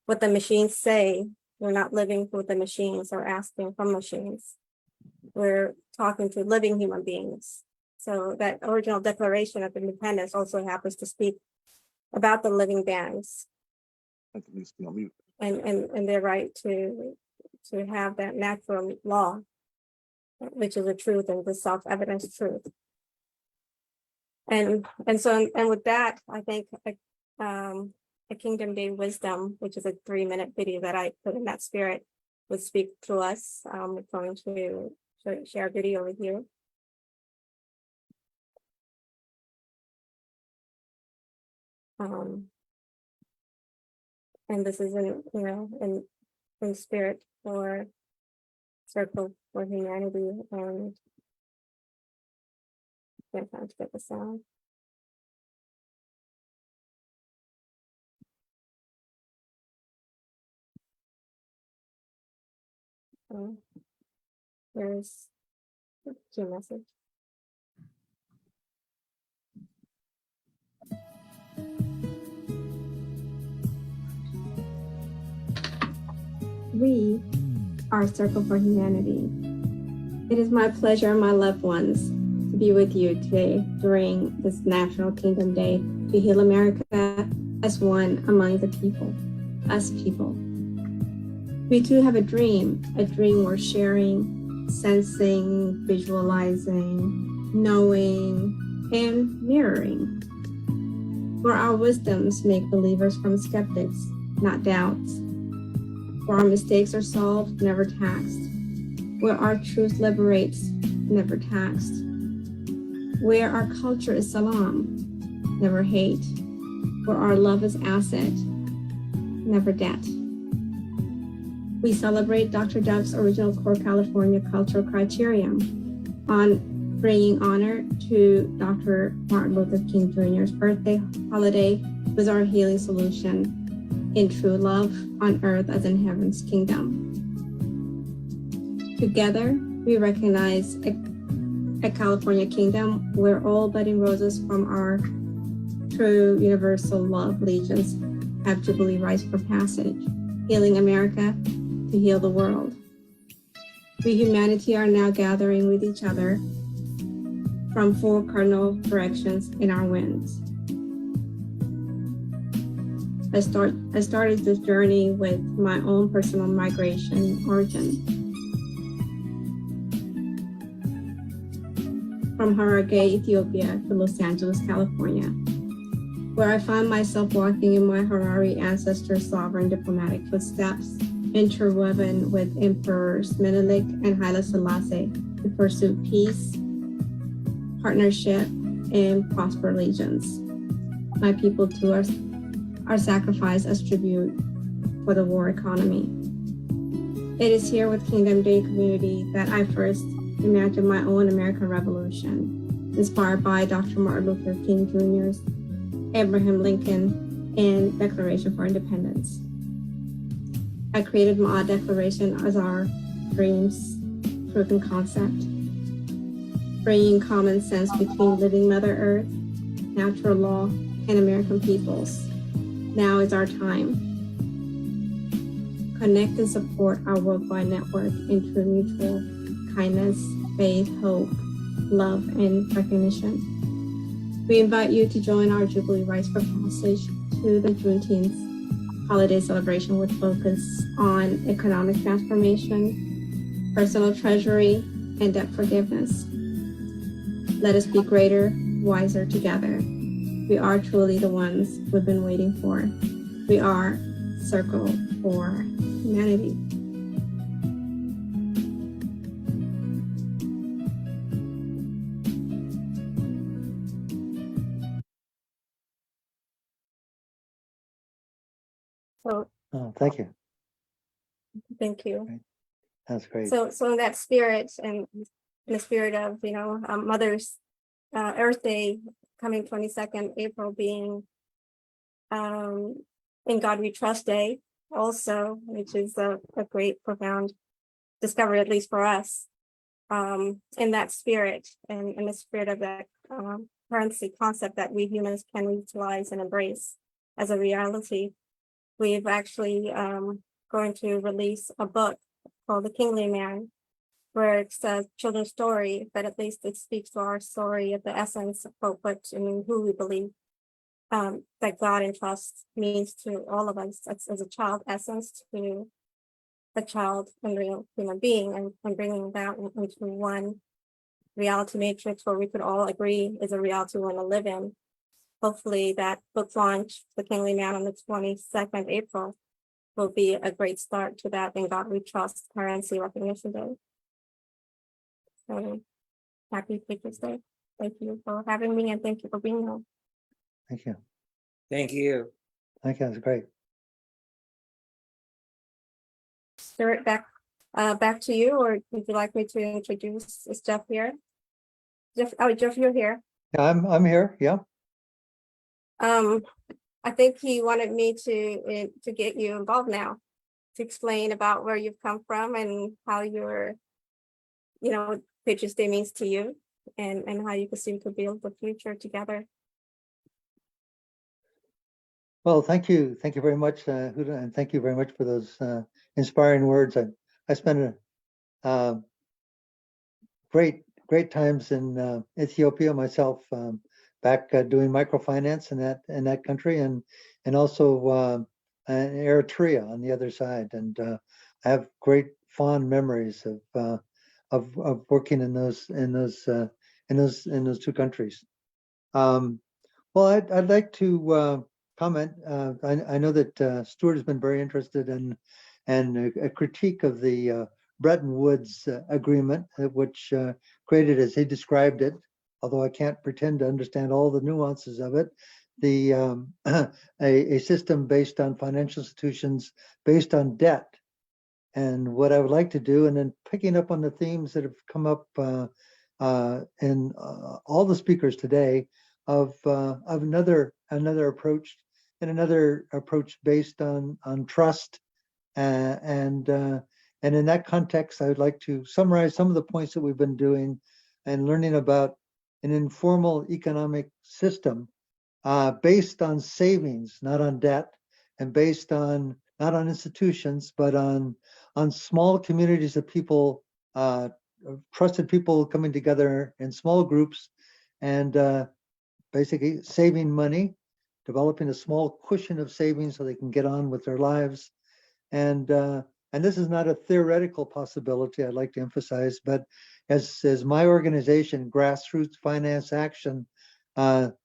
Speaker 8: what the machines say, we're not living with the machines or asking from machines. We're talking to living human beings. So that original Declaration of Independence also happens to speak about the living beings and their right to have that natural law, which is a truth and the self-evident truth. And with that, I think a Kingdom Day Wisdom, which is a 3-minute video that I put in that spirit, would speak to us. I'm going to share a video with you. And this is in spirit for Circle for Humanity, and I'm trying to get the sound. There's your message. We are Circle for Humanity. It is my pleasure and my loved ones to be with you today during this National Kingdom Day to heal America as one among the people, us people. We too have a dream worth sharing, sensing, visualizing, knowing, and mirroring, where our wisdoms make believers from skeptics, not doubts, where our mistakes are solved, never taxed, where our truth liberates, never taxed, where our culture is salam, never hate, where our love is asset, never debt. We celebrate Dr. Dove's original core California cultural criterion on bringing honor to Dr. Martin Luther King Jr.'s birthday holiday with our healing solution in true love on earth as in heaven's kingdom. Together, we recognize a California kingdom where all budding roses from our true universal love legions have Jubilee rites for passage, healing America to heal the world. We humanity are now gathering with each other from 4 cardinal directions in our winds. I started this journey with my own personal migration origin. From Harare, Ethiopia to Los Angeles, California, where I found myself walking in my Harari ancestors' sovereign diplomatic footsteps, interwoven with Emperors Menelik and Haile Selassie to pursue peace, partnership, and prosper allegiance. My people too are sacrificed as tribute for the war economy. It is here with Kingdom Day community that I first imagined my own American Revolution, inspired by Dr. Martin Luther King Jr.'s, Abraham Lincoln, and Declaration for Independence. I created my declaration as our dreams proven concept. bringing common sense between living Mother Earth, natural law, and American peoples. Now is our time. Connect and support our worldwide network in true mutual kindness, faith, hope, love, and recognition. We invite you to join our Jubilee Rites for Passage to the Juneteenth holiday celebration with focus on economic transformation, personal treasury, and debt forgiveness. Let us be greater, wiser together. We are truly the ones we've been waiting for. We are Circle for Humanity. So,
Speaker 4: Oh, thank you.
Speaker 8: thank you.
Speaker 4: That's great.
Speaker 8: So in that spirit, and in the spirit of, Mother's Earth Day coming 22nd April being In God We Trust Day also, which is a great, profound discovery, at least for us. In that spirit, and in the spirit of that currency concept that we humans can utilize and embrace as a reality, we've actually going to release a book called The Kingly Man, where it's a children's story, but at least it speaks to our story of the essence of what and who we believe that God and trust means to all of us as a child essence to a child and real human being, and bringing that into one reality matrix where we could all agree is a reality we want to live in. Hopefully that book launch, The Kingly Man, on the 22nd April, will be a great start to that In God We Trust Currency Recognition Day. So happy Patriots Day. Thank you for having me, and thank you for being here.
Speaker 4: Thank you.
Speaker 6: Thank you.
Speaker 4: Thank you. That's great.
Speaker 8: Stuart, back to you, or would you like me to introduce? Is Jeff here? Jeff, you're here.
Speaker 4: Yeah, I'm here. Yeah.
Speaker 8: I think he wanted me to get you involved now, to explain about where you've come from and how your, Patriots Day means to you, and how you can to build the future together.
Speaker 4: Well, thank you. Thank you very much, Huda, and thank you very much for those inspiring words. I spent great times in Ethiopia myself, back doing microfinance in that country, and also in Eritrea on the other side. And I have great fond memories of working in those two countries. Well, I'd like to comment. I know that Stuart has been very interested in a critique of the Bretton Woods agreement, which created, as he described it, although I can't pretend to understand all the nuances of it, a system based on financial institutions, based on debt. And what I would like to do, and then picking up on the themes that have come up in all the speakers today, of another approach, and another approach based on trust, and in that context, I would like to summarize some of the points that we've been doing and learning about an informal economic system based on savings, not on debt, and based on not on institutions, but on small communities of people, trusted people coming together in small groups, and basically saving money, developing a small cushion of savings so they can get on with their lives. And this is not a theoretical possibility, I'd like to emphasize, but as my organization, Grassroots Finance Action,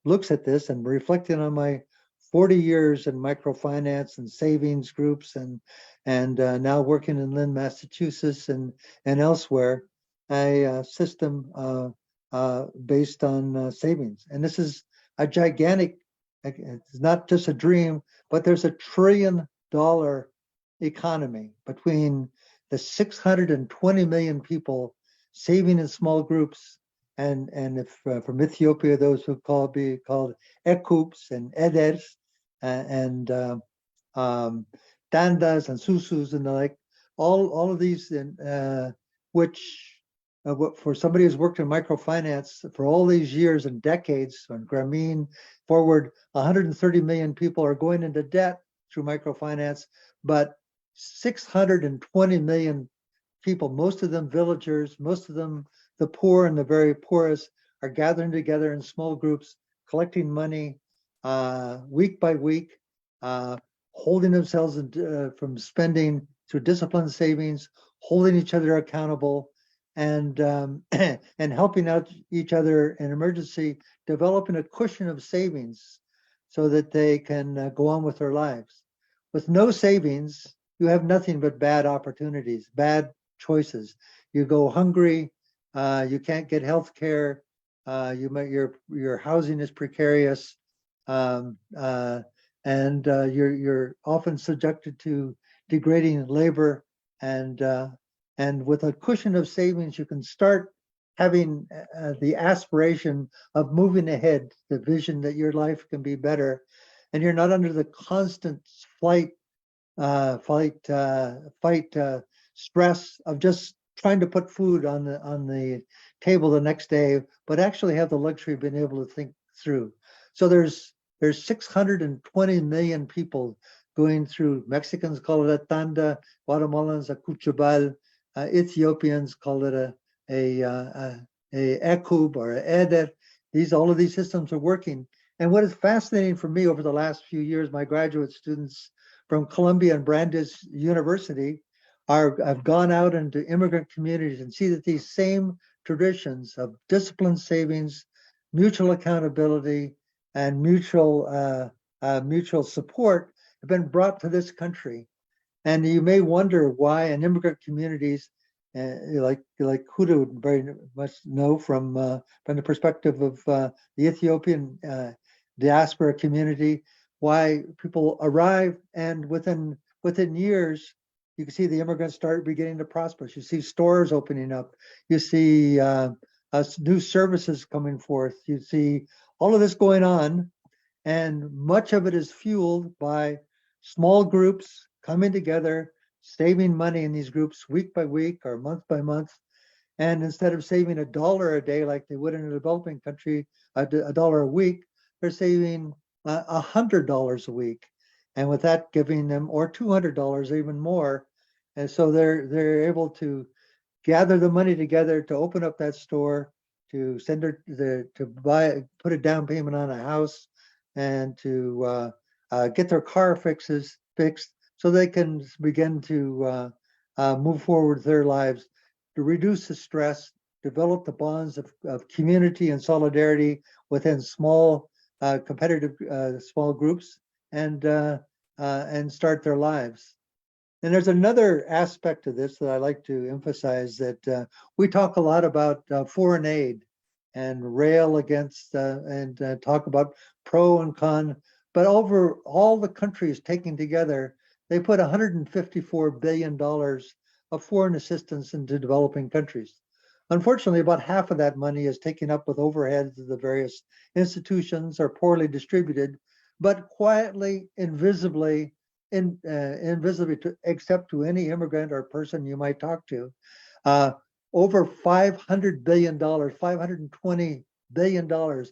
Speaker 4: looks at this, and reflecting on my 40 years in microfinance and savings groups, and now working in Lynn, Massachusetts, and elsewhere, a system based on savings. And this is a gigantic, it's not just a dream, but there's $1 trillion economy between the 620 million people saving in small groups, and if from Ethiopia, those who be called ekups and eders, and dandas and susus and the like, all of these, which for somebody who's worked in microfinance for all these years and decades, on Grameen forward, 130 million people are going into debt through microfinance, but 620 million people, most of them villagers, most of them the poor and the very poorest, are gathering together in small groups, collecting money week by week, holding themselves from spending through disciplined savings, holding each other accountable, and and helping out each other in emergency, developing a cushion of savings so that they can go on with their lives. With no savings, you have nothing but bad opportunities, bad choices. You go hungry, you can't get health care, your housing is precarious, and you're often subjected to degrading labor, and with a cushion of savings, you can start having the aspiration of moving ahead, the vision that your life can be better, and you're not under the constant stress of just trying to put food on the table the next day, but actually have the luxury of being able to think through. So there's 620 million people going through. Mexicans call it a tanda, Guatemalans a cuchabal, Ethiopians call it a ekub or a eder. All of these systems are working. And what is fascinating for me over the last few years, my graduate students from Columbia and Brandeis University have gone out into immigrant communities and see that these same traditions of disciplined savings, mutual accountability, and mutual support have been brought to this country. And you may wonder why in immigrant communities, like Huda would very much know from the perspective of the Ethiopian diaspora community, why people arrive and within years, you can see the immigrants start beginning to prosper. You see stores opening up. You see new services coming forth. You see all of this going on, and much of it is fueled by small groups coming together, saving money in these groups week by week or month by month. And instead of saving $1 a day like they would in a developing country, $1 a week, they're saving $100 a week. And with that, giving them, or $200, even more. And so they're able to gather the money together to open up that store, to send put a down payment on a house, and to get their car fixed, so they can begin to move forward their lives, to reduce the stress, develop the bonds of community and solidarity within small, competitive small groups, and start their lives. And there's another aspect of this that I like to emphasize, that we talk a lot about foreign aid and rail against and talk about pro and con, but over all the countries taken together, they put $154 billion of foreign assistance into developing countries. Unfortunately, about half of that money is taken up with overheads of the various institutions, or poorly distributed, but quietly, invisibly, except to any immigrant or person you might talk to. Over $500 billion, $520 billion,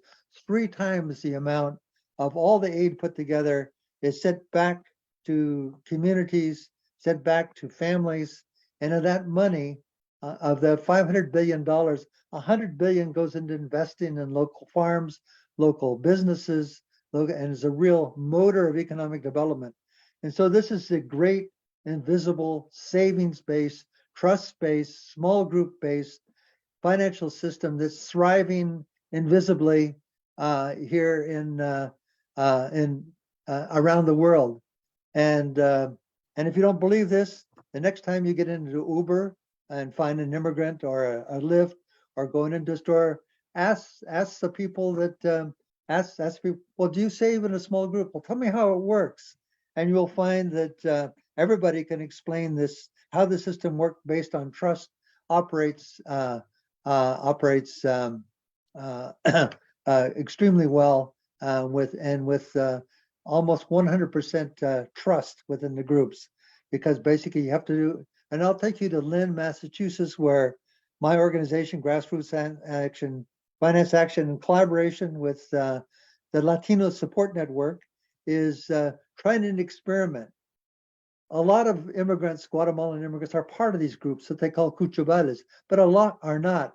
Speaker 4: 3 times the amount of all the aid put together is sent back to communities, sent back to families. And of that money, of the $500 billion, $100 billion goes into investing in local farms, local businesses, and is a real motor of economic development. And so this is a great invisible savings-based, trust-based, small group-based financial system that's thriving invisibly here in around the world. And if you don't believe this, the next time you get into Uber and find an immigrant or a Lyft, or going into a store, ask the people that ask people, well, do you save in a small group? Well, tell me how it works. And you'll find that everybody can explain this, how the system works based on trust, operates extremely well with almost 100% trust within the groups, because basically you have to do. And I'll take you to Lynn, Massachusetts, where my organization, Grassroots Action, Finance Action, in collaboration with the Latino Support Network, is trying an experiment. A lot of immigrants, Guatemalan immigrants, are part of these groups that they call cuchubales, but a lot are not.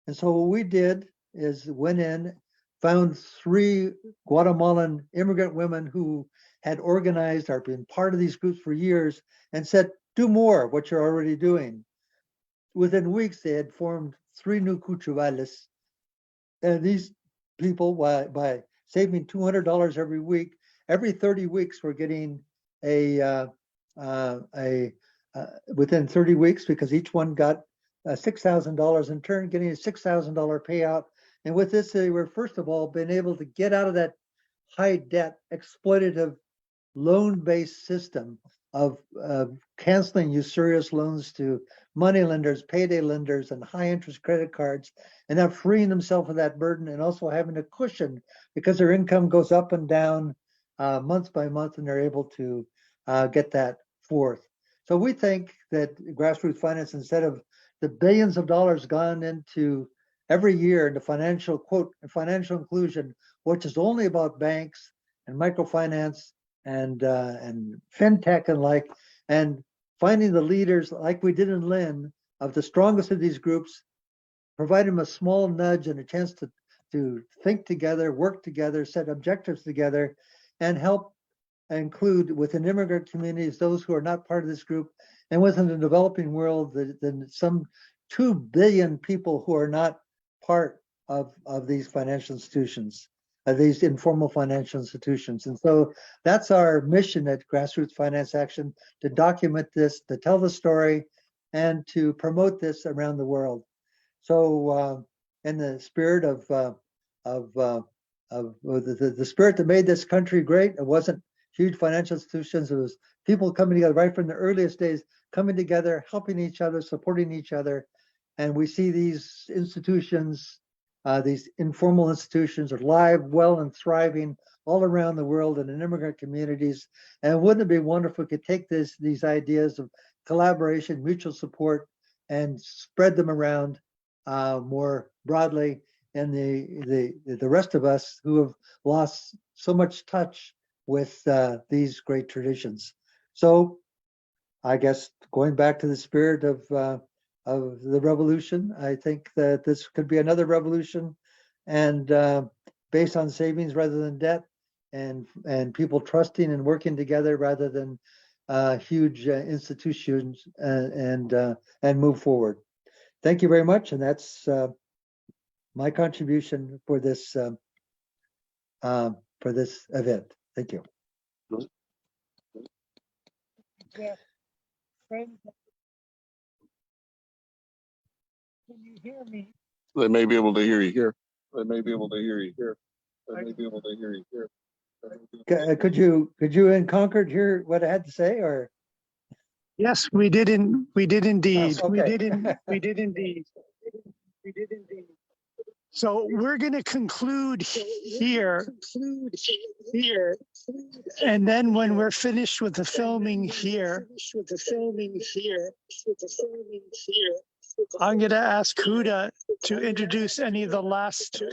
Speaker 4: And so what we did is went in, found 3 Guatemalan immigrant women who had organized or been part of these groups for years, and said, do more of what you're already doing. Within weeks, they had formed 3 new cuchubales. And these people, by saving $200 every week, every 30 weeks, we're getting within 30 weeks, because each one got $6,000 in turn, getting a $6,000 payout. And with this, they were, first of all, been able to get out of that high debt, exploitative, loan-based system of canceling usurious loans to money lenders, payday lenders, and high interest credit cards, and now freeing themselves of that burden, and also having a cushion because their income goes up and down month by month, and they're able to get that forth. So we think that grassroots finance, instead of the billions of dollars gone into every year into financial, quote, financial inclusion, which is only about banks and microfinance and fintech and like, and finding the leaders like we did in Lynn of the strongest of these groups, provide them a small nudge and a chance to think together, work together, set objectives together, and help include within immigrant communities those who are not part of this group, and within the developing world, some 2 billion people who are not part of these financial institutions, these informal financial institutions. And so that's our mission at Grassroots Finance Action, to document this, to tell the story, and to promote this around the world. So in the spirit of the spirit that made this country great, it wasn't huge financial institutions, it was people coming together right from the earliest days, coming together, helping each other, supporting each other. And we see these institutions, these informal institutions, are alive, well, and thriving all around the world and in immigrant communities. And wouldn't it be wonderful if we could take these ideas of collaboration, mutual support, and spread them around more broadly, and the rest of us who have lost so much touch with these great traditions. So I guess going back to the spirit of the revolution, I think that this could be another revolution, and based on savings rather than debt, and people trusting and working together rather than huge institutions, and move forward. Thank you very much, and that's my contribution for this event. Thank you.
Speaker 7: Yeah. Friend, can you hear me?
Speaker 13: They may be able to hear you here. They may be able to hear you here. They may be able to hear you here.
Speaker 4: Could you in Concord hear what I had to say, or?
Speaker 7: Yes, we did indeed. We did indeed. So we're going to conclude here. And then when we're finished with the filming here, I'm going to ask Huda to introduce any of the last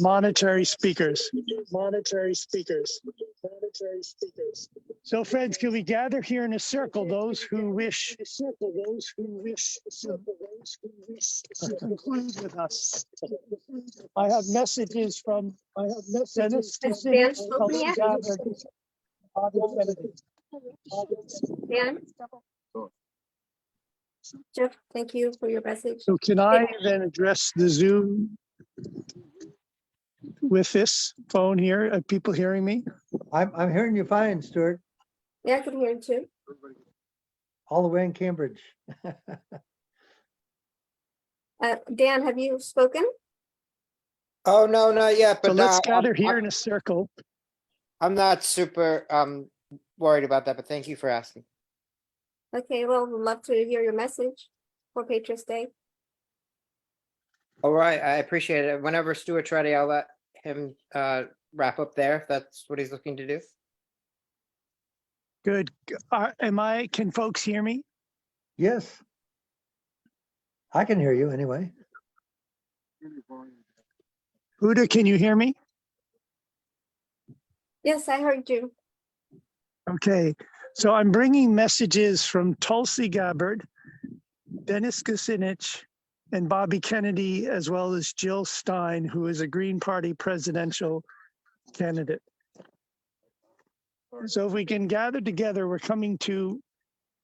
Speaker 7: monetary speakers. So friends, can we gather here in a circle, those who wish to conclude with us? I have messages from Dennis.
Speaker 8: Has Dan spoken yet? Dan? Jeff, thank you for your message.
Speaker 7: So can I then address the Zoom with this phone here? Are people hearing me?
Speaker 4: I'm hearing you fine, Stuart,
Speaker 8: Yeah, I can hear him too.
Speaker 4: all the way in Cambridge.
Speaker 8: Dan, have you spoken?
Speaker 6: Oh, no, not yet,
Speaker 7: So
Speaker 6: but
Speaker 7: let's gather here in a circle.
Speaker 6: I'm not super worried about that, but thank you for asking.
Speaker 8: Okay, well, we'd love to hear your message for Patriots Day.
Speaker 6: All right, I appreciate it. Whenever Stuart's ready, I'll let him wrap up there, if that's what he's looking to do.
Speaker 7: Good. Can folks hear me?
Speaker 4: Yes. I can hear you anyway.
Speaker 7: Huda, can you hear me?
Speaker 8: Yes, I heard you.
Speaker 7: Okay, so I'm bringing messages from Tulsi Gabbard, Dennis Kucinich, and Bobby Kennedy, as well as Jill Stein, who is a Green Party presidential candidate. So if we can gather together, we're coming to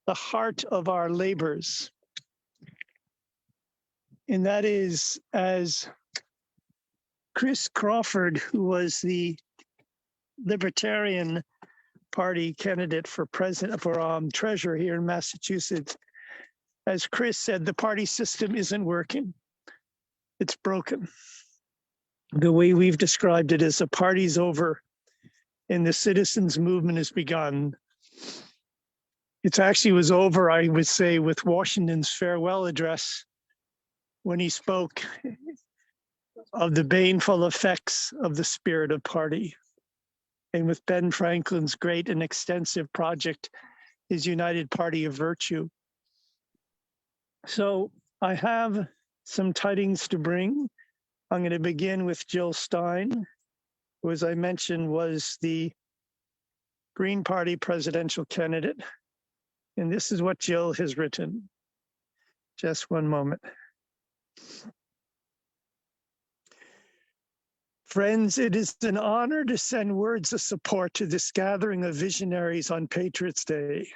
Speaker 7: the heart of our labors. And that is, as Chris Crawford, who was the Libertarian Party candidate for president, for treasurer here in Massachusetts, as Chris said, the party system isn't working. It's broken. The way we've described it is the party's over and the citizens movement has begun. It actually was over, I would say, with Washington's farewell address when he spoke of the baneful effects of the spirit of party. And with Ben Franklin's great and extensive project, his United Party of Virtue. So I have some tidings to bring. I'm going to begin with Jill Stein, who, as I mentioned, was the Green Party presidential candidate. And this is what Jill has written. Just one moment. Friends, it is an honor to send words of support to this gathering of visionaries on Patriots Day.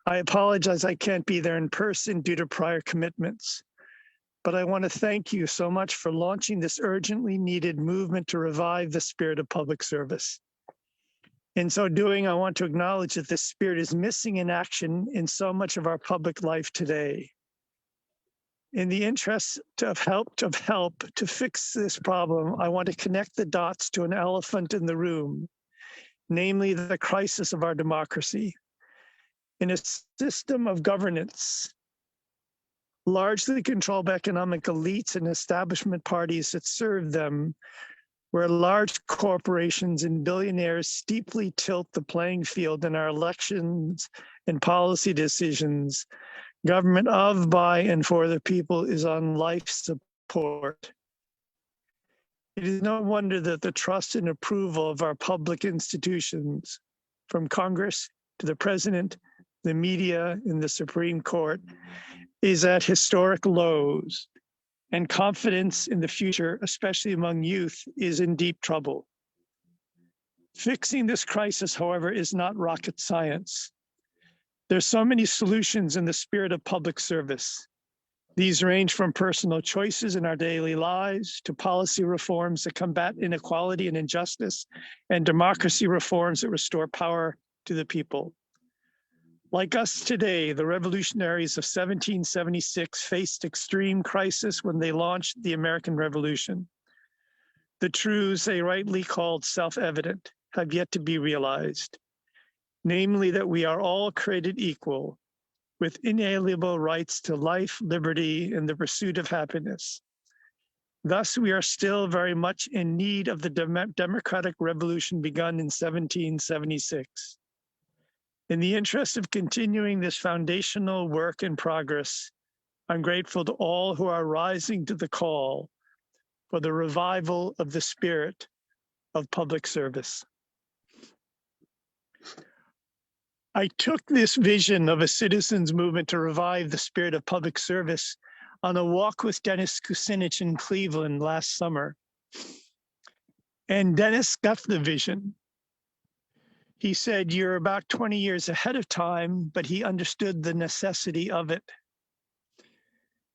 Speaker 7: I apologize I can't be there in person due to prior commitments, but I want to thank you so much for launching this urgently needed movement to revive the spirit of public service. In so doing, I want to acknowledge that this spirit is missing in action in so much of our public life today. In the interest of help to fix this problem, I want to connect the dots to an elephant in the room, namely the crisis of our democracy. In a system of governance, largely controlled by economic elites and establishment parties that serve them, where large corporations and billionaires steeply tilt the playing field in our elections and policy decisions, government of, by, and for the people is on life support. It is no wonder that the trust and approval of our public institutions, from Congress to the president, the media, and the Supreme Court, is at historic lows, and confidence in the future, especially among youth, is in deep trouble. Fixing this crisis, however, is not rocket science. There's so many solutions in the spirit of public service. These range from personal choices in our daily lives to policy reforms that combat inequality and injustice, and democracy reforms that restore power to the people. Like us today, the revolutionaries of 1776 faced extreme crisis when they launched the American Revolution. The truths they rightly called self-evident have yet to be realized, namely that we are all created equal, with inalienable rights to life, liberty, and the pursuit of happiness. Thus, we are still very much in need of the democratic revolution begun in 1776. In the interest of continuing this foundational work in progress, I'm grateful to all who are rising to the call for the revival of the spirit of public service. I took this vision of a citizens movement to revive the spirit of public service on a walk with Dennis Kucinich in Cleveland last summer. And Dennis got the vision. He said, "You're about 20 years ahead of time," but he understood the necessity of it.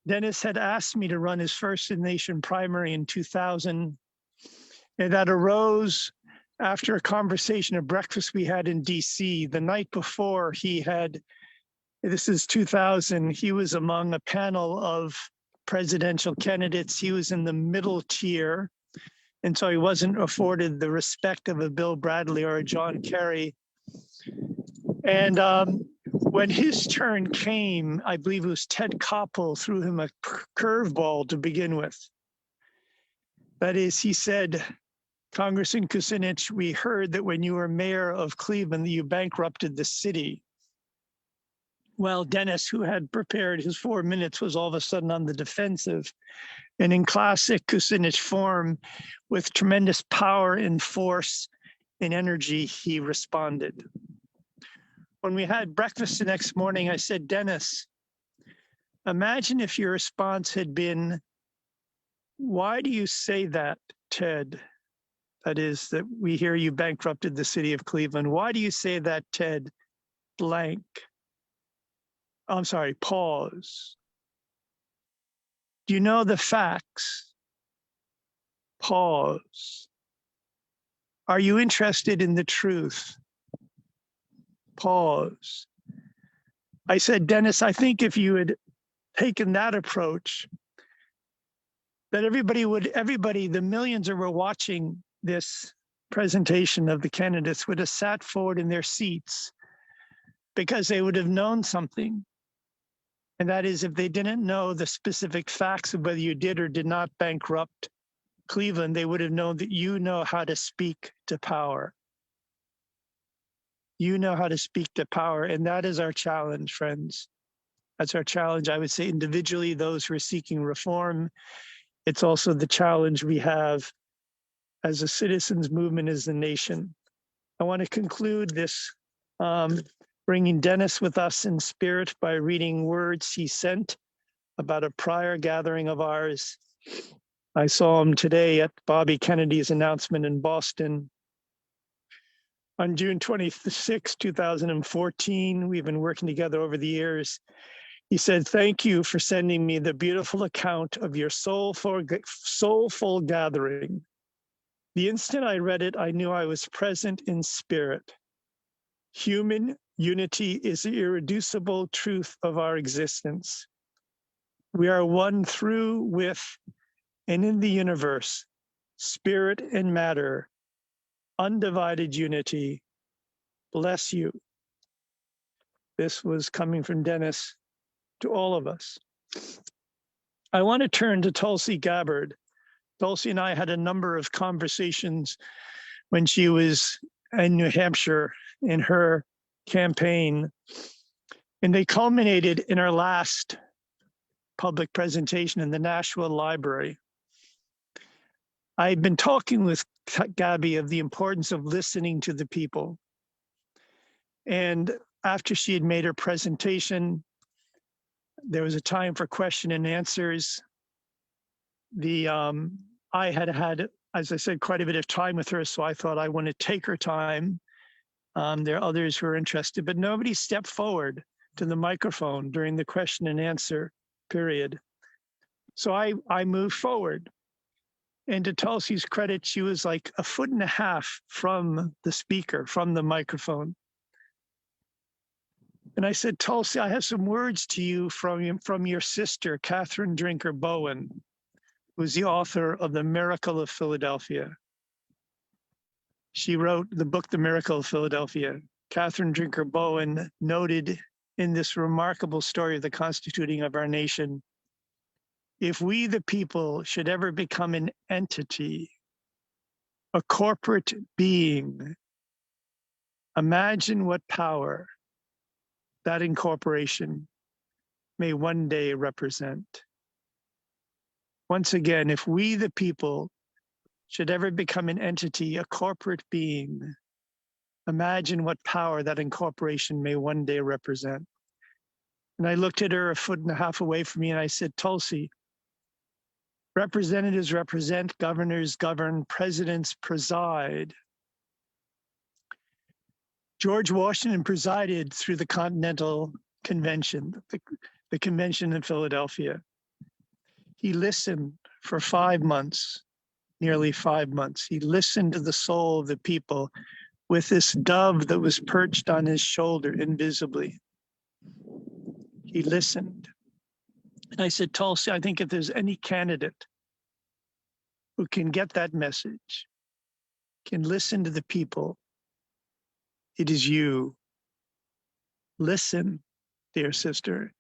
Speaker 7: Dennis had asked me to run his first in the nation primary in 2000, and that arose after a conversation, a breakfast we had in DC. The night before he had, this is 2000, he was among a panel of presidential candidates. He was in the middle tier, and so he wasn't afforded the respect of a Bill Bradley or a John Kerry. And when his turn came, I believe it was Ted Koppel threw him a curveball to begin with. That is, he said, "Congressman Kucinich, we heard that when you were mayor of Cleveland, you bankrupted the city." Well, Dennis, who had prepared his 4 minutes, was all of a sudden on the defensive. And in classic Kucinich form, with tremendous power and force and energy, he responded. When we had breakfast the next morning, I said, Dennis, imagine if your response had been, why do you say that, Ted? That is, that we hear you bankrupted the city of Cleveland. Why do you say that, Ted? Blank. I'm sorry, pause. Do you know the facts? Pause. Are you interested in the truth? Pause. I said, Dennis, I think if you had taken that approach, that everybody, the millions that were watching this presentation of the candidates would have sat forward in their seats because they would have known something. And that is, if they didn't know the specific facts of whether you did or did not bankrupt Cleveland, they would have known that you know how to speak to power. You know how to speak to power. And that is our challenge, friends. That's our challenge. I would say individually, those who are seeking reform. It's also the challenge we have as a citizens movement as a nation. I want to conclude this bringing Dennis with us in spirit by reading words he sent about a prior gathering of ours. I saw him today at Bobby Kennedy's announcement in Boston. On June 26, 2014, we've been working together over the years. He said, thank you for sending me the beautiful account of your soulful gathering. The instant I read it, I knew I was present in spirit. Human unity is the irreducible truth of our existence. We are one through, with, and in the universe, spirit and matter, undivided unity. Bless you. This was coming from Dennis to all of us. I want to turn to Tulsi Gabbard. Tulsi and I had a number of conversations when she was in New Hampshire in her campaign, and they culminated in our last public presentation in the Nashville Library. I've been talking with Gabby of the importance of listening to the people. And after she had made her presentation, there was a time for question and answers. I had, as I said, quite a bit of time with her, so I thought I want to take her time. There are others who are interested, but nobody stepped forward to the microphone during the question and answer period. So I moved forward. And to Tulsi's credit, she was like 1.5 feet from the speaker, from the microphone. And I said, Tulsi, I have some words to you from your sister, Catherine Drinker Bowen, who's the author of The Miracle of Philadelphia. She wrote the book, The Miracle of Philadelphia. Catherine Drinker Bowen noted in this remarkable story of the constituting of our nation, if we, the people, should ever become an entity, a corporate being, imagine what power that incorporation may one day represent. Once again, if we, the people, should ever become an entity, a corporate being, imagine what power that incorporation may one day represent. And I looked at her 1.5 feet away from me and I said, Tulsi, representatives represent, governors govern, presidents preside. George Washington presided through the Continental Convention, the convention in Philadelphia. He listened for 5 months, nearly 5 months. He listened to the soul of the people with this dove that was perched on his shoulder invisibly. He listened. And I said, Tulsi, I think if there's any candidate who can get that message, can listen to the people, it is you. Listen, dear sister.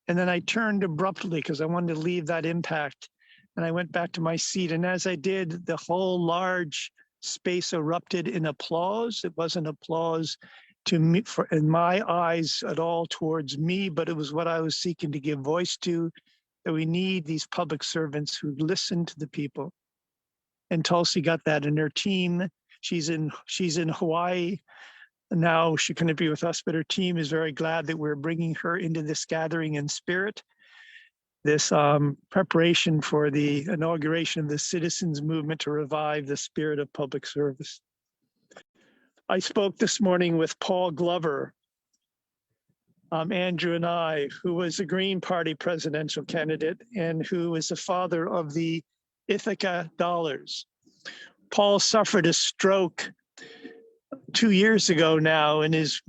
Speaker 7: And then I turned abruptly because I wanted to leave that impact. And I went back to my seat. And as I did, the whole large space erupted in applause. It wasn't applause to me, for in my eyes at all towards me, but it was what I was seeking to give voice to, that we need these public servants who listen to the people. And Tulsi got that in her team. She's in Hawaii now. She couldn't be with us, but her team is very glad that we're bringing her into this gathering in spirit. This preparation for the inauguration of the citizens movement to revive the spirit of public service. I spoke this morning with Paul Glover, Andrew and I, who was a Green Party presidential candidate and who is the father of the Ithaca dollars. Paul suffered a stroke 2 years ago now and is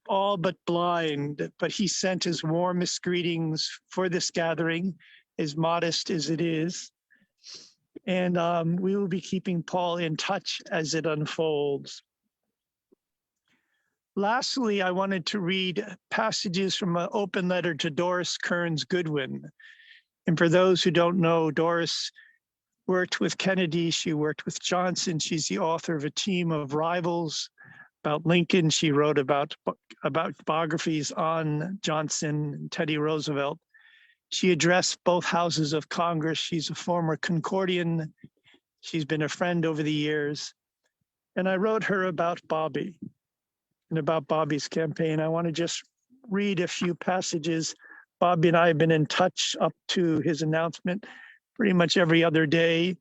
Speaker 7: all but blind, but he sent his warmest greetings for this gathering, as modest as it is. And we will be keeping Paul in touch as it unfolds. Lastly, I wanted to read passages from an open letter to Doris Kearns Goodwin. And for those who don't know, Doris worked with Kennedy, she worked with Johnson. She's the author of A Team of Rivals. About Lincoln, she wrote about biographies on Johnson and Teddy Roosevelt. She addressed both houses of Congress. She's a former Concordian. She's been a friend over the years. And I wrote her about Bobby and about Bobby's campaign. I want to just read a few passages. Bobby and I have been in touch up to his announcement pretty much every other day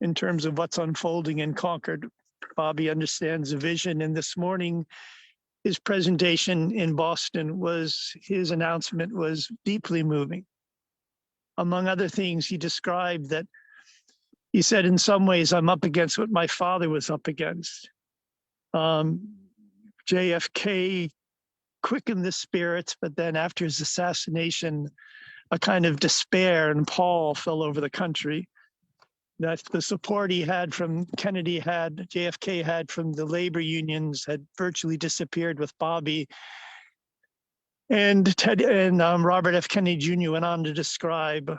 Speaker 7: in terms of what's unfolding in Concord. Bobby understands the vision, and this morning, his presentation in Boston his announcement was deeply moving. Among other things, he described that, he said, in some ways, I'm up against what my father was up against. JFK quickened the spirits, but then after his assassination, a kind of despair and pall fell over the country. That the support he had from JFK had from the labor unions had virtually disappeared with Bobby. And Robert F. Kennedy Jr. went on to describe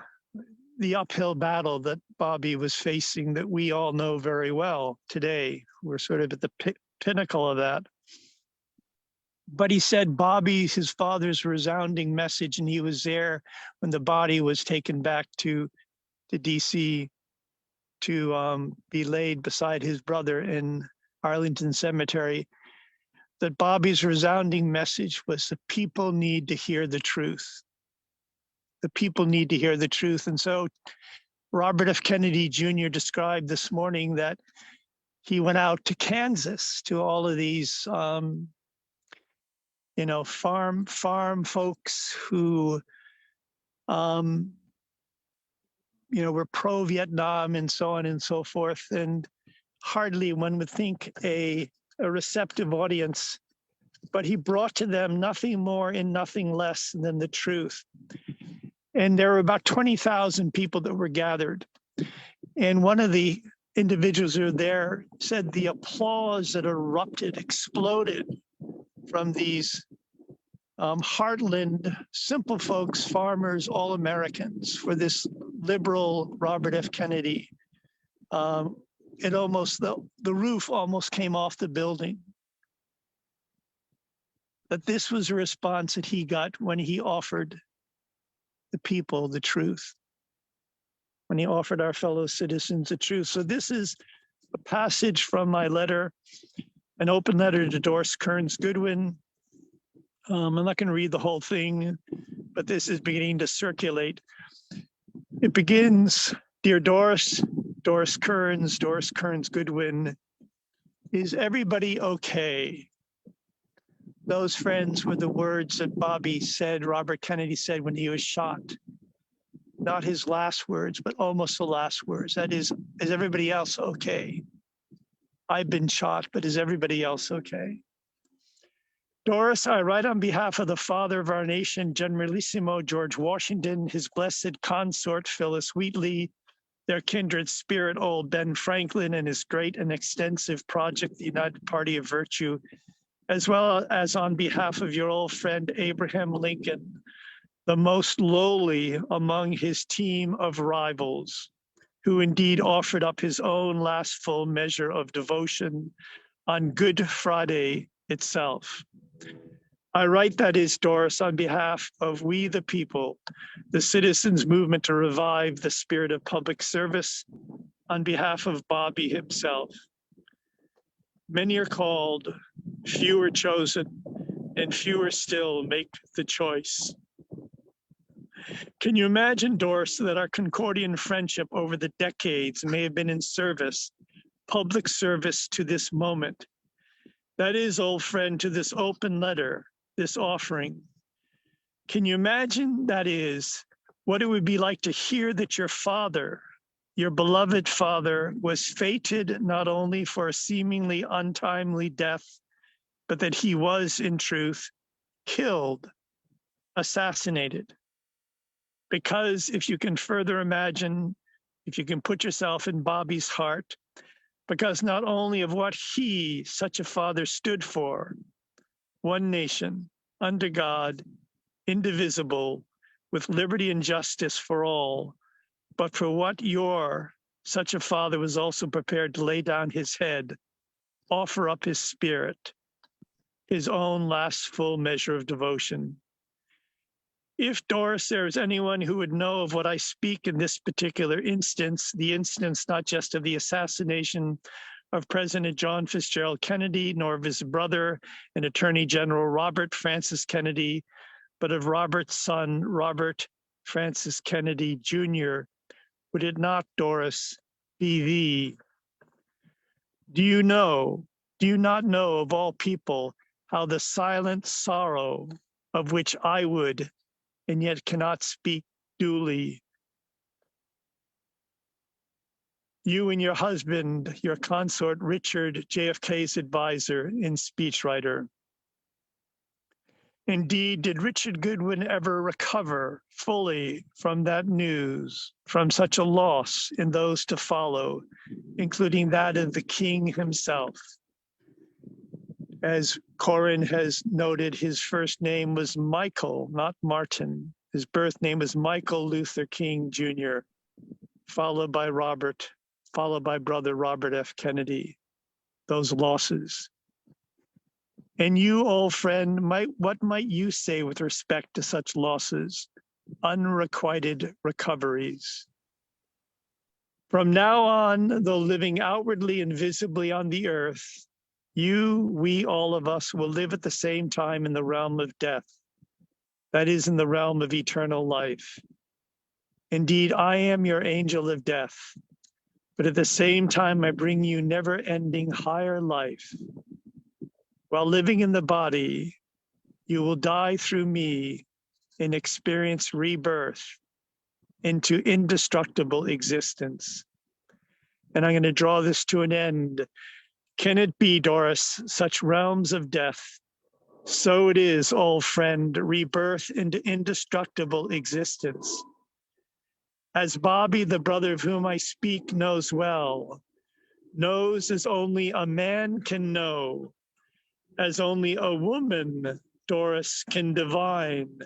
Speaker 7: the uphill battle that Bobby was facing that we all know very well today. We're sort of at the pinnacle of that. But he said Bobby's, his father's resounding message, and he was there when the body was taken back to DC to be laid beside his brother in Arlington Cemetery, that Bobby's resounding message was the people need to hear the truth. The people need to hear the truth. And so Robert F. Kennedy Jr. described this morning that he went out to Kansas to all of these farm folks who were pro-Vietnam and so on and so forth. And hardly one would think a receptive audience, but he brought to them nothing more and nothing less than the truth. And there were about 20,000 people that were gathered. And one of the individuals who were there said the applause that erupted, exploded from these heartland, simple folks, farmers, all Americans for this liberal Robert F. Kennedy. It almost, the roof almost came off the building. But this was a response that he got when he offered the people the truth, when he offered our fellow citizens the truth. So this is a passage from my letter, an open letter to Doris Kearns Goodwin. I'm not going to read the whole thing, but this is beginning to circulate. It begins, dear Doris Kearns Goodwin, is everybody okay? Those friends were the words that Bobby said, Robert Kennedy said when he was shot. Not his last words, but almost the last words. That is everybody else okay? I've been shot, but is everybody else okay? Doris, I write on behalf of the father of our nation, Generalissimo George Washington, his blessed consort, Phyllis Wheatley, their kindred spirit, old Ben Franklin, and his great and extensive project, the United Party of Virtue, as well as on behalf of your old friend, Abraham Lincoln, the most lowly among his team of rivals, who indeed offered up his own last full measure of devotion on Good Friday, itself. I write, that is, Doris, on behalf of we the people, the citizens' movement to revive the spirit of public service, on behalf of Bobby himself. Many are called, few are chosen, and fewer still make the choice. Can you imagine, Doris, that our Concordian friendship over the decades may have been in service, public service to this moment? That is, old friend, to this open letter, this offering. Can you imagine, that is, what it would be like to hear that your father, your beloved father, was fated not only for a seemingly untimely death, but that he was, in truth, killed, assassinated? Because if you can further imagine, if you can put yourself in Bobby's heart, because not only of what he, such a father, stood for, one nation, under God, indivisible, with liberty and justice for all, but for what your, such a father, was also prepared to lay down his head, offer up his spirit, his own last full measure of devotion. If, Doris, there is anyone who would know of what I speak in this particular instance, the instance not just of the assassination of President John Fitzgerald Kennedy, nor of his brother and Attorney General Robert Francis Kennedy, but of Robert's son, Robert Francis Kennedy Jr., would it not, Doris, be thee? Do you not know of all people how the silent sorrow of which I would, and yet cannot speak duly? You and your husband, your consort, Richard, JFK's advisor and speechwriter. Indeed, did Richard Goodwin ever recover fully from that news, from such a loss in those to follow, including that of the king himself? As Corin has noted, his first name was Michael, not Martin. His birth name was Michael Luther King Jr., followed by Robert, followed by brother Robert F. Kennedy. Those losses. And you, old friend, what might you say with respect to such losses, unrequited recoveries? From now on, though living outwardly and visibly on the earth, you, we, all of us will live at the same time in the realm of death. That is, in the realm of eternal life. Indeed, I am your angel of death, but at the same time, I bring you never-ending higher life. While living in the body, you will die through me and experience rebirth into indestructible existence. And I'm going to draw this to an end. Can it be, Doris, such realms of death? So it is, old friend, rebirth into indestructible existence. As Bobby, the brother of whom I speak, knows well, knows as only a man can know, as only a woman, Doris, can divine,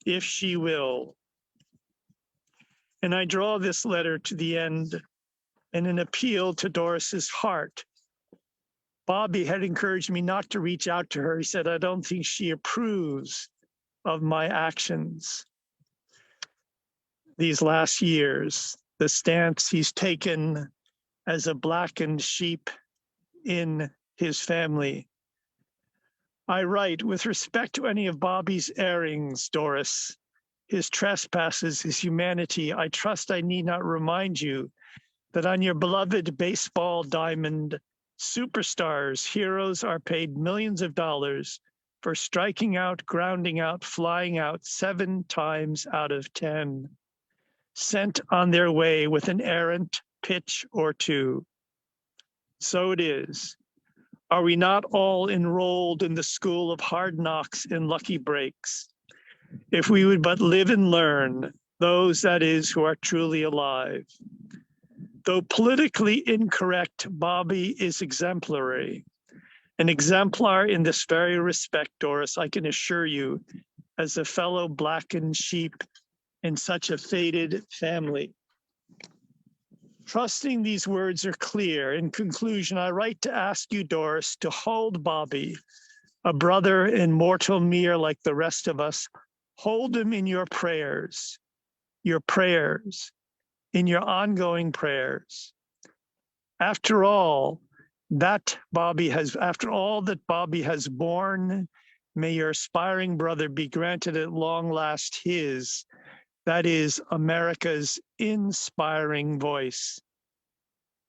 Speaker 7: if she will. And I draw this letter to the end in an appeal to Doris's heart. Bobby had encouraged me not to reach out to her. He said, I don't think she approves of my actions. These last years, the stance he's taken as a blackened sheep in his family. I write, with respect to any of Bobby's errings, Doris, his trespasses, his humanity, I trust I need not remind you that on your beloved baseball diamond, superstars, heroes are paid millions of dollars for striking out, grounding out, flying out 7 times out of 10, sent on their way with an errant pitch or two. So it is. Are we not all enrolled in the school of hard knocks and lucky breaks? If we would but live and learn, those, that is, who are truly alive. Though politically incorrect, Bobby is exemplary. An exemplar in this very respect, Doris, I can assure you, as a fellow blackened sheep in such a fated family. Trusting these words are clear, in conclusion, I write to ask you, Doris, to hold Bobby, a brother in mortal mere like the rest of us. Hold him in your prayers, in your ongoing prayers. After all that Bobby has borne, may your aspiring brother be granted at long last his, that is America's inspiring voice.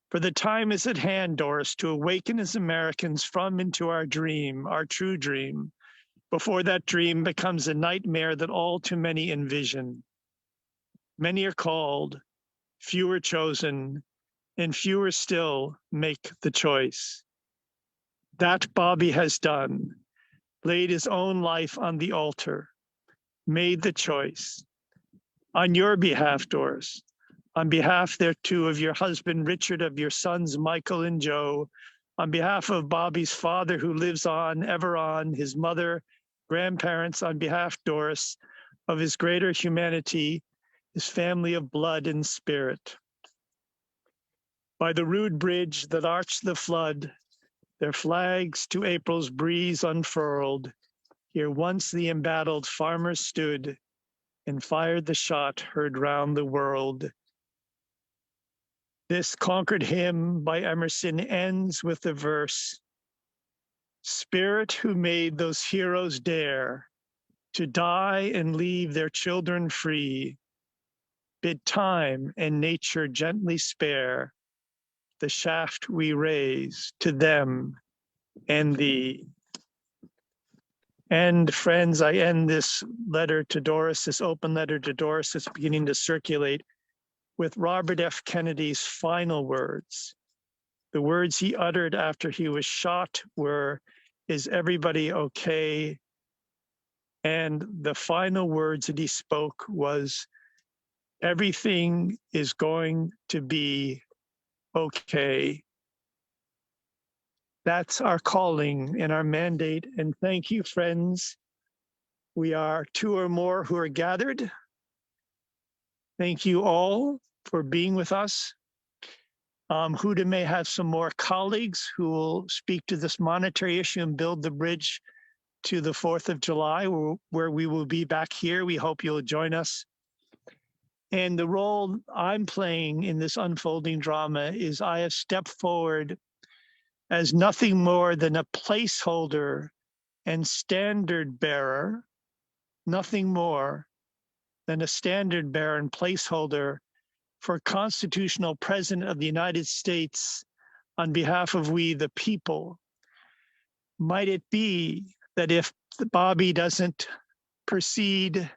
Speaker 7: For the time is at hand, Doris, to awaken as Americans from into our dream, our true dream, before that dream becomes a nightmare that all too many envision. Many are called, few are chosen, and fewer still make the choice. That Bobby has done, laid his own life on the altar, made the choice. On your behalf, Doris, on behalf thereto of your husband, Richard, of your sons, Michael and Joe, on behalf of Bobby's father who lives on, ever on, his mother, grandparents, on behalf, Doris, of his greater humanity, his family of blood and spirit. By the rude bridge that arched the flood, their flags to April's breeze unfurled, here once the embattled farmers stood and fired the shot heard round the world. This Concord hymn by Emerson ends with the verse, Spirit who made those heroes dare to die and leave their children free, bid time and nature gently spare the shaft we raise to them and thee. And friends, I end this letter to Doris, this open letter to Doris that's beginning to circulate with Robert F. Kennedy's final words. The words he uttered after he was shot were, is everybody okay? And the final words that he spoke was, everything is going to be okay. That's our calling and our mandate. And thank you, friends. We are two or more who are gathered. Thank you all for being with us. Huda may have some more colleagues who will speak to this monetary issue and build the bridge to the 4th of July, where we will be back here. We hope you'll join us. And the role I'm playing in this unfolding drama is I have stepped forward as nothing more than a placeholder and standard bearer, nothing more than a standard bearer and placeholder for constitutional president of the United States on behalf of we the people. Might it be that if Bobby doesn't proceed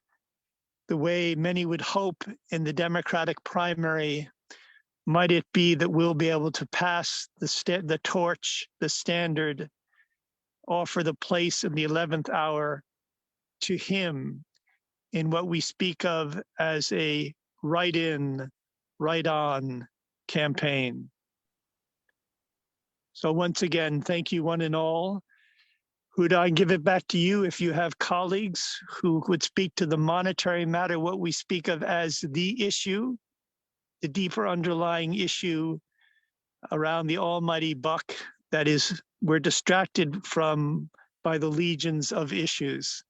Speaker 7: the way many would hope in the Democratic primary, might it be that we'll be able to pass the torch, the standard, offer the place in the 11th hour to him in what we speak of as a right-in, right-on campaign. So once again, thank you one and all. Huda, I give it back to you if you have colleagues who would speak to the monetary matter, what we speak of as the issue, the deeper underlying issue around the almighty buck that is we're distracted from by the legions of issues.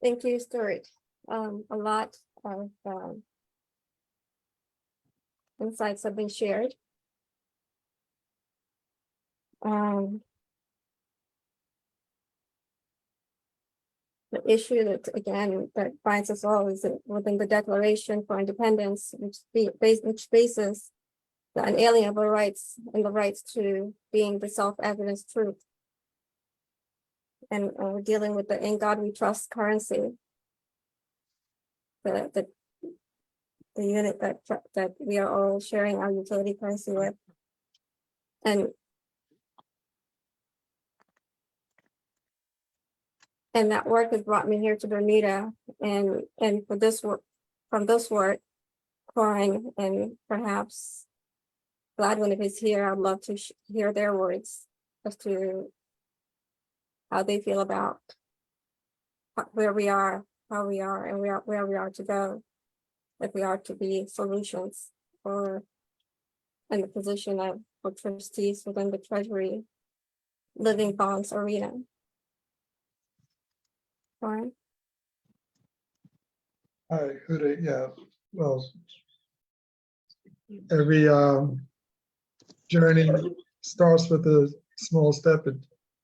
Speaker 8: Thank you, Stuart. A lot of insights have been shared. The issue that, again, that binds us all is that within the Declaration for Independence, which bases the unalienable rights and the rights to being the self-evident truth. And we're dealing with the "In God We Trust" currency, the unit that we are all sharing our utility currency with, and that work has brought me here to Bermuda, and for this work, from this work, Corin and perhaps Gladwin, if he's here, I'd love to hear their words as to how they feel about where we are, how we are, and where we are to go. if we are to be solutions for in the position of for trustees within the Treasury living bonds arena. Fine.
Speaker 2: All right, Huda, yeah, well, every journey starts with a small step, it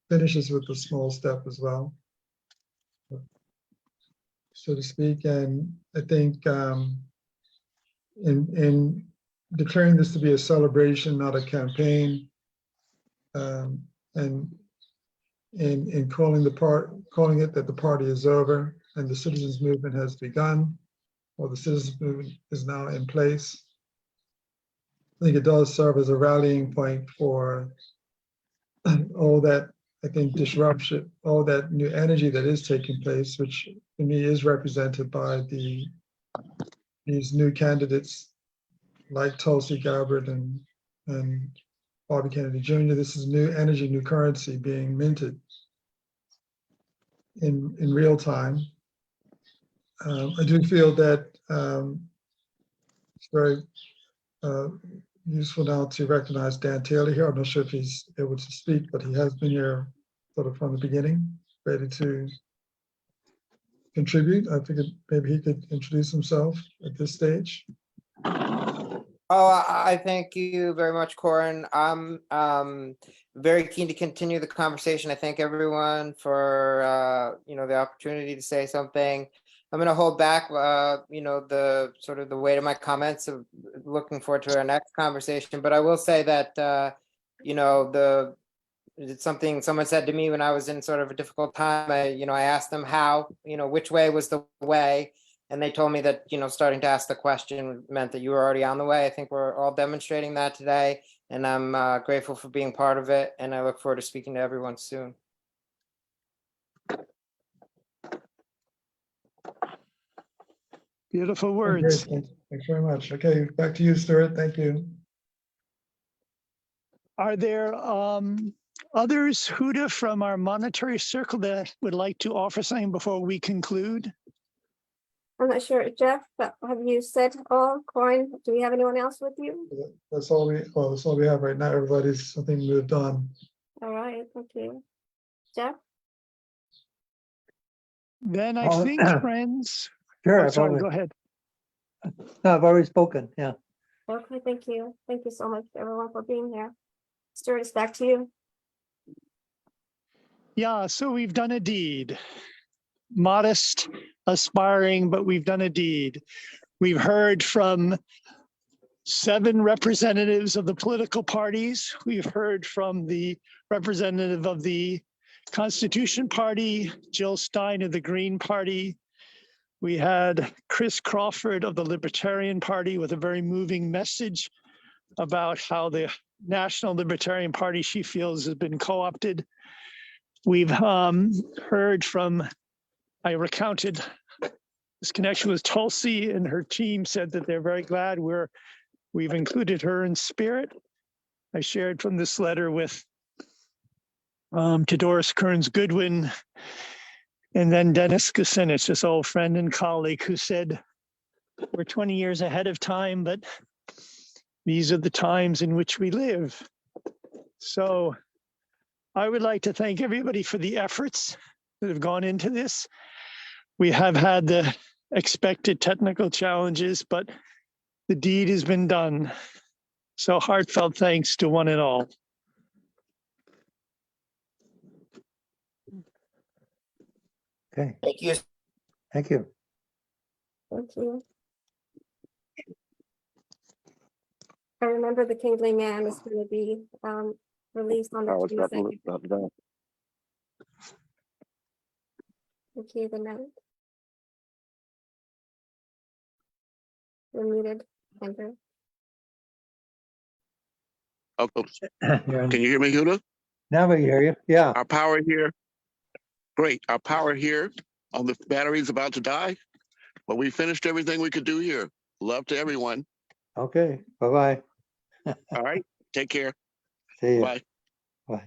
Speaker 2: finishes with a small step as well, so to speak. And I think in declaring this to be a celebration, not a campaign, and in calling it that the party is over and the citizens movement has begun, or the citizens movement is now in place. I think it does serve as a rallying point for all that, I think, disruption, all that new energy that is taking place, which to me is represented by these new candidates like Tulsi Gabbard and Bobby Kennedy Jr. This is new energy, new currency being minted in real time. I do feel that it's very useful now to recognize Dan Taylor here. I'm not sure if he's able to speak, but he has been here sort of from the beginning, ready to contribute. I figured maybe he could introduce himself at this stage.
Speaker 6: Oh, I thank you very much, Corin. I'm very keen to continue the conversation. I thank everyone for the opportunity to say something. I'm going to hold back, the sort of the weight of my comments of looking forward to our next conversation. But I will say that, it's something someone said to me when I was in sort of a difficult time. I asked them how, which way was the way. And they told me that, starting to ask the question meant that you were already on the way. I think we're all demonstrating that today. And I'm grateful for being part of it. And I look forward to speaking to everyone soon.
Speaker 7: Beautiful words.
Speaker 2: Okay, thanks very much. Okay, back to you, Stuart. Thank you.
Speaker 7: Are there others, Huda, from our monetary circle that would like to offer something before we conclude?
Speaker 8: I'm not sure, Jeff, but have you said all? Corin, do we have anyone else with you?
Speaker 2: That's all we have right now. Everybody's, I think, moved on.
Speaker 8: All right, thank you. Jeff?
Speaker 7: Then I think, friends.
Speaker 4: Sure,
Speaker 7: Oh, sorry, go ahead.
Speaker 4: No, I've already spoken, yeah.
Speaker 8: Okay, thank you. Thank you so much, everyone, for being here. Stuart, it's back to you.
Speaker 7: Yeah, so we've done a deed. Modest, aspiring, but we've done a deed. We've heard from 7 representatives of the political parties. We've heard from the representative of the Constitution Party, Jill Stein of the Green Party. We had Chris Crawford of the Libertarian Party with a very moving message about how the National Libertarian Party, she feels, has been co-opted. We've heard from, I recounted this connection with Tulsi, and her team said that they're very glad we've included her in spirit. I shared from this letter with to Doris Kearns Goodwin, and then Dennis Kucinich, this old friend and colleague, who said, we're 20 years ahead of time, but these are the times in which we live. So I would like to thank everybody for the efforts that have gone into this. We have had the expected technical challenges, but the deed has been done. So heartfelt thanks to one and all.
Speaker 4: Okay.
Speaker 6: Thank you.
Speaker 4: Thank you.
Speaker 8: Thank you. I remember the Kingly Man is going to be released on the 22nd. Thank you, good night. You're muted, Andrew.
Speaker 13: Oh, can you hear me, Huda?
Speaker 4: Now we hear you, yeah.
Speaker 13: Our power here, great. Our power here on the battery is about to die, but we finished everything we could do here. Love to everyone.
Speaker 4: Okay, bye-bye.
Speaker 13: All right, take care.
Speaker 4: See you.
Speaker 13: Bye.
Speaker 4: Bye.